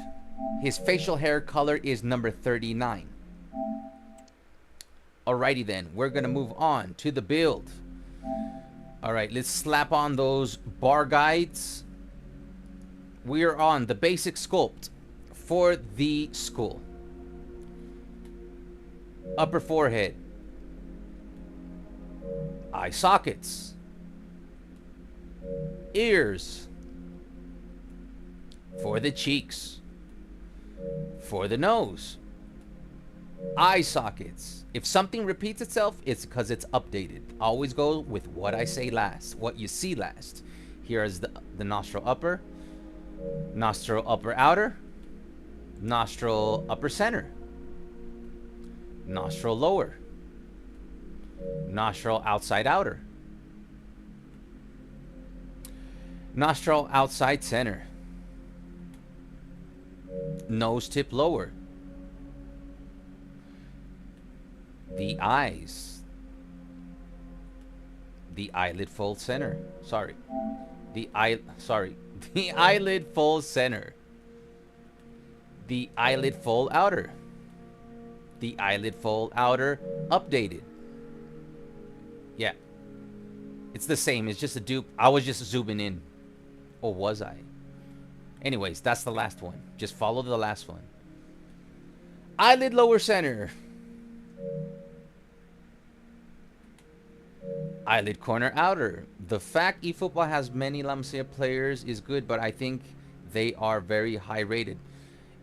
[SPEAKER 1] His facial hair color is number 39. Alrighty then, we're gonna move on to the build. Alright, let's slap on those bar guides. We are on the basic sculpt for the skull. Upper forehead. Eye sockets. Ears. For the cheeks. For the nose. Eye sockets. If something repeats itself, it's because it's updated. Always go with what I say last, what you see last. Here is the nostril upper, nostril upper outer, nostril upper center, nostril lower, nostril outside outer, nostril outside center, nose tip lower, the eyes, the eyelid fold center, the eyelid fold center, the eyelid fold outer, the eyelid fold outer updated. Yeah, it's the same, it's just a dupe. I was just zooming in, or was I? Anyways, that's the last one. Just follow the last one. Eyelid lower center, eyelid corner outer. The fact eFootball has many La Masia players is good, but I think they are very high rated.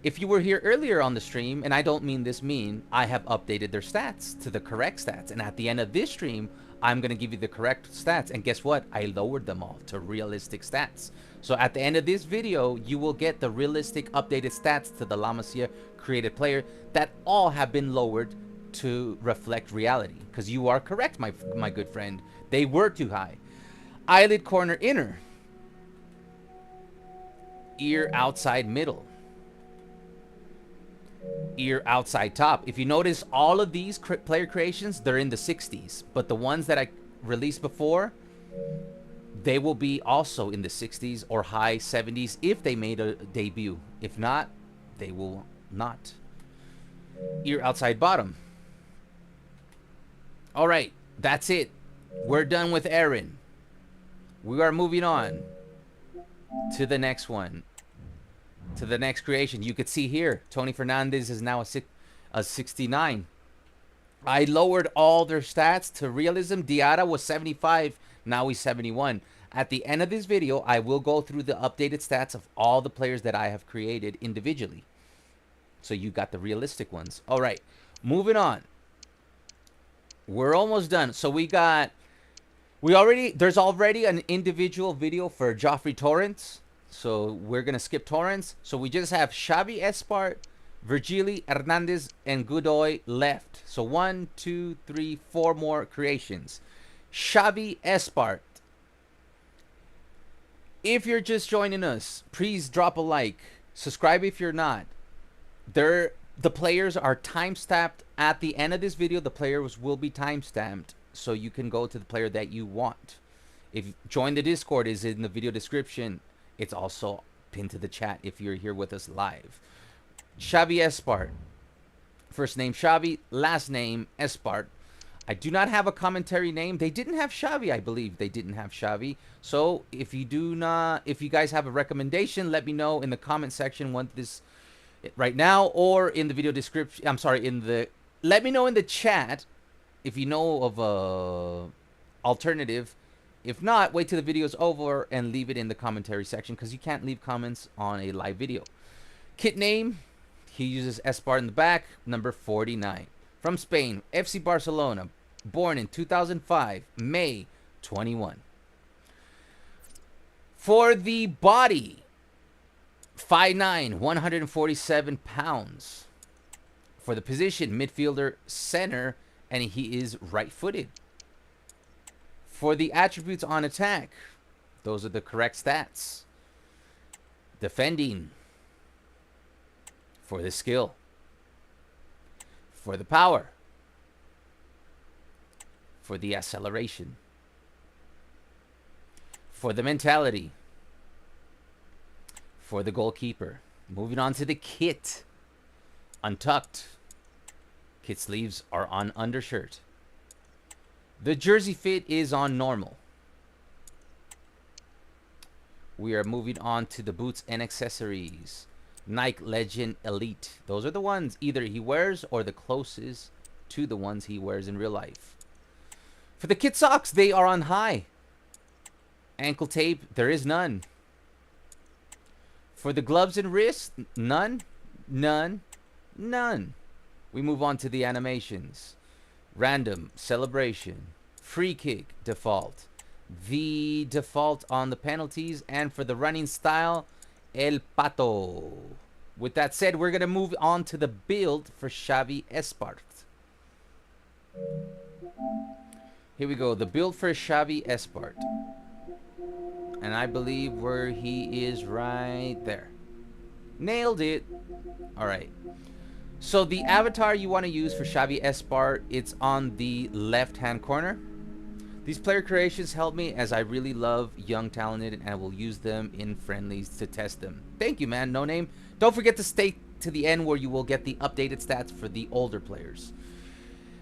[SPEAKER 1] If you were here earlier on the stream, and I don't mean this mean, I have updated their stats to the correct stats. And at the end of this stream, I'm going to give you the correct stats. And guess what? I lowered them all to realistic stats. So at the end of this video, you will get the realistic updated stats to the La Masia created player that all have been lowered to reflect reality. Because you are correct, my good friend. They were too high. Eyelid corner inner. Ear outside middle. Ear outside top. If you notice, all of these player creations, they're in the 60s. But the ones that I released before, they will be also in the 60s or high 70s if they made a debut. If not, they will not. Ear outside bottom. All right, that's it. We're done with Aaron. We are moving on to the next one. To the next creation. You could see here, Tony Fernandez is now a 69. I lowered all their stats to realism. Diarra was 75. Now he's 71. At the end of this video, I will go through the updated stats of all the players that I have created individually. So you got the realistic ones. All right, moving on. We're almost done. So there's already an individual video for Joffrey Torrens. So we're going to skip Torrens. So we just have Xavi Espart, Virgili, Hernandez, and Godoy left. So 1, 2, 3, 4 more creations. Xavi Espart. If you're just joining us, please drop a like. Subscribe if you're not. The players are time-stamped. At the end of this video, the players will be time-stamped. So you can go to the player that you want. If you join the Discord, is in the video description. It's also pinned to the chat if you're here with us live. Xavi Espart. First name Xavi, last name Espart. I do not have a commentary name. They didn't have Xavi, I believe. They didn't have Xavi. So if you guys have a recommendation, let me know in the comment section once this right now, or in the video description. I'm sorry, let me know in the chat if you know of a alternative If not, wait till the video's over and leave it in the commentary section, because you can't leave comments on a live video. Kit name, he uses Espart in the back, number 49. From Spain, FC Barcelona, born in 2005, May 21. For the body, 5'9", 147 pounds. For the position, midfielder, center, and he is right-footed. For the attributes on attack, those are the correct stats. Defending. For the skill. For the power. For the acceleration. For the mentality. For the goalkeeper. Moving on to the kit. Untucked. Kit sleeves are on undershirt. The jersey fit is on normal. We are moving on to the boots and accessories. Nike Legend Elite. Those are the ones either he wears or the closest to the ones he wears in real life. For the kit socks, they are on high. Ankle tape, there is none. For the gloves and wrists, none, none, none. We move on to the animations. Random, celebration, free kick, default. The default on the penalties, and for the running style, El Pato. With that said, we're going to move on to the build for Xavi Espart. Here we go, the build for Xavi Espart. And I believe where he is right there. Nailed it. All right. So the avatar you want to use for Xavi Espart, it's on the left-hand corner. These player creations help me as I really love young talented, and I will use them in friendlies to test them. Thank you, man. No name. Don't forget to stay to the end where you will get the updated stats for the older players.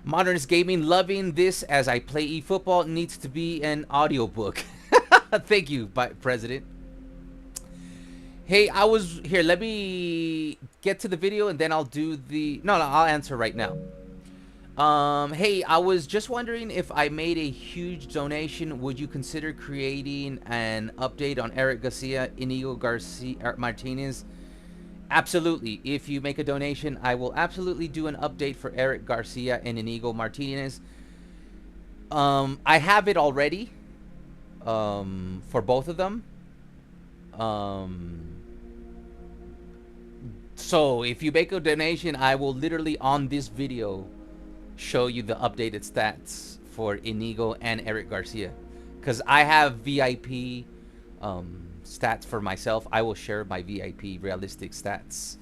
[SPEAKER 1] Modernist Gaming, loving this as I play eFootball. Needs to be an audiobook. Thank you, President. Hey, here, let me get to the video and then I'll do the... No, I'll answer right now. Hey, I was just wondering if I made a huge donation, would you consider creating an update on Eric Garcia, Inigo Garcia Martinez? Absolutely. If you make a donation, I will absolutely do an update for Eric Garcia and Inigo Martinez. I have it already for both of them. So if you make a donation, I will literally on this video show you the updated stats for Inigo and Eric Garcia, because I have VIP stats for myself. I will share my VIP realistic stats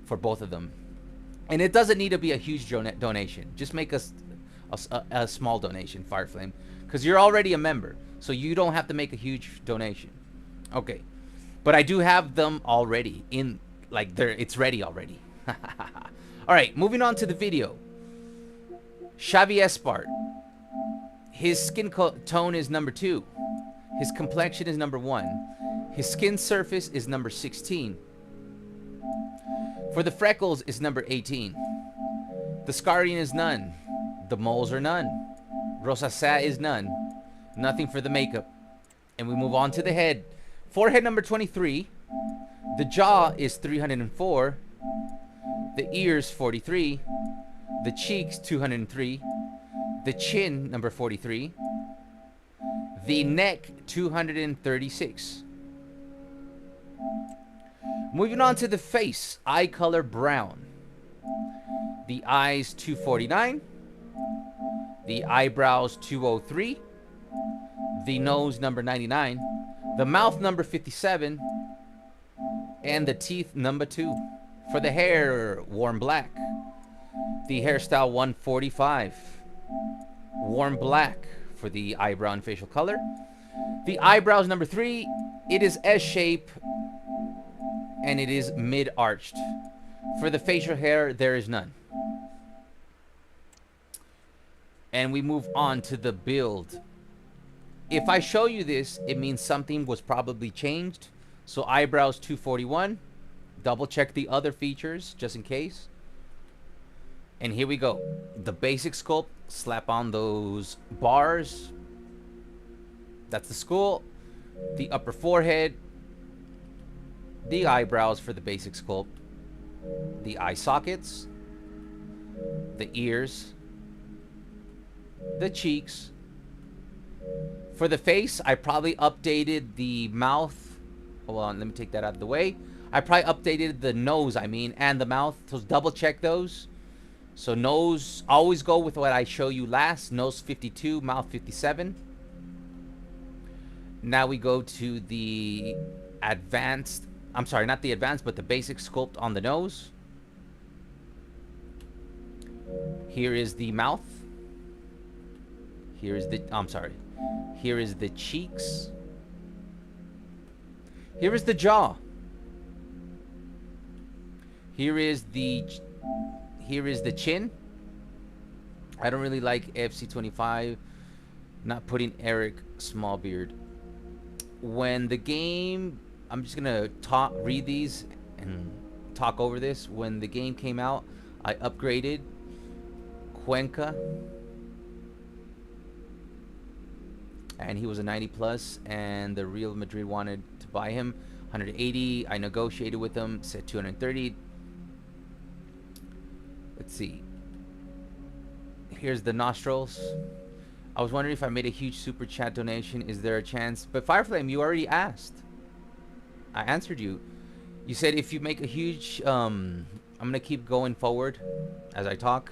[SPEAKER 1] for both of them, and it doesn't need to be a huge donation. Just make a small donation, Fireflame, because you're already a member, so you don't have to make a huge donation. Okay, but I do have them already in, like, it's ready already. All right, moving on to the video. Xavi Espart. His skin tone is number 2. His complexion is number 1. His skin surface is number 16. For the freckles is number 18. The scarring is none. The moles are none. Rosacea is none. Nothing for the makeup. And we move on to the head. Forehead number 23. The jaw is 304. The ears 43. The cheeks 203. The chin number 43. The neck 236. Moving on to the face, eye color brown. The eyes 249. The eyebrows 203. The nose number 99. The mouth number 57. And the teeth number 2. For the hair, warm black. The hairstyle 145. Warm black for the eyebrow and facial color. The eyebrows number 3. It is S-shape and it is mid-arched. For the facial hair, there is none. And we move on to the build. If I show you this, it means something was probably changed. So eyebrows 241. Double check the other features just in case. And here we go. The basic sculpt. Slap on those bars. That's the skull, the upper forehead, the eyebrows for the basic sculpt, the eye sockets, the ears, the cheeks. For the face, I probably updated the mouth. Hold on, let me take that out of the way. I probably updated the nose, and the mouth. So double check those. So nose, always go with what I show you last. Nose 52, mouth 57. Now we go to the advanced, I'm sorry, not the advanced, but the basic sculpt on the nose. Here is the mouth. Here is the, I'm sorry. Here is the cheeks. Here is the jaw. Here is the chin. I don't really like FC25 not putting Eric Smallbeard. When the game, I'm just gonna read these and talk over this. When the game came out, I upgraded Cuenca, and he was a 90 plus, and the Real Madrid wanted to buy him 180. I negotiated with them, said 230. Let's see. Here's the nostrils. I was wondering if I made a huge super chat donation, is there a chance? But Fireflame, you already asked. I answered you. You said if you make a huge, I'm gonna keep going forward as I talk.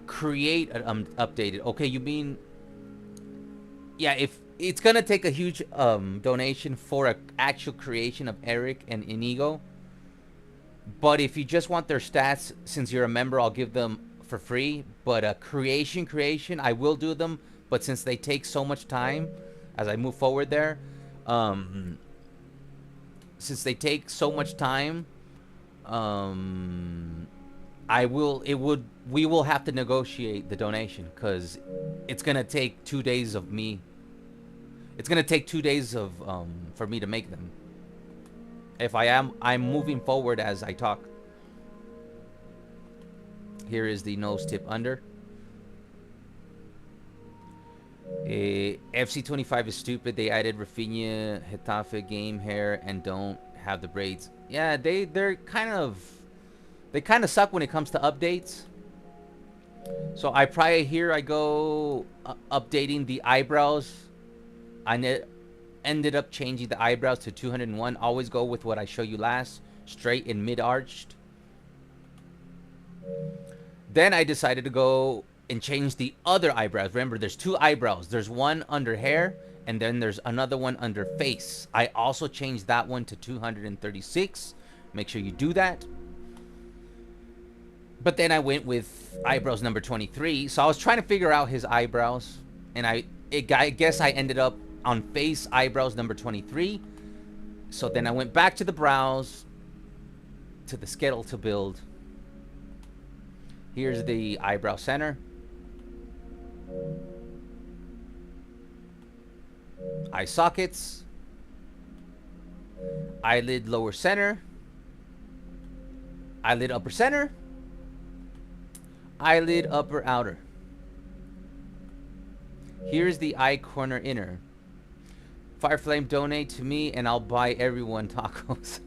[SPEAKER 1] Create an updated. Okay, you mean, yeah, if it's gonna take a huge donation for an actual creation of Eric and Inigo. But if you just want their stats, since you're a member, I'll give them for free. But a creation, I will do them. But since they take so much time, as I move forward there, since they take so much time, we will have to negotiate the donation, because it's gonna take 2 days of me. It's gonna take 2 days of for me to make them. If I'm moving forward as I talk. Here is the nose tip under. FC25 is stupid. They added Rafinha, Getafe game hair and don't have the braids. Yeah, they kind of suck when it comes to updates. So I go updating the eyebrows. I ended up changing the eyebrows to 201. Always go with what I show you last, straight and mid-arched. Then I decided to go and change the other eyebrows. Remember, there's two eyebrows. There's one under hair, and then there's another one under face. I also changed that one to 236. Make sure you do that. But then I went with eyebrows number 23. So I was trying to figure out his eyebrows, and I guess I ended up on face eyebrows number 23. So then I went back to the brows, to the skeletal build. Here's the eyebrow center, eye sockets, eyelid lower center, eyelid upper center, eyelid upper outer. Here's the eye corner inner. Fireflame, donate to me and I'll buy everyone tacos.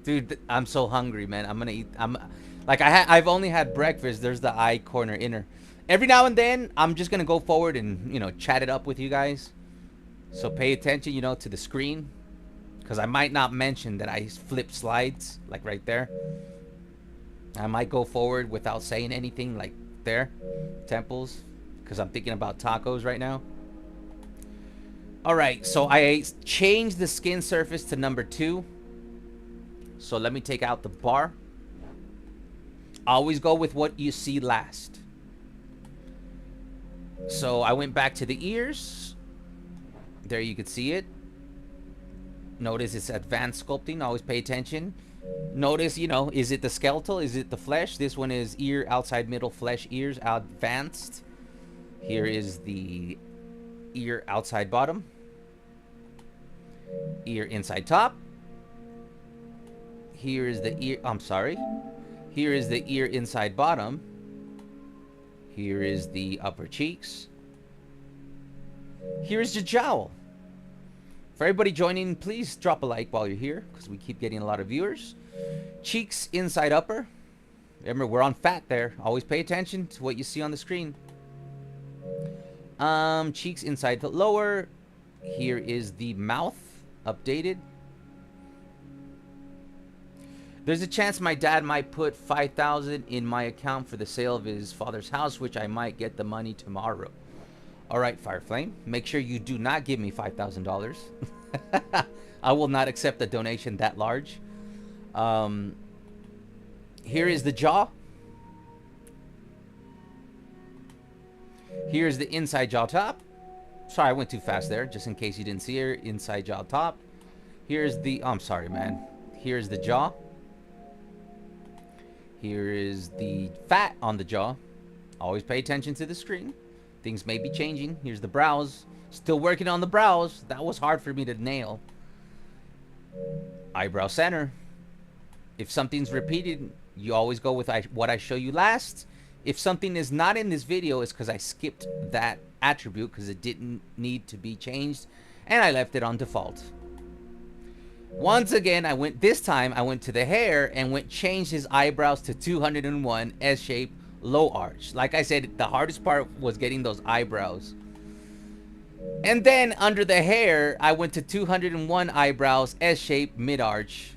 [SPEAKER 1] Dude, I'm so hungry, man. I'm gonna eat. I've only had breakfast. There's the eye corner inner. Every now and then, I'm just gonna go forward and chat it up with you guys. So pay attention, to the screen, because I might not mention that I flip slides, like right there. I might go forward without saying anything, like there, temples, because I'm thinking about tacos right now. All right, so I changed the skin surface to number 2. So let me take out the bar. Always go with what you see last. So I went back to the ears. There you could see it. Notice it's advanced sculpting. Always pay attention. Notice, is it the skeletal? Is it the flesh? This one is ear, outside, middle, flesh, ears, advanced. Here is the ear, outside, bottom. Ear, inside, top. Here is the ear, I'm sorry. Here is the ear, inside, bottom. Here is the upper cheeks. Here's your jowl. For everybody joining, please drop a like while you're here, because we keep getting a lot of viewers. Cheeks inside upper. Remember, we're on fat there. Always pay attention to what you see on the screen. Cheeks inside lower. Here is the mouth updated. There's a chance my dad might put $5,000 in my account for the sale of his father's house, which I might get the money tomorrow. All right, Fireflame. Make sure you do not give me $5,000. I will not accept a donation that large. Here is the jaw. Here's the inside jaw top. Sorry, I went too fast there, just in case you didn't see her. Inside jaw top. Here's the... Oh, I'm sorry, man. Here's the jaw. Here is the fat on the jaw. Always pay attention to the screen. Things may be changing. Here's the brows. Still working on the brows. That was hard for me to nail. Eyebrow center. If something's repeated, you always go with what I show you last. If something is not in this video, it's because I skipped that attribute because it didn't need to be changed, and I left it on default. Once again, this time I went to the hair and changed his eyebrows to 201 S-shape low arch. Like I said, the hardest part was getting those eyebrows. And then under the hair, I went to 201 eyebrows S-shape mid arch.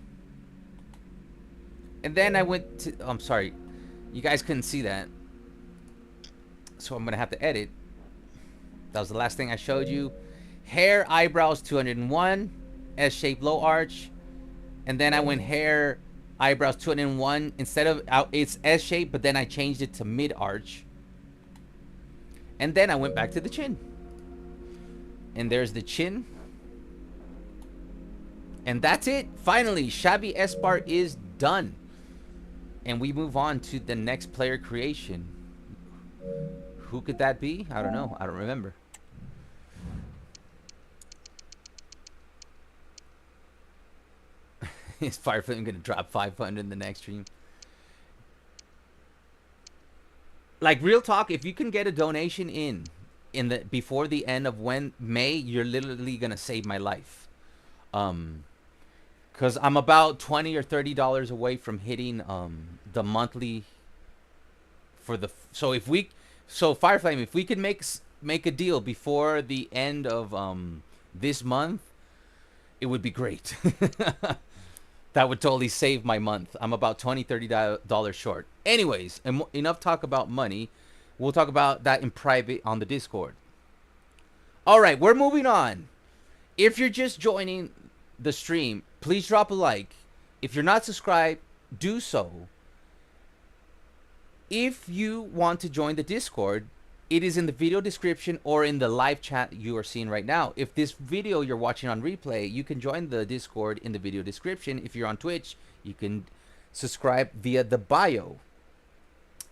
[SPEAKER 1] And then I went to, I'm sorry, you guys couldn't see that, so I'm gonna have to edit. That was the last thing I showed you. Hair, eyebrows 201 S-shaped low arch, and then I went hair, eyebrows 201. Instead of it's S-shaped, but then I changed it to mid arch, and then I went back to the chin. And there's the chin, and that's it. Finally, Xavi Espart is done, and we move on to the next player creation. Who could that be? I don't know. I don't remember. Is Fireflame gonna drop 500 in the next stream? Like, real talk, if you can get a donation in the before the end of May, you're literally gonna save my life. Cause I'm about $20 or $30 away from hitting the monthly for the so Fireflame, if we could make a deal before the end of this month, it would be great. That would totally save my month. I'm about $20-$30 short. Anyways, enough talk about money. We'll talk about that in private on the Discord. All right, we're moving on. If you're just joining the stream, please drop a like. If you're not subscribed, do so. If you want to join the Discord, it is in the video description or in the live chat you are seeing right now. If this video you're watching on replay, you can join the Discord in the video description. If you're on Twitch, you can subscribe via the bio.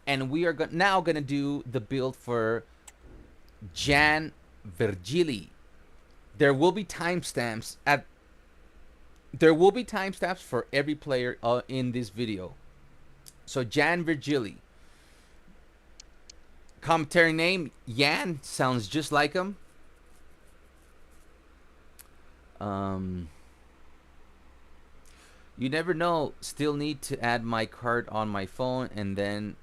[SPEAKER 1] And we are now going to do the build for Jan Virgili. There will be timestamps for every player in this video. So Jan Virgili. Commentary name, Jan. Sounds just like him. You never know. Still need to add my card on my phone, and then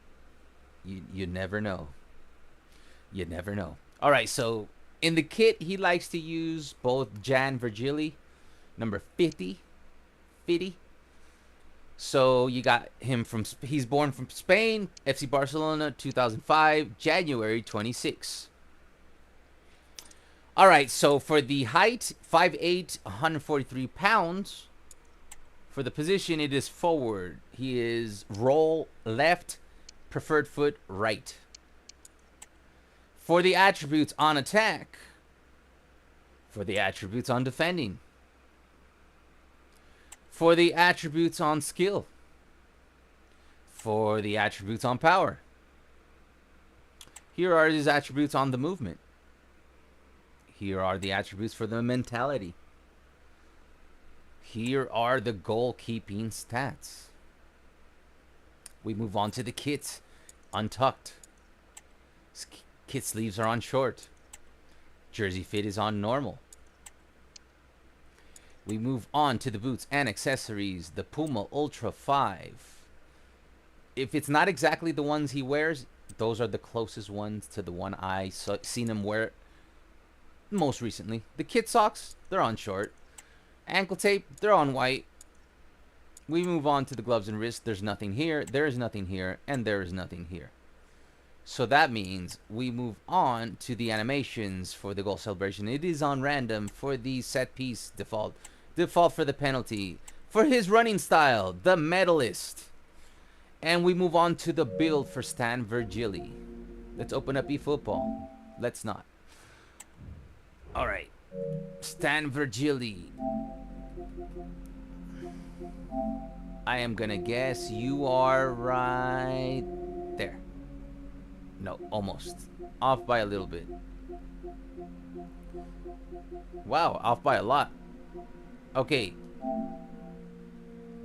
[SPEAKER 1] you never know. You never know. All right, so in the kit, he likes to use both Jan Virgili, number 50. So you got him he's born from Spain, FC Barcelona, 2005, January 26. All right, so for the height, 5'8", 143 pounds. For the position, it is forward. He is roll left, preferred foot right. For the attributes on attack, for the attributes on defending, for the attributes on skill, for the attributes on power. Here are his attributes on the movement. Here are the attributes for the mentality. Here are the goalkeeping stats. We move on to the kit. Untucked. Kit sleeves are on short. Jersey fit is on normal. We move on to the boots and accessories. The Puma Ultra 5. If it's not exactly the ones he wears, those are the closest ones to the one I seen him wear most recently. The kid socks, they're on short. Ankle tape, they're on white. We move on to the gloves and wrists. There's nothing here, there is nothing here, and there is nothing here. So that means we move on to the animations for the goal celebration. It is on random for the set piece default. Default for the penalty. For his running style, the medalist. And we move on to the build for Stan Virgili. Let's open up eFootball. Let's not. Alright. Stan Virgili. I am gonna guess you are right there. No, almost. Off by a little bit. Wow, off by a lot. Okay.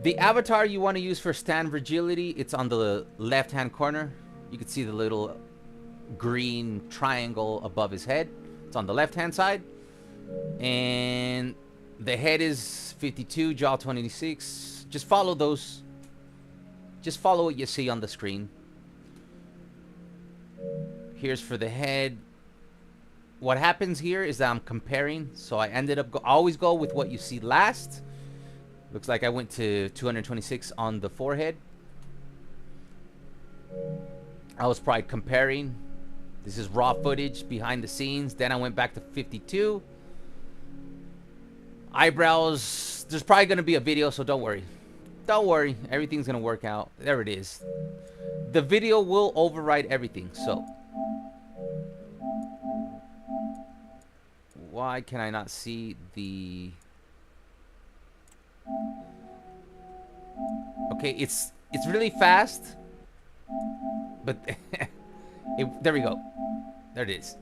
[SPEAKER 1] The avatar you want to use for Stan Virgili, it's on the left-hand corner. You can see the little green triangle above his head. It's on the left-hand side. And the head is 52, jaw 26. Just follow those. Just follow what you see on the screen. Here's for the head. What happens here is that I'm comparing. So I ended up, I always go with what you see last. Looks like I went to 226 on the forehead. I was probably comparing. This is raw footage behind the scenes. Then I went back to 52. Eyebrows, there's probably going to be a video, so don't worry. Don't worry, everything's going to work out. There it is. The video will override everything, so. Why can I not see the... Okay, it's really fast. But there we go. There it is.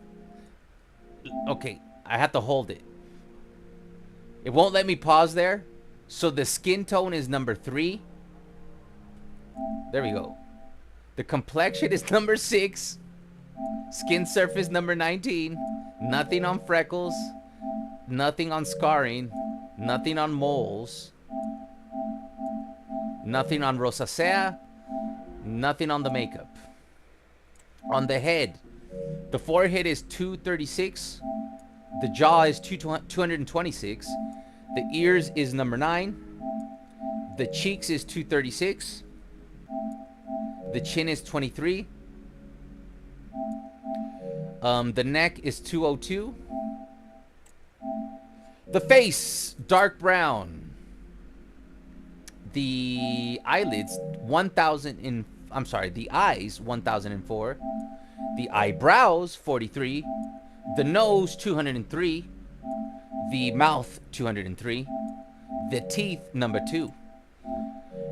[SPEAKER 1] Okay, I have to hold it. It won't let me pause there. So the skin tone is number 3. There we go. The complexion is number 6. Skin surface number 19. Nothing on freckles. Nothing on scarring. Nothing on moles. Nothing on rosacea. Nothing on the makeup. On the head, the forehead is 236. The jaw is 226. The ears is number 9. The cheeks is 236. The chin is 23. The neck is 202. The face, dark brown. The eyelids, the eyes, 1004. The eyebrows, 43. The nose, 203. The mouth, 203. The teeth, number 2.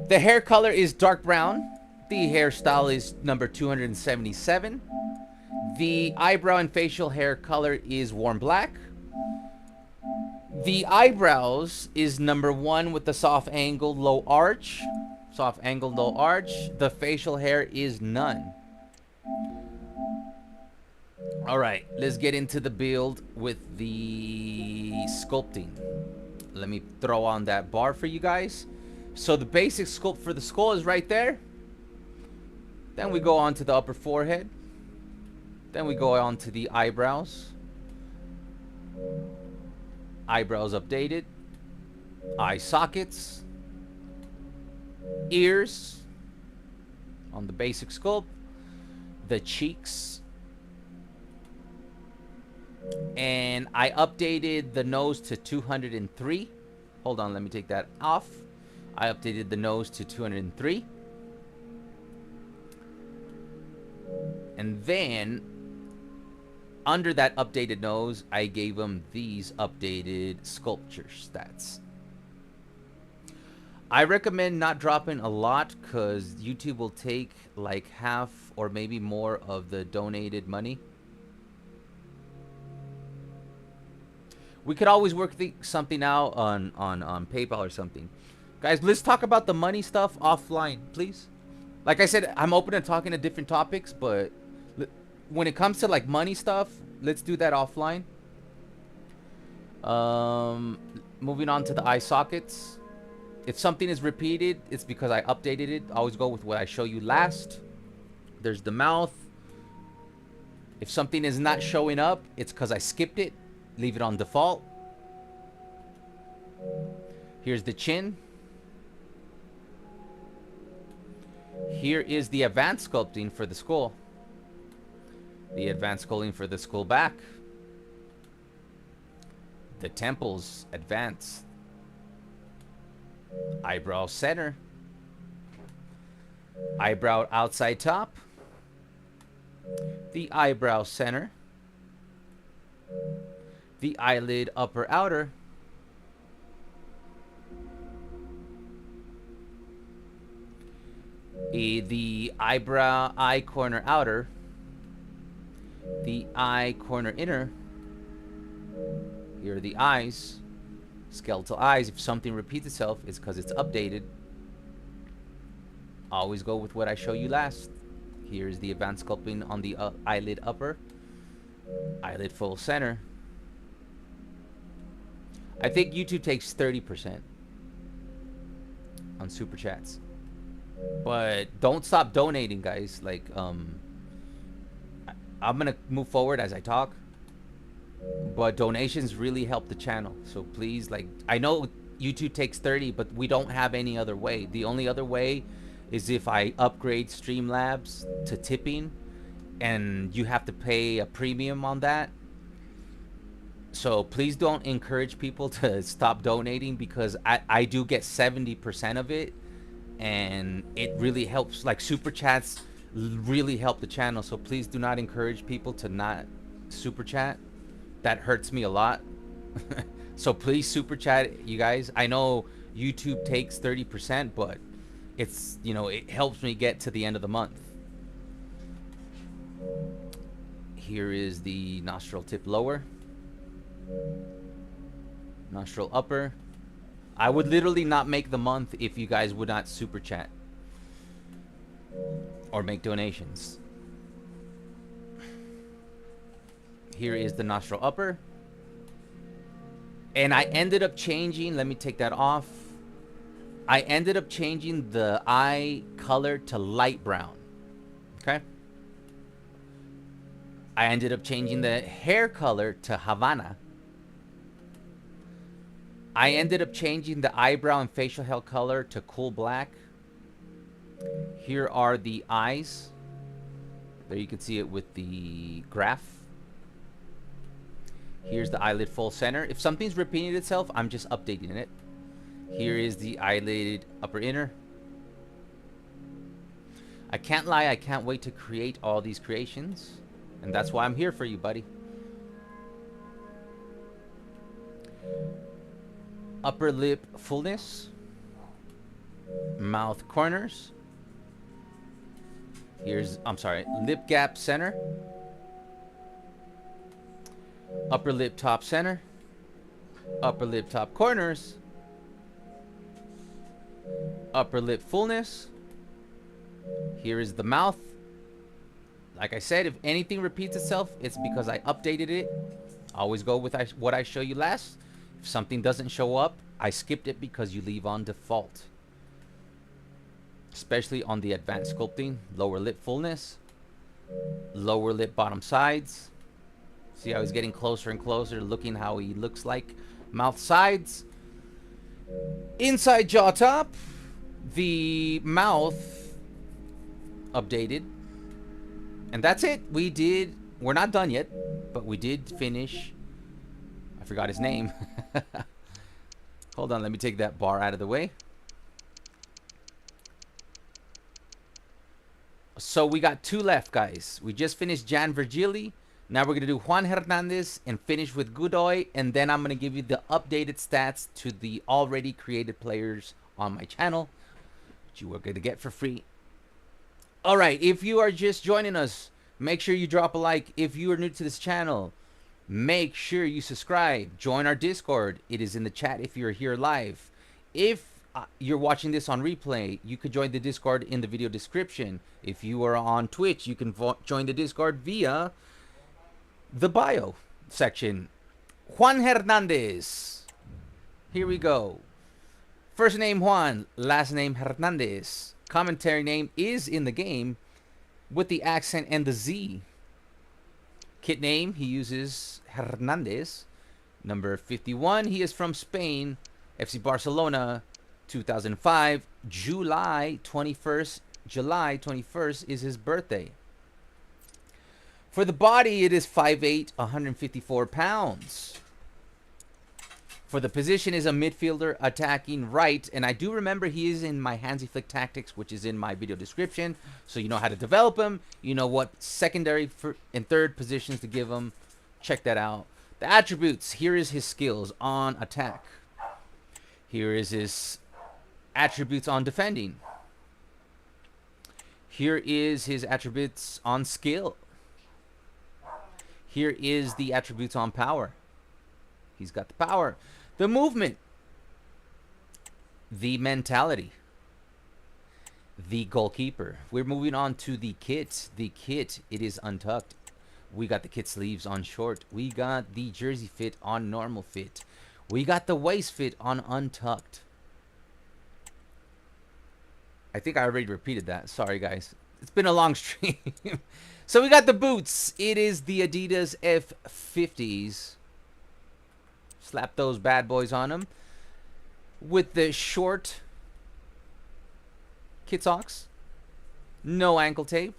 [SPEAKER 1] The hair color is dark brown. The hairstyle is number 277. The eyebrow and facial hair color is warm black. The eyebrows is number 1 with the soft angled low arch. Soft angled low arch. The facial hair is none. Alright, let's get into the build with the sculpting. Let me throw on that bar for you guys. So the basic sculpt for the skull is right there. Then we go on to the upper forehead. Then we go on to the eyebrows. Eyebrows updated. Eye sockets. Ears. On the basic sculpt. The cheeks. And I updated the nose to 203. Hold on, let me take that off. I updated the nose to 203. And then under that updated nose, I gave him these updated sculpture stats. I recommend not dropping a lot because YouTube will take like half or maybe more of the donated money. We could always work something out on PayPal or something. Guys, let's talk about the money stuff offline, please. Like I said, I'm open to talking to different topics, but when it comes to like money stuff, let's do that offline. Moving on to the eye sockets. If something is repeated, it's because I updated it. Always go with what I show you last. There's the mouth. If something is not showing up, it's because I skipped it. Leave it on default. Here's the chin. Here is the advanced sculpting for the skull. The advanced sculpting for the skull back. The temples, advanced. Eyebrow center. Eyebrow outside top. The eyebrow center. The eyelid upper outer. The eyebrow eye corner outer. The eye corner inner. Here are the eyes. Skeletal eyes. If something repeats itself, it's because it's updated. Always go with what I show you last. Here's the advanced sculpting on the eyelid upper. Eyelid full center. I think YouTube takes 30% on super chats. But don't stop donating, guys. Like, I'm gonna move forward as I talk. But donations really help the channel. So please, like, I know YouTube takes 30, but we don't have any other way. The only other way is if I upgrade Streamlabs to tipping, and you have to pay a premium on that. So please don't encourage people to stop donating, because I do get 70% of it, and it really helps. Like, super chats really help the channel. So please do not encourage people to not super chat. That hurts me a lot. So please super chat, you guys. I know YouTube takes 30%, but it's, you know, it helps me get to the end of the month. Here is the nostril tip lower. Nostril upper. I would literally not make the month if you guys would not super chat or make donations. Here is the nostril upper. And I ended up changing, let me take that off. I ended up changing the eye color to light brown. Okay? I ended up changing the hair color to Havana. I ended up changing the eyebrow and facial hair color to cool black. Here are the eyes. There you can see it with the graph. Here's the eyelid full center. If something's repeating itself, I'm just updating it. Here is the eyelid upper inner. I can't lie, I can't wait to create all these creations. And that's why I'm here for you, buddy. Upper lip fullness. Mouth corners. Here's, I'm sorry, lip gap center. Upper lip top center. Upper lip top corners. Upper lip fullness. Here is the mouth. Like I said, if anything repeats itself, it's because I updated it. Always go with what I show you last. If something doesn't show up, I skipped it because you leave on default. Especially on the advanced sculpting. Lower lip fullness. Lower lip bottom sides. See how he's getting closer and closer, looking how he looks like. Mouth sides. Inside jaw top. The mouth updated. And that's it. We're not done yet, but we did finish. I forgot his name. Hold on, let me take that bar out of the way. So we got two left, guys. We just finished Virgili. Now we're going to do Juan Hernandez and finish with Godoy. And then I'm going to give you the updated stats to the already created players on my channel, which you are going to get for free. All right, if you are just joining us, make sure you drop a like. If you are new to this channel, make sure you subscribe. Join our Discord. It is in the chat if you're here live. If you're watching this on replay, you could join the Discord in the video description. If you are on Twitch, you can join the Discord via the bio section. Juan Hernandez. Here we go. First name Juan, last name Hernandez. Commentary name is in the game with the accent and the Z. Kit name, he uses Hernandez. Number 51, he is from Spain. FC Barcelona, 2005. July 21st is his birthday. For the body, it is 5'8", 154 pounds. For the position is a midfielder attacking right. And I do remember he is in my Hansi Flick Tactics, which is in my video description. So you know how to develop him. You know what secondary and third positions to give him. Check that out. The attributes. Here is his skills on attack. Here is his attributes on defending. Here is his attributes on skill. Here is the attributes on power. He's got the power. The movement. The mentality. The goalkeeper. We're moving on to the kit. The kit, it is untucked. We got the kit sleeves on short. We got the jersey fit on normal fit. We got the waist fit on untucked. I think I already repeated that. Sorry, guys. It's been a long stream. So we got the boots. It is the Adidas F50s. Slap those bad boys on them. With the short kit socks. No ankle tape.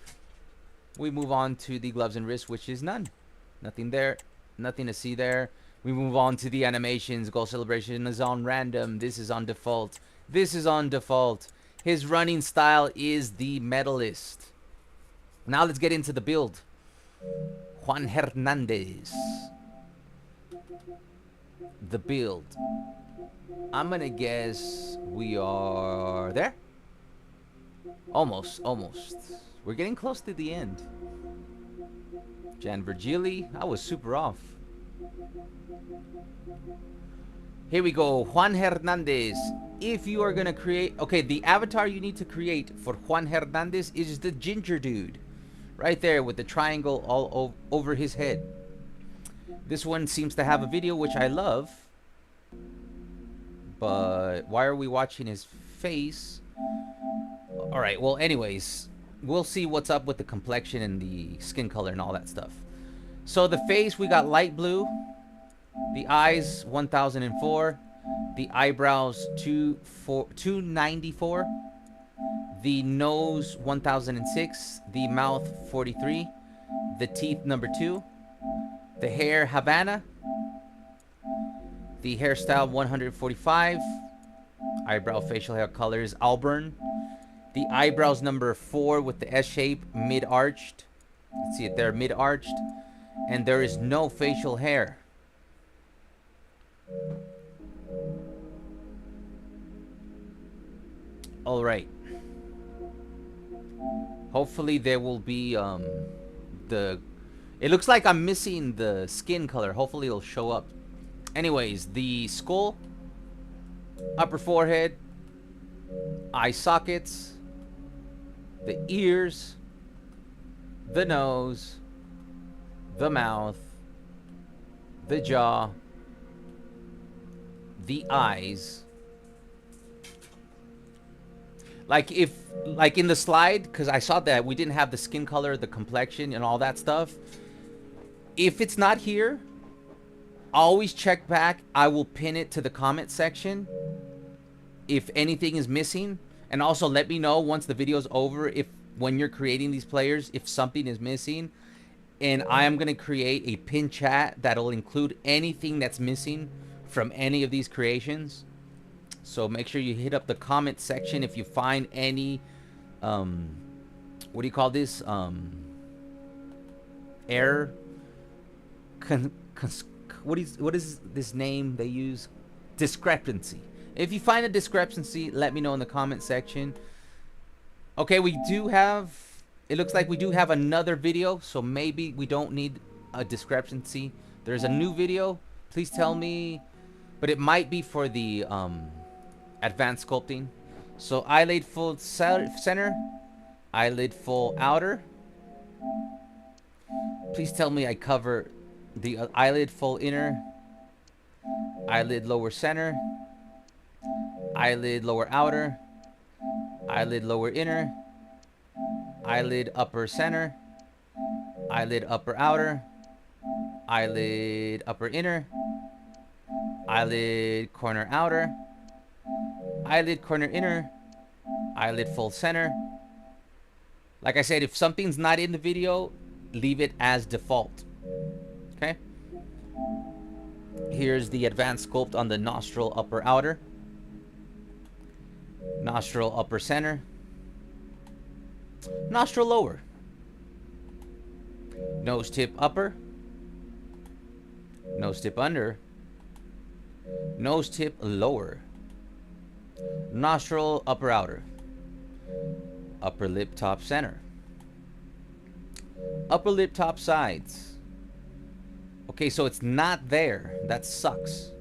[SPEAKER 1] We move on to the gloves and wrists, which is none. Nothing there. Nothing to see there. We move on to the animations. Goal celebration is on random. This is on default. This is on default. His running style is the medalist. Now let's get into the build. Juan Hernandez. The build. I'm going to guess we are there. Almost. We're getting close to the end. Virgili. I was super off. Here we go. Juan Hernandez. If you are going to create... Okay, the avatar you need to create for Juan Hernandez is the ginger dude. Right there with the triangle all over his head. This one seems to have a video, which I love. But why are we watching his face? Alright, well, anyways. We'll see what's up with the complexion and the skin color and all that stuff. So the face, we got light blue. The eyes, 1004. The eyebrows, 294. The nose, 1006. The mouth, 43. The teeth, number 2. The hair, Havana. The hairstyle, 145. Eyebrow facial hair color is Auburn. The eyebrows, number 4 with the S shape, mid-arched. You can see it there, mid-arched. And there is no facial hair. Alright. Hopefully there will be it looks like I'm missing the skin color. Hopefully it'll show up. Anyways, the skull, upper forehead, eye sockets, the ears, the nose, the mouth, the jaw, the eyes. Like in the slide, because I saw that we didn't have the skin color, the complexion, and all that stuff. If it's not here, always check back. I will pin it to the comment section if anything is missing. And also let me know once the video's over if when you're creating these players, if something is missing. And I am going to create a pin chat that'll include anything that's missing from any of these creations. So make sure you hit up the comment section if you find any, what do you call this? Error. What is this name they use? Discrepancy. If you find a discrepancy, let me know in the comment section. Okay, we do have, it looks like we do have another video, so maybe we don't need a discrepancy. There's a new video. Please tell me, but it might be for the advanced sculpting. So eyelid full center, eyelid full outer. Please tell me I cover the eyelid full inner, eyelid lower center, eyelid lower outer, eyelid lower inner, eyelid upper center, eyelid upper outer, eyelid upper inner, eyelid corner outer, eyelid corner inner, eyelid full center. Like I said, if something's not in the video, leave it as default. Okay? Here's the advanced sculpt on the nostril upper outer, nostril upper center, nostril lower, nose tip upper, nose tip under, nose tip lower, nostril upper outer, upper lip top center, upper lip top sides. Okay, so it's not there. That sucks.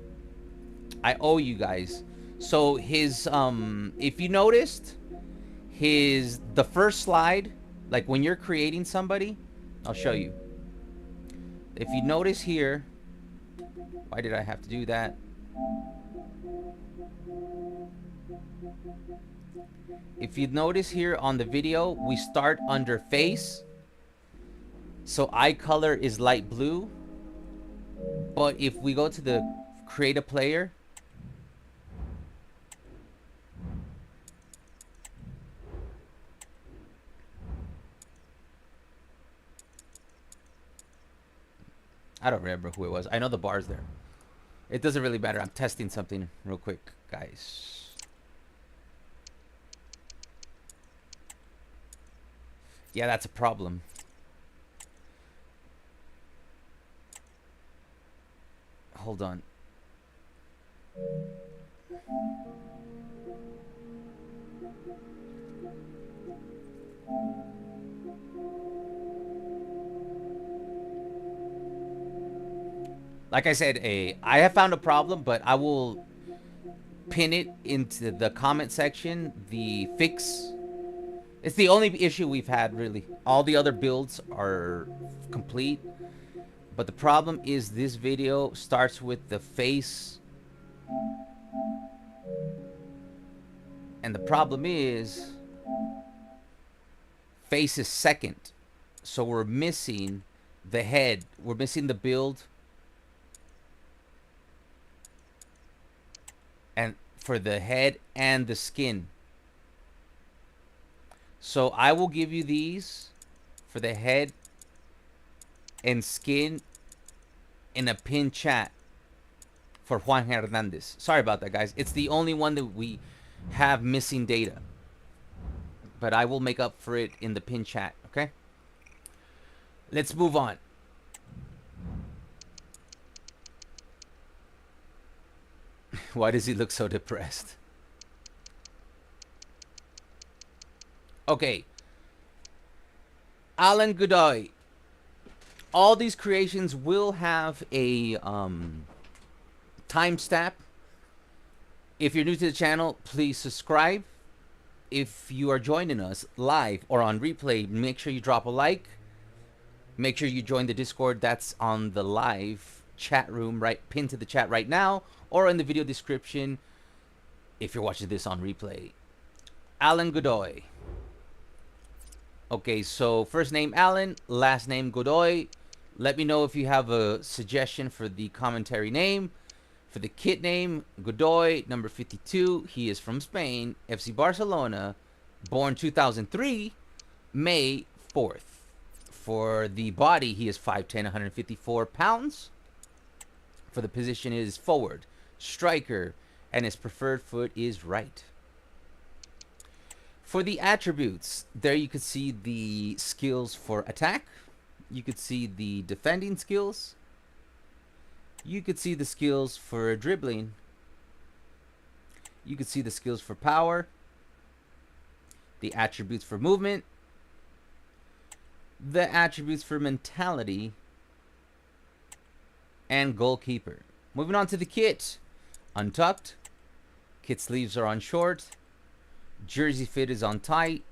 [SPEAKER 1] I owe you guys. So his if you noticed, the first slide, like when you're creating somebody, I'll show you. If you notice here, why did I have to do that? If you notice here on the video, we start under face. So eye color is light blue. But if we go to the create a player, I don't remember who it was. I know the bar's there. It doesn't really matter. I'm testing something real quick, guys. Yeah, that's a problem. Hold on. Like I said, I have found a problem, but I will pin it into the comment section. The fix. It's the only issue we've had, really. All the other builds are complete. But the problem is this video starts with the face. And the problem is face is second. So we're missing the head. We're missing the build. And for the head and the skin. So I will give you these for the head and skin in a pin chat for Juan Hernandez. Sorry about that, guys. It's the only one that we have missing data. But I will make up for it in the pin chat, okay? Let's move on. Why does he look so depressed? Okay. Alan Godoy. All these creations will have a timestamp. If you're new to the channel, please subscribe. If you are joining us live or on replay, make sure you drop a like. Make sure you join the Discord. That's on the live chat room, right, pinned to the chat right now, or in the video description if you're watching this on replay. Alan Godoy. Okay, so first name Alan, last name Godoy. Let me know if you have a suggestion for the commentary name. For the kit name, Godoy, number 52. He is from Spain, FC Barcelona, born 2003, May 4th. For the body, he is 5'10", 154 pounds. For the position, it is forward, striker, and his preferred foot is right. For the attributes, there you could see the skills for attack. You could see the defending skills. You could see the skills for dribbling. You could see the skills for power. The attributes for movement. The attributes for mentality. And goalkeeper. Moving on to the kit. Untucked. Kit sleeves are on short. Jersey fit is on tight.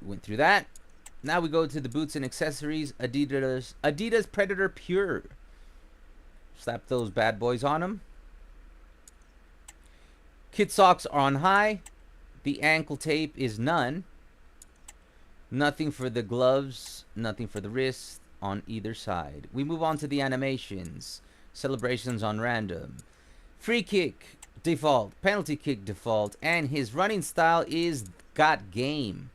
[SPEAKER 1] Went through that. Now we go to the boots and accessories. Adidas Predator Pure. Slap those bad boys on him. Kid socks are on high. The ankle tape is none. Nothing for the gloves, nothing for the wrist on either side. We move on to the animations. Celebrations on random. Free kick, default. Penalty kick, default. And his running style is got game.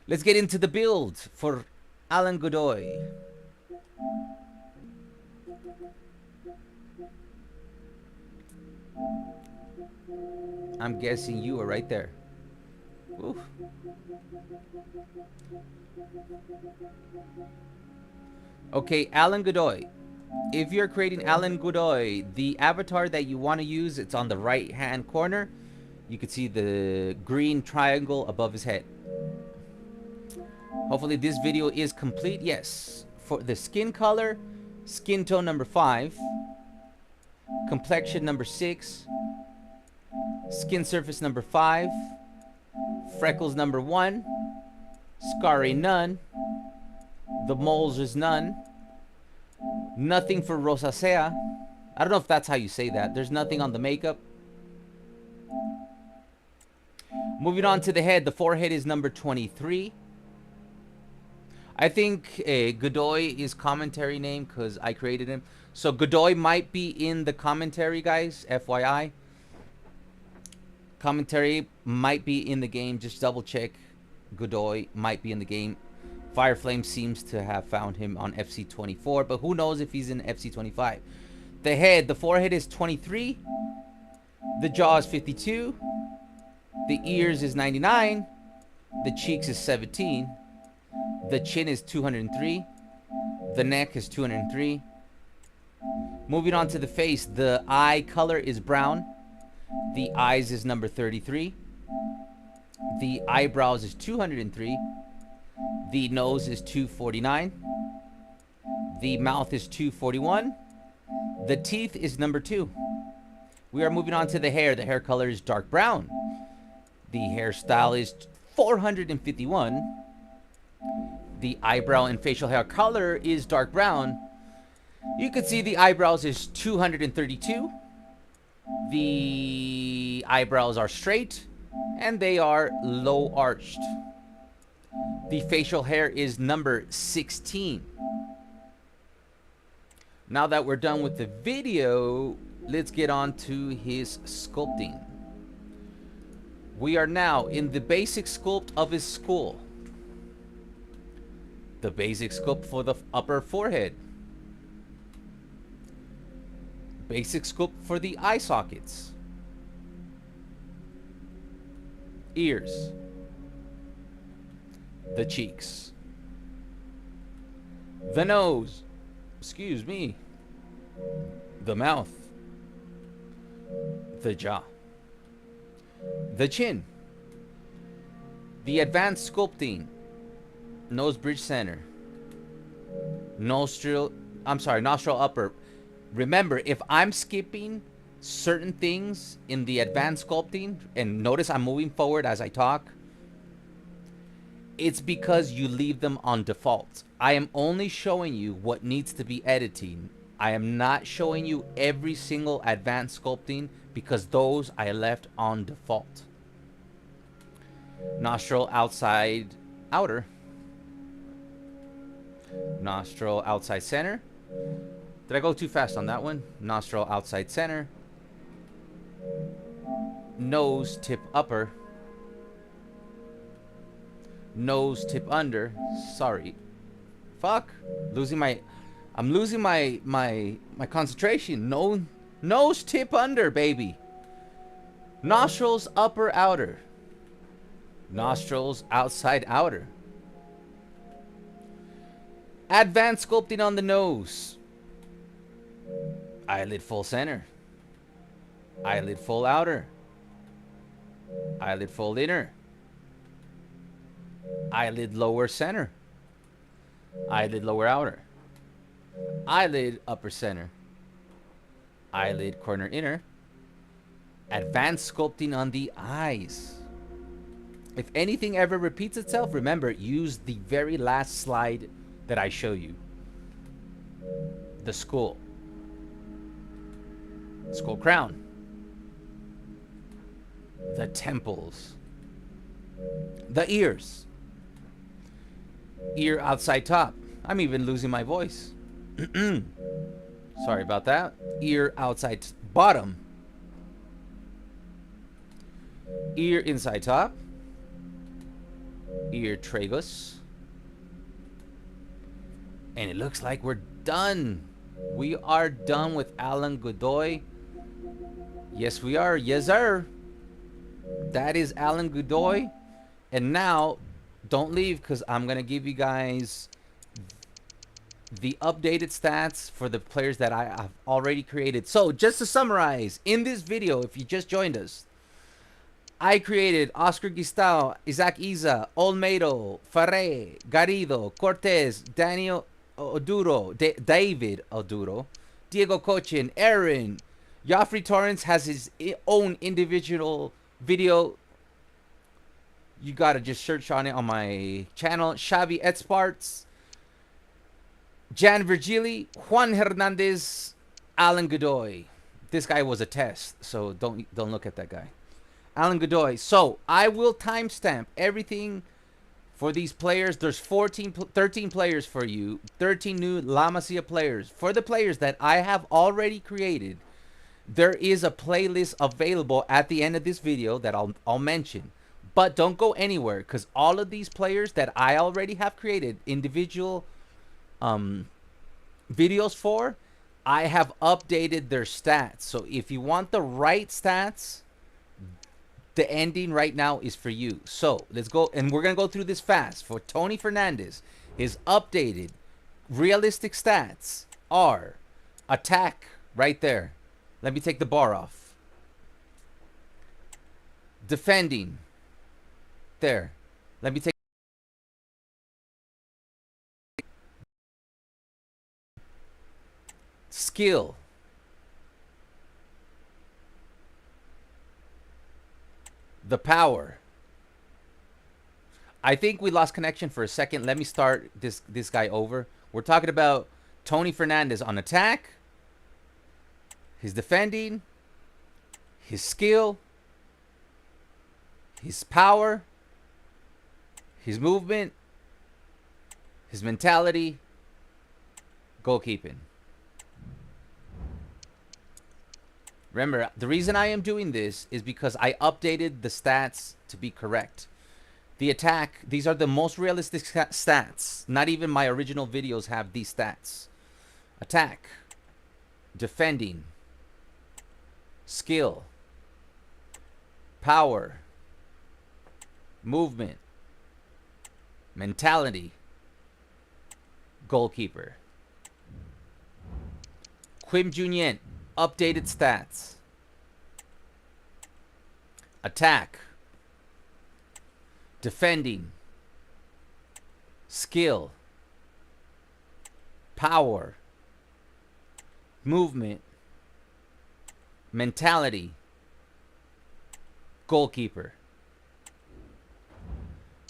[SPEAKER 1] Let's get into the build for Alan Godoy. I'm guessing you are right there. Oof. Okay, Alan Godoy. If you're creating Alan Godoy, the avatar that you want to use, it's on the right hand corner. You can see the green triangle above his head. Hopefully this video is complete. Yes. For the skin color, skin tone number 5. Complexion number 6. Skin surface number 5. Freckles number 1. Scarring none. The moles is none. Nothing for rosacea. I don't know if that's how you say that. There's nothing on the makeup. Moving on to the head. The forehead is number 23. I think Godoy is commentary name because I created him. So Godoy might be in the commentary, guys. FYI. Commentary might be in the game. Just double check. Godoy might be in the game. Fireflame seems to have found him on FC24, but who knows if he's in FC25. The head, the forehead is 23. The jaw is 52. The ears is 99. The cheeks is 17. The chin is 203. The neck is 203. Moving on to the face, the eye color is brown. The eyes is number 33. The eyebrows is 203. The nose is 249. The mouth is 241. The teeth is number 2. We are moving on to the hair. The hair color is dark brown. The hairstyle is 451. The eyebrow and facial hair color is dark brown. You can see the eyebrows is 232. The eyebrows are straight and they are low arched. The facial hair is number 16. Now that we're done with the video, let's get on to his sculpting. We are now in the basic sculpt of his skull. The basic sculpt for the upper forehead. Basic sculpt for the eye sockets. Ears. The cheeks. The nose. Excuse me. The mouth. The jaw. The chin. The advanced sculpting. Nose bridge center. Nostril upper. Remember, if I'm skipping certain things in the advanced sculpting, and notice I'm moving forward as I talk, it's because you leave them on default. I am only showing you what needs to be editing. I am not showing you every single advanced sculpting because those I left on default. Nostril outside outer. Nostril outside center. Did I go too fast on that one? Nostril outside center. Nose tip upper. Nose tip under. Sorry. Fuck. I'm losing my concentration. Nose tip under, baby. Nostrils upper outer. Nostrils outside outer. Advanced sculpting on the nose. Eyelid full center. Eyelid full outer. Eyelid full inner. Eyelid lower center. Eyelid lower outer. Eyelid upper center. Eyelid corner inner. Advanced sculpting on the eyes. If anything ever repeats itself, remember, use the very last slide that I show you. the skull. Skull crown. The temples. The ears. Ear outside top. I'm even losing my voice. Sorry about that. Ear outside bottom. Ear inside top. Ear tragus. And it looks like we're done. We are done with Alan Godoy. Yes, we are. Yes, sir. That is Alan Godoy. And now, don't leave, because I'm going to give you guys the updated stats for the players that I have already created. So, just to summarize, in this video, if you just joined us, I created Oscar Gistau, Aziz Issah, Olmedo, Farre, Garrido, Cortes, Daniel Oduro, David Oduro, Diego Kochen, Aaron. Joffrey Torrance has his own individual video. You gotta just search on it on my channel. Xavi Espart, Jan Virgili, Juan Hernandez, Alan Godoy. This guy was a test, so don't look at that guy. Alan Godoy. So I will timestamp everything for these players. There's 13 players for you. 13 new La Masia players. For the players that I have already created, there is a playlist available at the end of this video that I'll mention. But don't go anywhere, because all of these players that I already have created individual videos for, I have updated their stats. So if you want the right stats, the ending right now is for you. So let's go, and we're gonna go through this fast. For Tony Fernandez, his updated realistic stats are attack right there. Let me take the bar off. Defending there. Let me take skill. The power. I think we lost connection for a second. Let me start this guy over. We're talking about Tony Fernandez on attack, his defending, his skill, his power, his movement, his mentality, goalkeeping. Remember, the reason I am doing this is because I updated the stats to be correct. The attack, these are the most realistic stats. Not even my original videos have these stats. Attack, defending, skill, power, movement, mentality, goalkeeper. Quim Junyent, updated stats. Attack, defending, skill, power, movement, mentality, goalkeeper.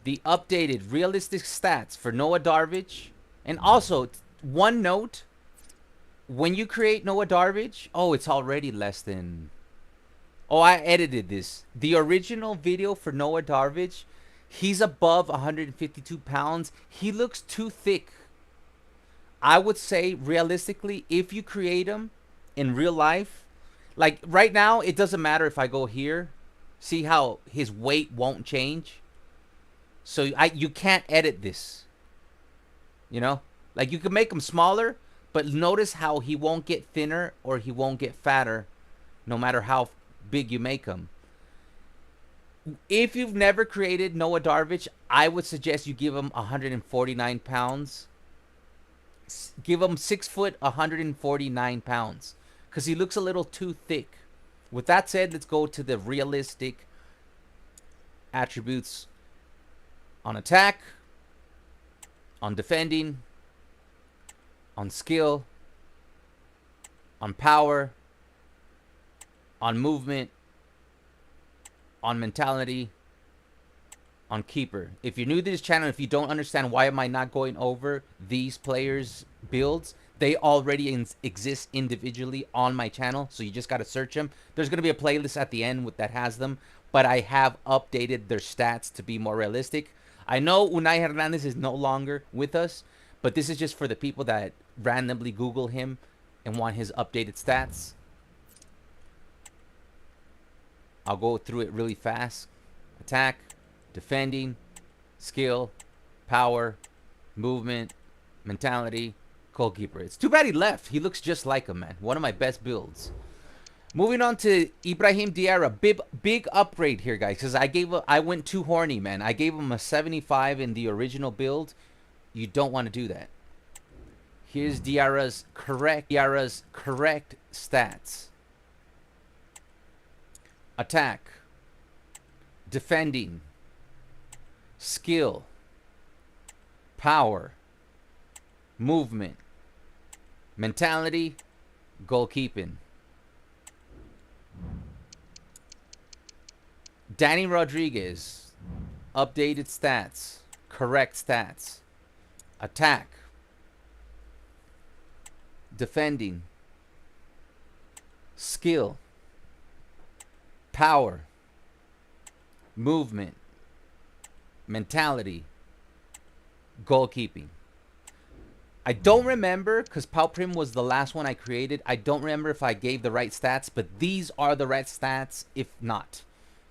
[SPEAKER 1] The updated realistic stats for Noah Darvich. And also, one note, when you create Noah Darvich, oh, it's already less than... Oh, I edited this. The original video for Noah Darvich, he's above 152 pounds. He looks too thick. I would say, realistically, if you create him in real life, like right now, it doesn't matter if I go here. See how his weight won't change? So you can't edit this. You know? Like you can make him smaller, but notice how he won't get thinner or he won't get fatter no matter how big you make him. If you've never created Noah Darvich, I would suggest you give him 149 pounds. Give him 6 foot, 149 pounds. Because he looks a little too thick. With that said, let's go to the realistic attributes on attack, on defending, on skill, on power, on movement, on mentality, on keeper. If you're new to this channel, if you don't understand why am I not going over these players' builds, they already exist individually on my channel, so you just got to search them. There's going to be a playlist at the end that has them, but I have updated their stats to be more realistic. I know Unai Hernandez is no longer with us, but this is just for the people that randomly Google him and want his updated stats. I'll go through it really fast. Attack, defending, skill, power, movement, mentality, goalkeeper. It's too bad he left. He looks just like him, man. One of my best builds. Moving on to Ibrahm Diarra. Big upgrade here, guys, because I went too horny, man. I gave him a 75 in the original build. You don't want to do that. Here's Diarra's correct stats. Attack, defending, skill, power, movement, mentality, goalkeeping. Dani Rodriguez, updated stats, correct stats. Attack, defending, skill, power, movement, mentality, goalkeeping. I don't remember, because Pau Prim was the last one I created. I don't remember if I gave the right stats, but these are the right stats. If not,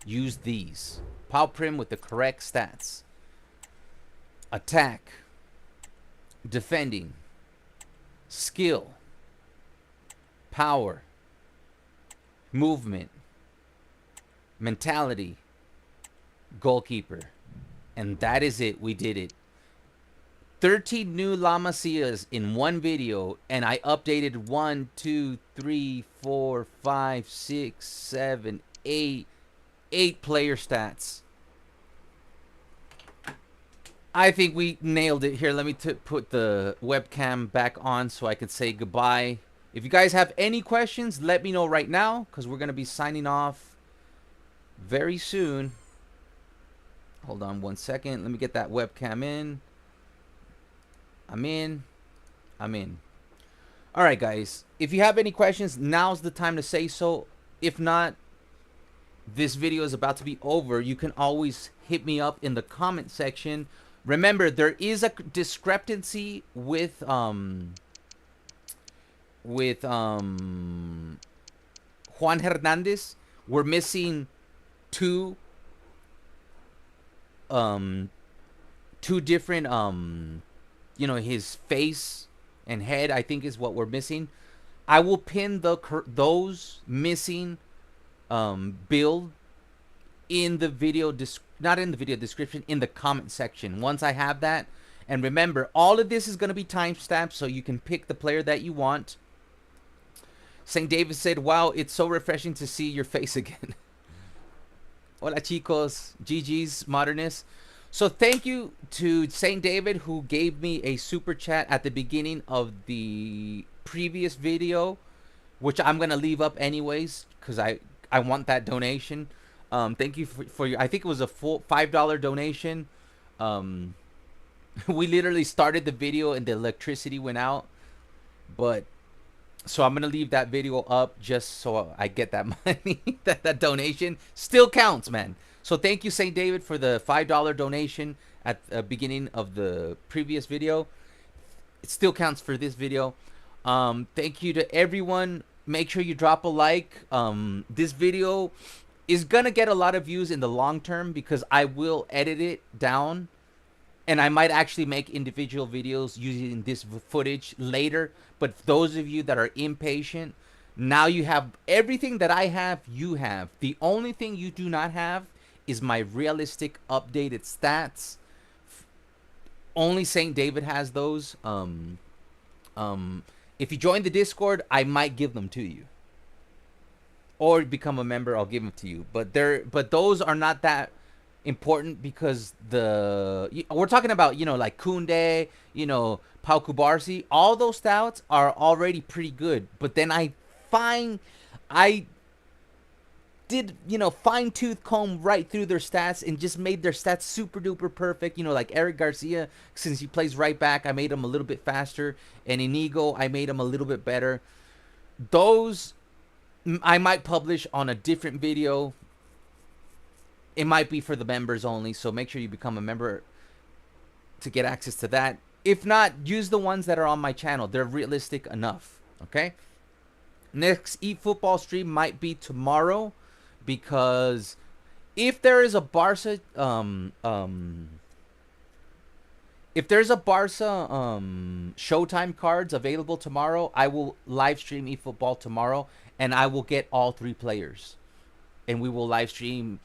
[SPEAKER 1] use these. Pau Prim with the correct stats. Attack, defending, skill, power, movement, mentality, goalkeeper. And that is it. We did it. 13 new La Masias in one video, and I updated 1, 2, 3, 4, 5, 6, 7, 8 player stats. I think we nailed it. Here, let me put the webcam back on so I can say goodbye. If you guys have any questions, let me know right now, because we're going to be signing off very soon. Hold on one second. Let me get that webcam in. I'm in. All right, guys. If you have any questions, now's the time to say so. If not, this video is about to be over. You can always hit me up in the comment section. Remember, there is a discrepancy with Juan Hernandez. We're missing two different you know, his face and head, I think, is what we're missing. I will pin those missing build in the video, not in the video description, in the comment section once I have that. And remember, all of this is going to be timestamped, so you can pick the player that you want. St. David said, wow, it's so refreshing to see your face again. Hola chicos, GG's Modernist. So thank you to St. David, who gave me a super chat at the beginning of the previous video, which I'm going to leave up anyways, because I want that donation. Thank you for your, I think it was a full $5 donation. We literally started the video and the electricity went out. But, so I'm going to leave that video up just so I get that money. that donation still counts, man. So thank you, St. David, for the $5 donation at the beginning of the previous video. It still counts for this video. Thank you to everyone. Make sure you drop a like. This video is going to get a lot of views in the long term because I will edit it down. And I might actually make individual videos using this footage later. But those of you that are impatient, now you have everything that I have, you have. The only thing you do not have is my realistic updated stats. Only St. David has those. If you join the Discord, I might give them to you. Or become a member, I'll give them to you. But those are not that important because we're talking about, you know, like Kunde, you know, Pau Kubarsi. All those stats are already pretty good. But then I find did, you know, fine-tooth comb right through their stats and just made their stats super duper perfect. You know, like Eric Garcia, since he plays right back, I made him a little bit faster, and Inigo, I made him a little bit better. Those I might publish on a different video. It might be for the members only, so make sure you become a member to get access to that. If not, use the ones that are on my channel. They're realistic enough, okay? Next eFootball stream might be tomorrow, because if there is a Barca Showtime cards available tomorrow, I will live stream eFootball tomorrow, and I will get all 3 players, and we will live stream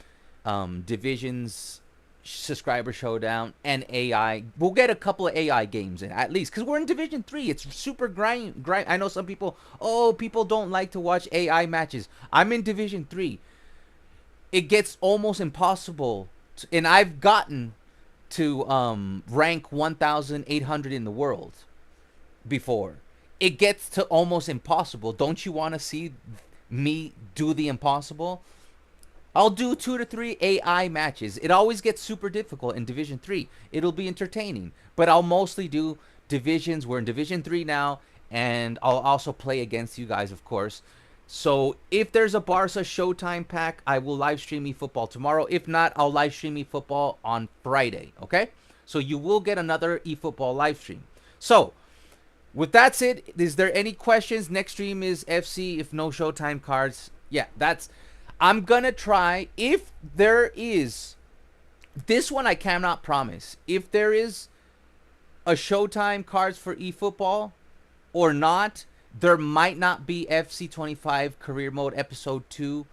[SPEAKER 1] Divisions, Subscriber Showdown, and AI. We'll get a couple of AI games in, at least, because we're in Division 3. It's super grind. I know some people, people don't like to watch AI matches. I'm in Division 3. It gets almost impossible, and I've gotten to rank 1,800 in the world before. It gets to almost impossible. Don't you want to see me do the impossible? I'll do 2 to 3 AI matches. It always gets super difficult in Division 3. It'll be entertaining, but I'll mostly do divisions. We're in Division 3 now, and I'll also play against you guys, of course. So if there's a Barca Showtime pack, I will live stream eFootball tomorrow. If not, I'll live stream eFootball on Friday, okay? So you will get another eFootball live stream. So with that said, is there any questions? Next stream is FC if no Showtime cards. Yeah, I'm gonna try. If there is, this one I cannot promise. If there is a Showtime cards for eFootball or not, there might not be FC 25 Career Mode Episode 2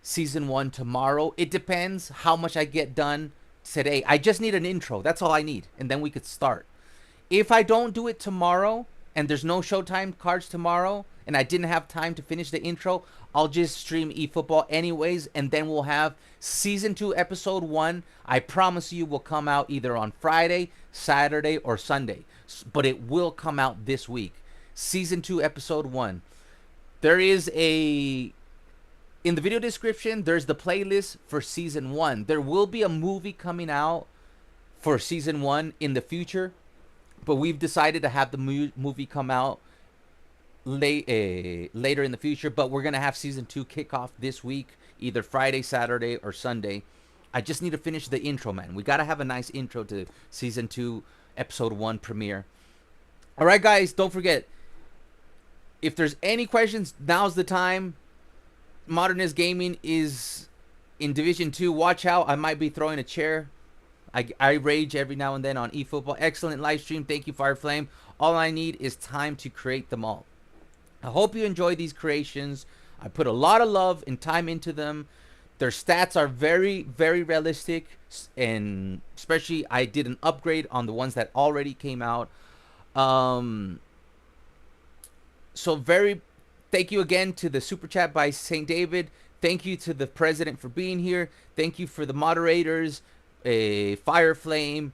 [SPEAKER 1] Season 1 tomorrow. It depends how much I get done today. I just need an intro. That's all I need. And then we could start. If I don't do it tomorrow and there's no Showtime cards tomorrow and I didn't have time to finish the intro, I'll just stream eFootball anyways, and then we'll have Season 2 Episode 1. I promise you will come out either on Friday, Saturday, or Sunday. But it will come out this week. Season 2 Episode 1. There is in the video description, there's the playlist for Season 1. There will be a movie coming out for Season 1 in the future, but we've decided to have the movie come out later in the future. But we're gonna have Season 2 kick off this week, either Friday, Saturday, or Sunday. I just need to finish the intro, man. We gotta have a nice intro to Season 2 Episode 1 premiere. All right, guys, don't forget, if there's any questions, now's the time. Modernist Gaming is in Division 2. Watch out, I might be throwing a chair. I rage every now and then on eFootball. Excellent live stream. Thank you, Fireflame. All I need is time to create them all. I hope you enjoy these creations. I put a lot of love and time into them. Their stats are very, very realistic, and especially I did an upgrade on the ones that already came out. So thank you again to the super chat by St. David. Thank you to the president for being here. Thank you for the moderators, Fireflame.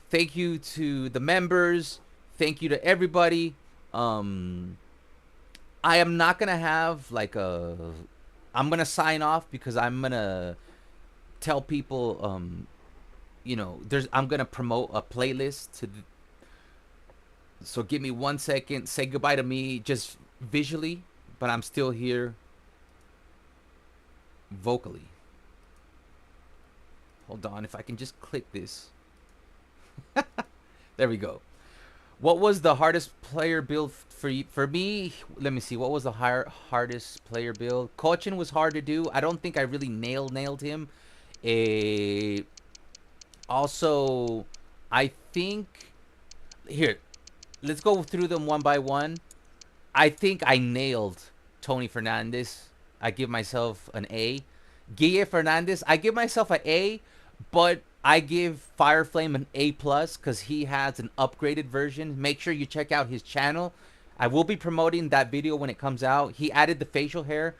[SPEAKER 1] Thank you to the members. Thank you to everybody. I am not gonna have like I'm gonna sign off because I'm gonna tell people, you know, I'm gonna promote a playlist so give me 1 second. Say goodbye to me just visually, but I'm still here vocally. Hold on, if I can just click this. There we go. What was the hardest player build for me? Let me see. What was the hardest player build? Kochen was hard to do. I don't think I really nailed him. Also, I think here, let's go through them one by one. I think I nailed Tony Fernandez. I give myself an A. Guille Fernandez, I give myself an A, but I give Fireflame an A+ because he has an upgraded version. Make sure you check out his channel. I will be promoting that video when it comes out. He added the facial hair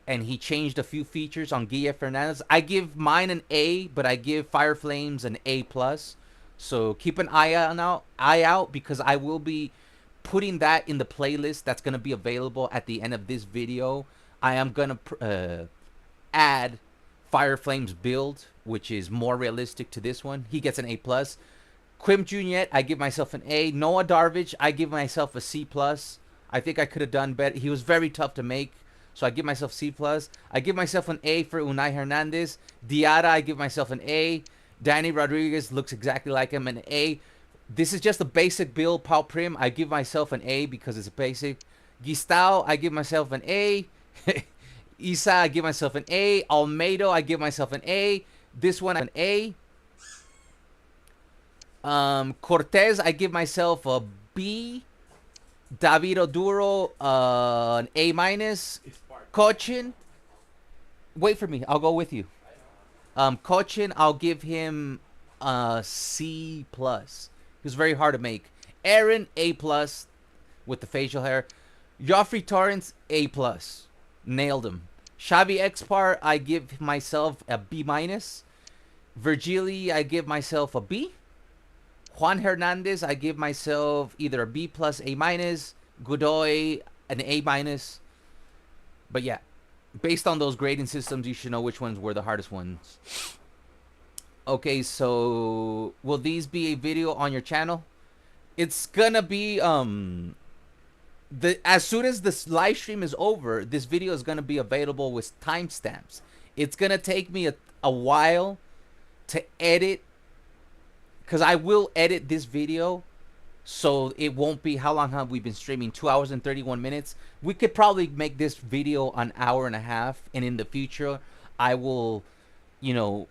[SPEAKER 1] and he changed a few features on Guille Fernandez. I give mine an A, but I give Fireflame's an A+. So keep an eye out because I will be putting that in the playlist that's going to be available at the end of this video. I am going to add Fire Flame's build, which is more realistic to this one. He gets an A+. Quim Junyent, I give myself an A. Noah Darvich, I give myself a C+. I think I could have done better. He was very tough to make, so I give myself C+. I give myself an A for Unai Hernandez. Diarra, I give myself an A. Dani Rodriguez looks exactly like him, an A. This is just a basic build. Pau Prim, I give myself an A because it's a basic. Gistau, I give myself an A. Issah, I give myself an A. Olmedo, I give myself an A. This one, an A. Cortes, I give myself a B. Oduro, an A-. Kochen, wait for me. I'll go with you. Kochen, I'll give him a C+. He was very hard to make. Aron, A+, with the facial hair. Joffrey Torrance, A+. Nailed him. Xavi Espart, I give myself a B-. Virgili, I give myself a B. Juan Hernandez, I give myself either a B+, A-. Godoy, an A-. But yeah, based on those grading systems, you should know which ones were the hardest ones. Okay, so will these be a video on your channel? It's gonna be as soon as this live stream is over, this video is gonna be available with timestamps. It's gonna take me a while to edit, because I will edit this video, so it won't be, how long have we been streaming? 2 hours and 31 minutes. We could probably make this video an hour and a half, and in the future I will, you know,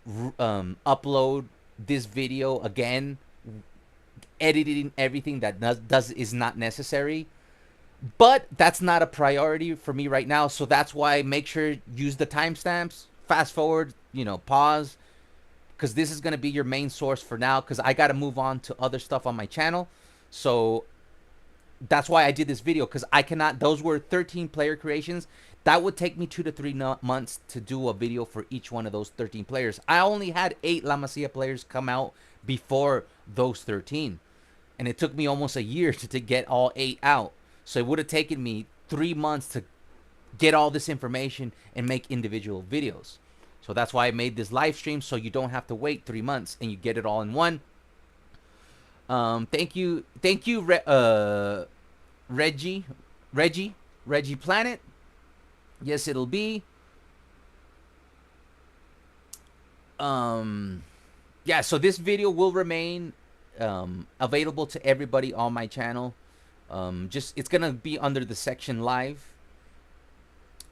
[SPEAKER 1] upload this video again, editing everything that is not necessary. But that's not a priority for me right now, so that's why make sure use the timestamps, fast forward, you know, pause, because this is going to be your main source for now, because I got to move on to other stuff on my channel. So that's why I did this video, because I cannot, those were 13 player creations. That would take me 2 to 3 months to do a video for each one of those 13 players. I only had 8 La Masia players come out before those 13, and it took me almost a year to get all 8 out. So it would have taken me 3 months to get all this information and make individual videos. So that's why I made this live stream, so you don't have to wait 3 months and you get it all in one. Thank you, Reggie Planet. Yes, it'll be. Yeah, so this video will remain available to everybody on my channel. It's gonna be under the section live.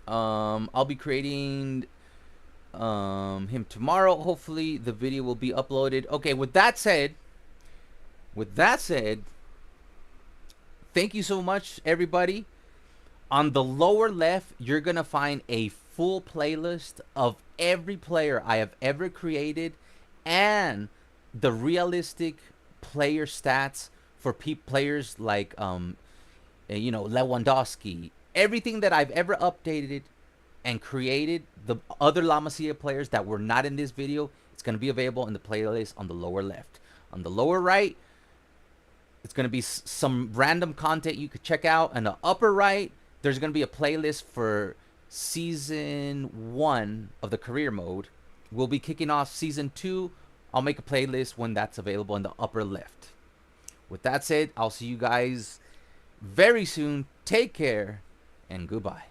[SPEAKER 1] I'll be creating him tomorrow. Hopefully the video will be uploaded. Okay, with that said, thank you so much, everybody. On the lower left, you're gonna find a full playlist of every player I have ever created and the realistic player stats for players like you know, Lewandowski. Everything that I've ever updated and created, the other La Masia players that were not in this video, it's going to be available in the playlist on the lower left. On the lower right, it's going to be some random content you could check out. On the upper right, there's going to be a playlist for season 1 of the career mode. We'll be kicking off season 2. I'll make a playlist when that's available in the upper left. With that said, I'll see you guys very soon. Take care and goodbye.